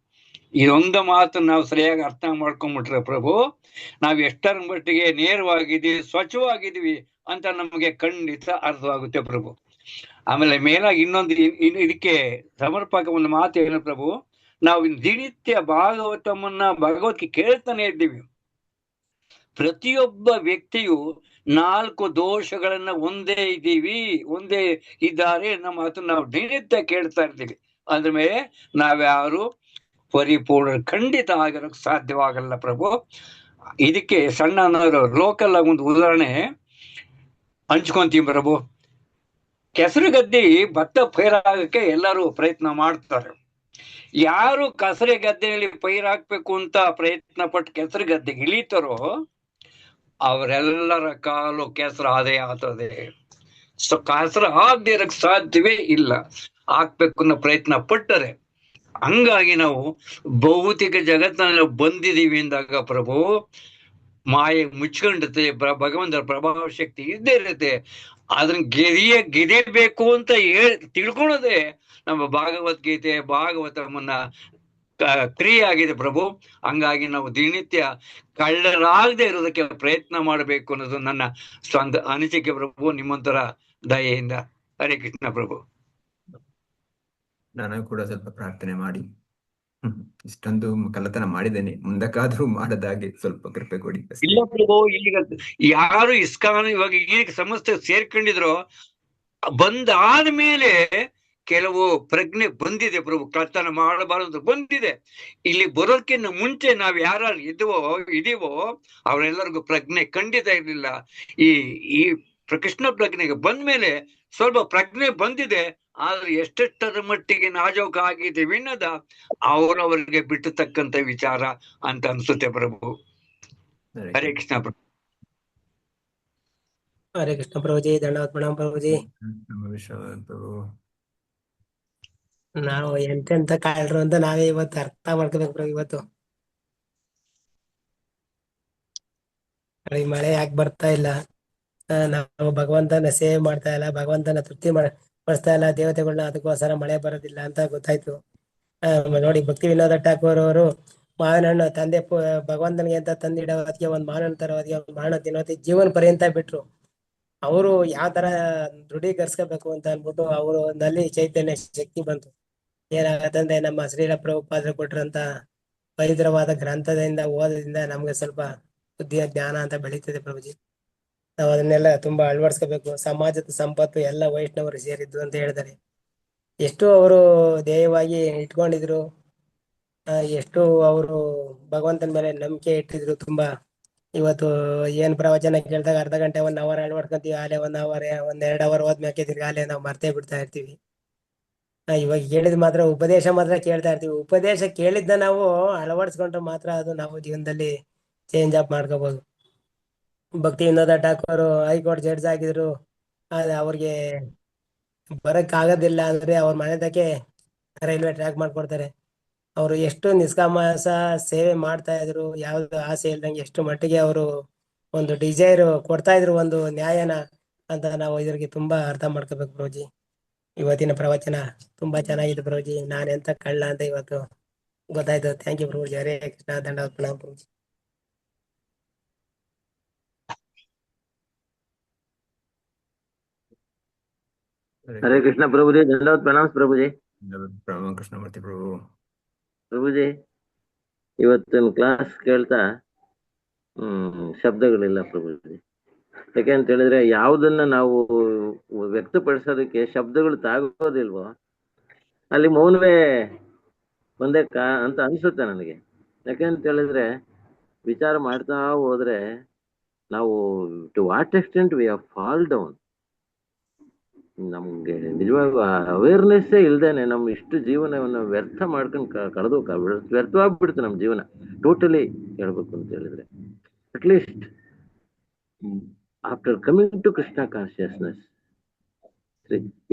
ಇದೊಂದು ಮಾತು ನಾವು ಸರಿಯಾಗಿ ಅರ್ಥ ಮಾಡ್ಕೊಂಡ್ಬಿಟ್ರೆ ಪ್ರಭು, ನಾವು ಎಷ್ಟರ ಮಟ್ಟಿಗೆ ನೇರವಾಗಿದ್ದೀವಿ, ಸ್ವಚ್ಛವಾಗಿದ್ದೀವಿ ಅಂತ ನಮಗೆ ಖಂಡಿತ ಅರ್ಥವಾಗುತ್ತೆ ಪ್ರಭು. ಆಮೇಲೆ ಮೇಲಾಗಿ ಇನ್ನೊಂದು ಇದಕ್ಕೆ ಸಮರ್ಪಕ ಒಂದು ಮಾತು ಏನು ಪ್ರಭು, ನಾವು ದಿನನಿತ್ಯ ಭಾಗವತಮನ್ನ ಭಗವದ್ಗೀತೆ ಕೇಳ್ತಾನೆ ಇದ್ದೀವಿ. ಪ್ರತಿಯೊಬ್ಬ ವ್ಯಕ್ತಿಯು 4 ದೋಷಗಳನ್ನ ಒಂದೇ ಇದ್ದಾರೆ ನಮ್ಮ ಮಾತು ನಾವು ದಿನನಿತ್ಯ ಕೇಳ್ತಾ ಇರ್ತೀವಿ. ಅಂದ್ರ ಮೇಲೆ ನಾವ್ಯಾರು ಪರಿಪೂರ್ಣ ಖಂಡಿತ ಆಗಿರೋಕ್ ಸಾಧ್ಯವಾಗಲ್ಲ ಪ್ರಭು. ಇದಕ್ಕೆ ಸಣ್ಣ ಲೋಕಲ್ ಒಂದು ಉದಾಹರಣೆ ಹಂಚ್ಕೊಂತೀವಿ ಪ್ರಭು. ಕೆಸರು ಗದ್ದೆ ಭತ್ತ ಪೈರಾಗಕ್ಕೆ ಎಲ್ಲರೂ ಪ್ರಯತ್ನ ಮಾಡ್ತಾರೆ. ಯಾರು ಕೆಸರು ಗದ್ದೆಯಲ್ಲಿ ಪೈರಾಕ್ಬೇಕು ಅಂತ ಪ್ರಯತ್ನ ಪಟ್ಟು ಕೆಸರು ಗದ್ದೆಗೆ ಇಳಿತಾರೋ ಅವರೆಲ್ಲರ ಕಾಲು ಕೆಸರು ಅದೇ ಆಗ್ತದೆ. ಕೆಸರು ಆಗದೆ ಇರಕ್ ಸಾಧ್ಯವೇ ಇಲ್ಲ, ಹಾಕ್ಬೇಕು ಅನ್ನೋ ಪ್ರಯತ್ನ ಪಟ್ಟರೆ. ಹಂಗಾಗಿ ನಾವು ಭೌತಿಕ ಜಗತ್ತಿನಲ್ಲಿ ಬಂದಿದೀವಿ ಅಂದಾಗ ಪ್ರಭು ಮಾಯೆ ಮುಚ್ಕೊಂಡಿರುತ್ತೆ, ಭಗವಂತನ ಪ್ರಭಾವ ಶಕ್ತಿ ಇದ್ದೇ ಇರುತ್ತೆ. ಅದನ್ನ ಗೆದಿಬೇಕು ಅಂತ ತಿಳ್ಕೊಳ್ಳೋದೆ ನಮ್ಮ ಭಗವದ್ಗೀತೆ ಭಾಗವತಮನ್ನ ಕ್ರಿಯೆ ಆಗಿದೆ ಪ್ರಭು. ಹಂಗಾಗಿ ನಾವು ದಿನನಿತ್ಯ ಕಳ್ಳರಾಗದೆ ಇರೋದಕ್ಕೆ ಪ್ರಯತ್ನ ಮಾಡಬೇಕು ಅನ್ನೋದು ನನ್ನ ಸ್ವಂತ ಅನಿಸಿಕೆ ಪ್ರಭು, ನಿಮ್ಮಂತರ ದಯೆಯಿಂದ. ಹರೇ ಕೃಷ್ಣ ಪ್ರಭು. ನಾನು ಕೂಡ ಸ್ವಲ್ಪ ಪ್ರಾರ್ಥನೆ ಮಾಡಿ ಇಷ್ಟೊಂದು ಕಳ್ಳತನ ಮಾಡಿದ್ದೇನೆ, ಮುಂದಕ್ಕಾದ್ರೂ ಮಾಡದಾಗೆ ಸ್ವಲ್ಪ ಕೃಪೆ ಕೊಡಿ. ಇಲ್ಲ ಪ್ರಭು, ಈಗ ಯಾರು ಇಸ್ಕಾನ್ ಇವಾಗ ಈಗ ಸಂಸ್ಥೆ ಸೇರ್ಕೊಂಡಿದ್ರು ಬಂದಾದ್ಮೇಲೆ ಕೆಲವು ಪ್ರಜ್ಞೆ ಬಂದಿದೆ ಪ್ರಭು, ಕಳ್ಳತನ ಮಾಡಬಾರದು ಬಂದಿದೆ. ಇಲ್ಲಿ ಬರೋದಕ್ಕಿಂತ ಮುಂಚೆ ನಾವ್ ಯಾರು ಇದೀವೋ ಅವರೆಲ್ಲರಿಗೂ ಪ್ರಜ್ಞೆ ಖಂಡಿತ ಇರ್ಲಿಲ್ಲ. ಈ ಕೃಷ್ಣ ಪ್ರಜ್ಞೆಗೆ ಬಂದ್ಮೇಲೆ ಸ್ವಲ್ಪ ಪ್ರಜ್ಞೆ ಬಂದಿದೆ. ಆದ್ರೆ ಎಷ್ಟೆಷ್ಟರ ಮಟ್ಟಿಗೆ ನಾಜೂಕ ಆಗಿದ್ದೀವಿ ಅನ್ನೋದ ಅವರವರಿಗೆ ಬಿಟ್ಟತಕ್ಕಂತ ವಿಚಾರ ಅಂತ ಅನ್ಸುತ್ತೆ ಪ್ರಭು. ಹರೇ ಕೃಷ್ಣ ಪ್ರಭು. ಹರೇ ಕೃಷ್ಣ ಪ್ರಭುಜಿ, ದಂಡವತ್ ಪ್ರಣಾಮ ಪ್ರಭುಜಿ. ಪ್ರಭು ನಾವು ಎಂತೆಂತ ಕಾಯ್ರು ಅಂತ ನಾವೇ ಇವತ್ತು ಅರ್ಥ ಮಾಡ್ಕೋಬೇಕು ಪ್ರಭು. ಇವತ್ತು ಮಳೆ ಯಾಕೆ ಬರ್ತಾ ಇಲ್ಲ, ನಾವು ಭಗವಂತನ ಸೇವೆ ಮಾಡ್ತಾ ಇಲ್ಲ, ಭಗವಂತನ ತೃಪ್ತಿ ಪಡಿಸ್ತಾ ಇಲ್ಲ, ದೇವತೆಗಳನ್ನ ಅದಕ್ಕೋಸ್ಕರ ಮಳೆ ಬರೋದಿಲ್ಲ ಅಂತ ಗೊತ್ತಾಯ್ತು. ನೋಡಿ, ಭಕ್ತಿ ವಿನೋದ ಠಾಕೂರ್ ಅವರು ಮಾವಿನ ಹಣ್ಣು ತಂದೆ ಭಗವಂತನಿಗೆ ಅಂತ ತಂದಿಡೋ ಅದಕ್ಕೆ ಒಂದ್ ಮಾವಿನ ಹಣ್ಣು ತರೋ ಅದಕ್ಕೆ ಒಂದ್ ಮಾವಿನ ತಿನ್ನೋದಕ್ಕೆ ಜೀವನ ಪರ್ಯಂತ ಬಿಟ್ರು. ಅವರು ಯಾವ ತರ ದೃಢೀಕರಿಸ್ಕೋಬೇಕು ಅಂತ ಅನ್ಬಿಟ್ಟು ಅವರು ನಲ್ಲಿ ಚೈತನ್ಯ ಶಕ್ತಿ ಬಂತು. ಏನಾಗತ್ತಂದ್ರೆ ನಮ್ಮ ಶ್ರೀಲ ಪ್ರಭುಪಾದರು ಕೊಟ್ಟಿರಂತ ಪವಿತ್ರವಾದ ಗ್ರಂಥದಿಂದ ಓದೋದ್ರಿಂದ ನಮ್ಗೆ ಸ್ವಲ್ಪ ಬುದ್ಧಿಯ ಜ್ಞಾನ ಅಂತ ಬೆಳೀತದೆ ಪ್ರಭುಜಿ. ನಾವು ಅದನ್ನೆಲ್ಲ ತುಂಬಾ ಅಳವಡಿಸ್ಕೋಬೇಕು. ಸಮಾಜದ ಸಂಪತ್ತು ಎಲ್ಲ ವೈಷ್ಣವರು ಸೇರಿದ್ದು ಅಂತ ಹೇಳಿದ್ದಾರೆ. ಎಷ್ಟು ಅವರು ಧ್ಯೇಯವಾಗಿ ಇಟ್ಕೊಂಡಿದ್ರು, ಎಷ್ಟು ಅವರು ಭಗವಂತನ ಮೇಲೆ ನಂಬಿಕೆ ಇಟ್ಟಿದ್ರು. ತುಂಬಾ ಇವತ್ತು ಏನ್ ಪ್ರವಚನ ಕೇಳಿದಾಗ ಅರ್ಧ ಗಂಟೆ 1 ಅವರ್ ಅಳವಡ್ಕೊಂತೀವಿ, ಆಲೆ 1 ಅವರ್ 1-2 ಅವರ್ ಹೋದ್ಮ್ಯಾಕೆ ತಿರ್ಗಿ ಆಲೆ ನಾವು ಮರ್ತೇ ಬಿಡ್ತಾ ಇರ್ತೀವಿ. ಇವಾಗ ಕೇಳಿದ್ ಮಾತ್ರ ಉಪದೇಶ ಮಾತ್ರ ಕೇಳ್ತಾ ಇರ್ತೀವಿ. ಉಪದೇಶ ಕೇಳಿದ್ನ ನಾವು ಅಳವಡಿಸ್ಕೊಂಡ್ರೆ ಮಾತ್ರ ಅದು ನಾವು ಜೀವನದಲ್ಲಿ ಚೇಂಜ್ ಅಪ್ ಮಾಡ್ಕೋಬಹುದು. ಭಕ್ತಿ ವಿನೋದ ಠಾಕೂರ್ ಹೈಕೋರ್ಟ್ ಜಡ್ಜ್ ಆಗಿದ್ರು, ಅವ್ರಿಗೆ ಬರಕ್ ಆಗೋದಿಲ್ಲ ಅಂದ್ರೆ ಅವ್ರ ಮನೆದಕ್ಕೆ ರೈಲ್ವೆ ಟ್ರ್ಯಾಕ್ ಮಾಡ್ಕೊಡ್ತಾರೆ. ಅವರು ಎಷ್ಟು ನಿಷ್ಕಾಮಾಸ ಸೇವೆ ಮಾಡ್ತಾ ಇದ್ರು, ಯಾವ್ದು ಆಸೆ ಇಲ್ದಂಗೆ ಎಷ್ಟು ಮಟ್ಟಿಗೆ ಅವರು ಒಂದು ಡಿಸೈರ್ ಕೊಡ್ತಾ ಇದ್ರು, ಒಂದು ನ್ಯಾಯನ ಅಂತ ನಾವು ಇದ್ರಿಗೆ ತುಂಬಾ ಅರ್ಥ ಮಾಡ್ಕೋಬೇಕು ಪ್ರಭುಜಿ. ಇವತ್ತಿನ ಪ್ರವಚನ ತುಂಬಾ ಚೆನ್ನಾಗಿದೆ ಪ್ರಭುಜಿ. ನಾನೆಂತ ಕಳ್ಳ ಅಂತ ಇವತ್ತು ಗೊತ್ತಾಯ್ತು. Thank you Prabhuji. ಹರೇ ಕೃಷ್ಣ, ದಂಡವತ್ ಪ್ರಣಾಮ ಪ್ರಭುಜಿ. ಹರೇ ಕೃಷ್ಣ ಪ್ರಭುಜಿ, ದಂಡವತ್ ಪ್ರಣಾಮ ಪ್ರಭುಜಿ. ಪ್ರಣಾಮ ಕೃಷ್ಣಮೂರ್ತಿ ಪ್ರಭು. ಪ್ರಭುಜಿ, ಇವತ್ತಿನ ಕ್ಲಾಸ್ ಕೇಳ್ತಾ ಶಬ್ದಗಳಿಲ್ಲ ಪ್ರಭುಜಿ. ಯಾಕೆಂತ ಹೇಳಿದ್ರೆ ಯಾವುದನ್ನ ನಾವು ವ್ಯಕ್ತಪಡಿಸೋದಕ್ಕೆ ಶಬ್ದಗಳು ತಾಗೋದಿಲ್ವೋ ಅಲ್ಲಿ ಮೌನವೇ ಒಂದೇ ಅಂತ ಅನ್ಸುತ್ತೆ ನನಗೆ. ಯಾಕೆಂತ ಹೇಳಿದ್ರೆ ವಿಚಾರ ಮಾಡ್ತಾ ಹೋದ್ರೆ ನಾವು to what extent we have fall down. ನಮ್ಗೆ ನಿಜವಾಗ ಅವೇರ್ನೆಸ್ಸೇ ಇಲ್ದೇನೆ ನಮ್ ಇಷ್ಟು ಜೀವನವನ್ನು ವ್ಯರ್ಥ ಮಾಡ್ಕೊಂಡು ವ್ಯರ್ಥವಾಗ್ಬಿಡ್ತು ನಮ್ಮ ಜೀವನ ಟೋಟಲಿ ಹೇಳ್ಬೇಕು ಅಂತ ಹೇಳಿದ್ರೆ. At least after coming to Krishna consciousness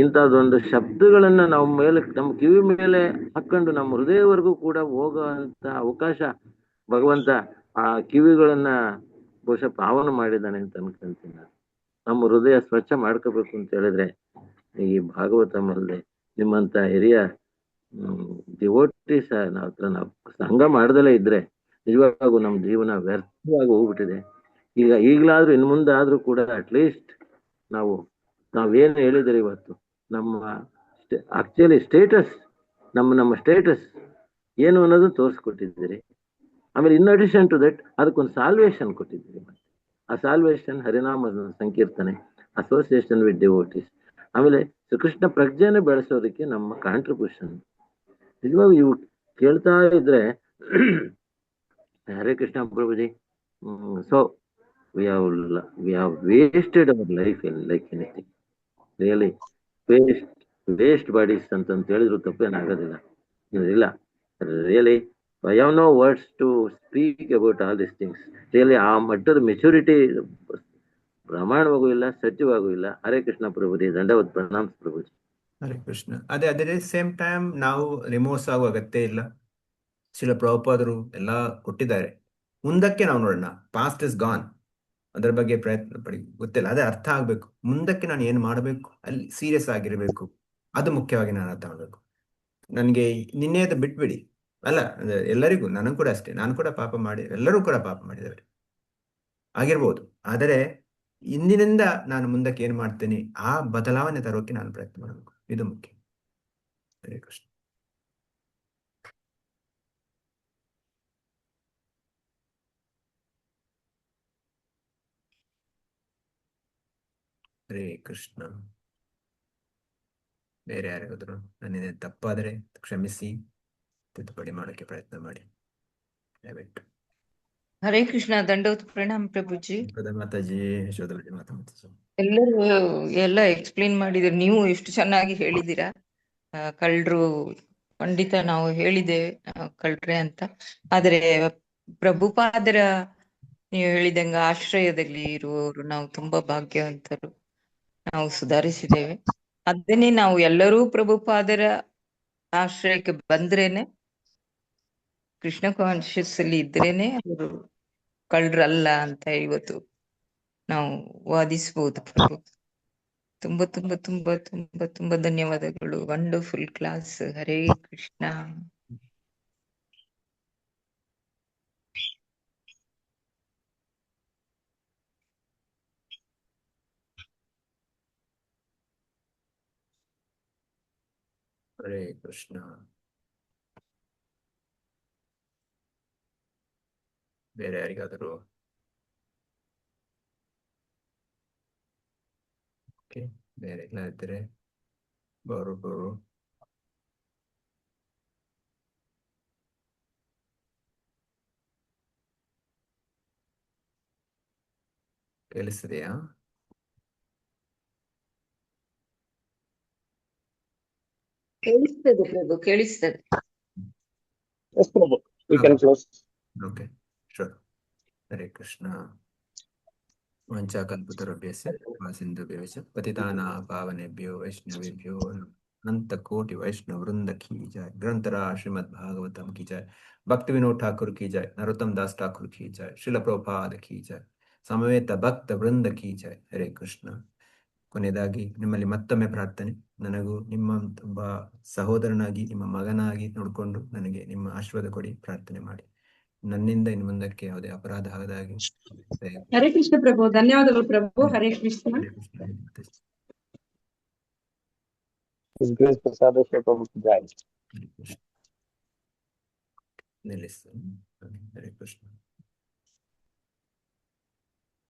ಇಂಥದ್ದೊಂದು ಶಬ್ದಗಳನ್ನ ನಾವು ಮೇಲೆ ನಮ್ಮ ಕಿವಿ ಮೇಲೆ ಹಾಕೊಂಡು ನಮ್ಮ ಹೃದಯವರೆಗೂ ಕೂಡ ಹೋಗುವಂತ ಅವಕಾಶ ಭಗವಂತ ಆ ಕಿವಿಗಳನ್ನ ಬಹುಶಃ ಪಾವನ ಮಾಡಿದ್ದಾನೆ ಅಂತ ಅನ್ಕೊಂತೀನಿ ನಾನು. ನಮ್ಮ ಹೃದಯ ಸ್ವಚ್ಛ ಮಾಡ್ಕೋಬೇಕು ಅಂತ ಹೇಳಿದ್ರೆ ಈ ಭಾಗವತಮಲ್ಲದೆ ನಿಮ್ಮಂತ ಹಿರಿಯ ಡಿವೋಟೀಸ್ ನಾವು ಸಂಘ ಮಾಡ್ದಲೇ ಇದ್ರೆ ನಿಜವಾಗೂ ನಮ್ಮ ಜೀವನ ವ್ಯರ್ಥವಾಗಿ ಹೋಗ್ಬಿಟ್ಟಿದೆ. ಈಗಲಾದ್ರೂ ಇನ್ನು ಮುಂದೆ ಆದ್ರೂ ಕೂಡ ಅಟ್ಲೀಸ್ಟ್ ನಾವೇನು ಹೇಳಿದ್ರೆ ಇವತ್ತು ನಮ್ಮ ಆಕ್ಚುಲಿ ಸ್ಟೇಟಸ್ ನಮ್ಮ ಸ್ಟೇಟಸ್ ಏನು ಅನ್ನೋದು ತೋರಿಸ್ಕೊಟ್ಟಿದ್ದೀರಿ. ಆಮೇಲೆ ಇನ್ ಅಡಿಷನ್ ಟು ದಟ್ ಅದಕ್ಕೊಂದು ಸಾಲ್ವೇಷನ್ ಕೊಟ್ಟಿದ್ದೀರಿ. ಮತ್ತೆ ಆ ಸಾಲ್ವೇಷನ್ ಹರಿನಾಮ ಸಂಕೀರ್ತನೆ, ಅಸೋಸಿಯೇಷನ್ ವಿತ್ ಡಿವೋಟೀಸ್, ಆಮೇಲೆ ಶ್ರೀಕೃಷ್ಣ ಪ್ರಜ್ಞೆನ ಬೆಳೆಸೋದಕ್ಕೆ ನಮ್ಮ ಕಾಂಟ್ರಿಬ್ಯೂಷನ್. ನಿಜವಾಗ ಇವು ಕೇಳ್ತಾ ಇದ್ರೆ Hare Krishna Prabhuji. So we have wasted our life in like anything. Really waste bodies ಅಂತ ಹೇಳಿದ್ರು ತಪ್ಪೇನಾಗೋದಿಲ್ಲ. ಇಲ್ಲ, really I have no words to speak about all this things. Really ಆ ಮಟ್ಟದ ಮೆಚುರಿಟಿ ಪ್ರಮಾಣವಾಗೂ ಇಲ್ಲ, ಸತ್ಯವಾಗೂ ಇಲ್ಲ. ಹರೇ ಕೃಷ್ಣ ಪ್ರಭುಜಿ, ದಂಡವತ್ ಪ್ರಣಾಮ Prabhuji. Hare Krishna. At the same time ನಾವು ರಿಮೋರ್ಸ್ ಆಗೋ ಅಗತ್ಯ ಇಲ್ಲ. ಶಿಲ ಪ್ರಭುಪಾದರು ಎಲ್ಲ ಕೊಟ್ಟಿದ್ದಾರೆ. ಮುಂದಕ್ಕೆ ನಾವು ನೋಡೋಣ. ಪಾಸ್ಟ್ ಇಸ್ ಗಾನ್, ಅದರ ಬಗ್ಗೆ ಪ್ರಯತ್ನ ಪಡಿ, ಗೊತ್ತಿಲ್ಲ. ಅದೇ ಅರ್ಥ ಆಗ್ಬೇಕು. ಮುಂದಕ್ಕೆ ನಾನು ಏನು ಮಾಡಬೇಕು, ಅಲ್ಲಿ ಸೀರಿಯಸ್ ಆಗಿರ್ಬೇಕು. ಅದು ಮುಖ್ಯವಾಗಿ ನಾನು ಅರ್ಥ ಮಾಡಬೇಕು. ನನಗೆ ನಿನ್ನೆದು ಬಿಟ್ಬಿಡಿ. ಅಲ್ಲ, ಎಲ್ಲರಿಗೂ, ನನಗೂ ಕೂಡ ಅಷ್ಟೇ. ನಾನು ಕೂಡ ಪಾಪ ಮಾಡಿ, ಎಲ್ಲರೂ ಕೂಡ ಪಾಪ ಮಾಡಿದವರು ಆಗಿರ್ಬೋದು. ಆದರೆ ಇಂದಿನಿಂದ ನಾನು ಮುಂದಕ್ಕೆ ಏನು ಮಾಡ್ತೇನೆ, ಆ ಬದಲಾವಣೆ ತರೋಕೆ ನಾನು ಪ್ರಯತ್ನ ಮಾಡಬೇಕು. ಇದು ಮುಖ್ಯ. ಹರೇ ಕೃಷ್ಣ. ಹರೇ ಕೃಷ್ಣ. ಬೇರೆ ಯಾರಿಗಾದ್ರು ನನ್ನಿಂದ ತಪ್ಪಾದರೆ ಕ್ಷಮಿಸಿ, ತಿದ್ದುಪಡಿ ಮಾಡೋಕ್ಕೆ ಪ್ರಯತ್ನ ಮಾಡಿ ದಯವಿಟ್ಟು. ಹರೇ ಕೃಷ್ಣ. ದಂಡವತ್ ಪ್ರಣಾಮ್ ಪ್ರಭುಜಿ. ಮಾತಾಜಿ, ಯಶೋಧಿ ಮಾತಾಜಿ, ಎಲ್ಲರೂ ಎಲ್ಲ ಎಕ್ಸ್ಪ್ಲೇನ್ ಮಾಡಿದಿರಿ. ನೀವು ಎಷ್ಟು ಚೆನ್ನಾಗಿ ಹೇಳಿದ್ದೀರಾ. ಕಳ್ರು ಖಂಡಿತ ನಾವು ಹೇಳಿದ್ದೇವೆ ಕಳ್ರೆ ಅಂತ. ಆದ್ರೆ ಪ್ರಭುಪಾದರ ನೀವು ಹೇಳಿದಂಗ ಆಶ್ರಯದಲ್ಲಿ ಇರುವವರು ನಾವು ತುಂಬಾ ಭಾಗ್ಯವಂತರು. ನಾವು ಸುಧಾರಿಸಿದ್ದೇವೆ. ಅದನ್ನೇ ನಾವು ಎಲ್ಲರೂ ಪ್ರಭುಪಾದರ ಆಶ್ರಯಕ್ಕೆ ಬಂದ್ರೇನೆ, ಕೃಷ್ಣ ಕಾನ್ಶಿಯಸ್ ಅಲ್ಲಿ ಇದ್ರೇನೆ ಅವರು ಕಳ್ರಲ್ಲ ಅಂತ ಇವತ್ತು ನಾವು ವಾದಿಸಬಹುದು. ಪ್ರಭು ತುಂಬಾ ತುಂಬಾ ತುಂಬಾ ತುಂಬಾ ತುಂಬಾ ಧನ್ಯವಾದಗಳು. Wonderful class. ಹರೇ ಕೃಷ್ಣ. ಹರೇ ಕೃಷ್ಣ. ಬೇರೆ ಯಾರಿಗಾದರೂ ಬೇರೆ ಎಲ್ಲ ಇದ್ದರೆ ಬರು ಕೇಳಿಸ್ತಿದೆಯಾ? ಕೇಳಿಸ್ತದೆ ಪ್ರಭು, ಕೇಳಿಸ್ತದೆ. Yes, Prabhu. We can close. Okay, sure. Hare Krishna. ವಂಚಾಕಲ್ಪತರುಭ್ಯಸ್ಯ ಕೃಪಾ ಸಿಂಧುಭ್ಯಶ್ಚ ಪತಿತಾನಾಂ ಪಾವನೇಭ್ಯೋ ವೈಷ್ಣವೇಭ್ಯೋ ಅನಂತ ಕೋಟಿ ವೈಷ್ಣವ ವೃಂದ ಕಿ ಜೈ. ಗ್ರಂಥರಾಜ ಶ್ರೀಮದ್ ಭಾಗವತಂ ಕಿ ಜೈ. ಭಕ್ತಿ ವಿನೋದ್ ಠಾಕುರ್ ಕಿ ಜೈ. ನರೋತ್ತಮ್ ದಾಸ್ ಠಾಕುರ್ ಕಿ ಜೈ. ಶ್ರೀಲ ಪ್ರಭುಪಾದ ಕಿ ಜೈ. ಸಮವೇತ ಭಕ್ತ ವೃಂದ ಕಿ ಜೈ. ಹರೇ ಕೃಷ್ಣ. ಕೊನೆಯದಾಗಿ ನಿಮ್ಮಲ್ಲಿ ಮತ್ತೊಮ್ಮೆ ಪ್ರಾರ್ಥನೆ. ನನಗೂ ನಿಮ್ಮ ಒಬ್ಬ ಸಹೋದರನಾಗಿ, ನಿಮ್ಮ ಮಗನಾಗಿ ನೋಡಿಕೊಂಡು ನನಗೆ ನಿಮ್ಮ ಆಶೀರ್ವಾದ ಕೊಡಿ, ಪ್ರಾರ್ಥನೆ ಮಾಡಿ. ನನ್ನಿಂದ ಇನ್ನು ಮುಂದಕ್ಕೆ ಯಾವುದೇ ಅಪರಾಧ ಆಗದಾಗಿ. ಹರೇ ಕೃಷ್ಣ ಪ್ರಭು. ಧನ್ಯವಾದಗಳು ಪ್ರಭು. ಹರೇ Krishna. Hare Krishna. His grace Prasada Shri Prabhu ki jai. ನಿಲ್ಲಿಸ್ತಾನೆ. Hare Krishna.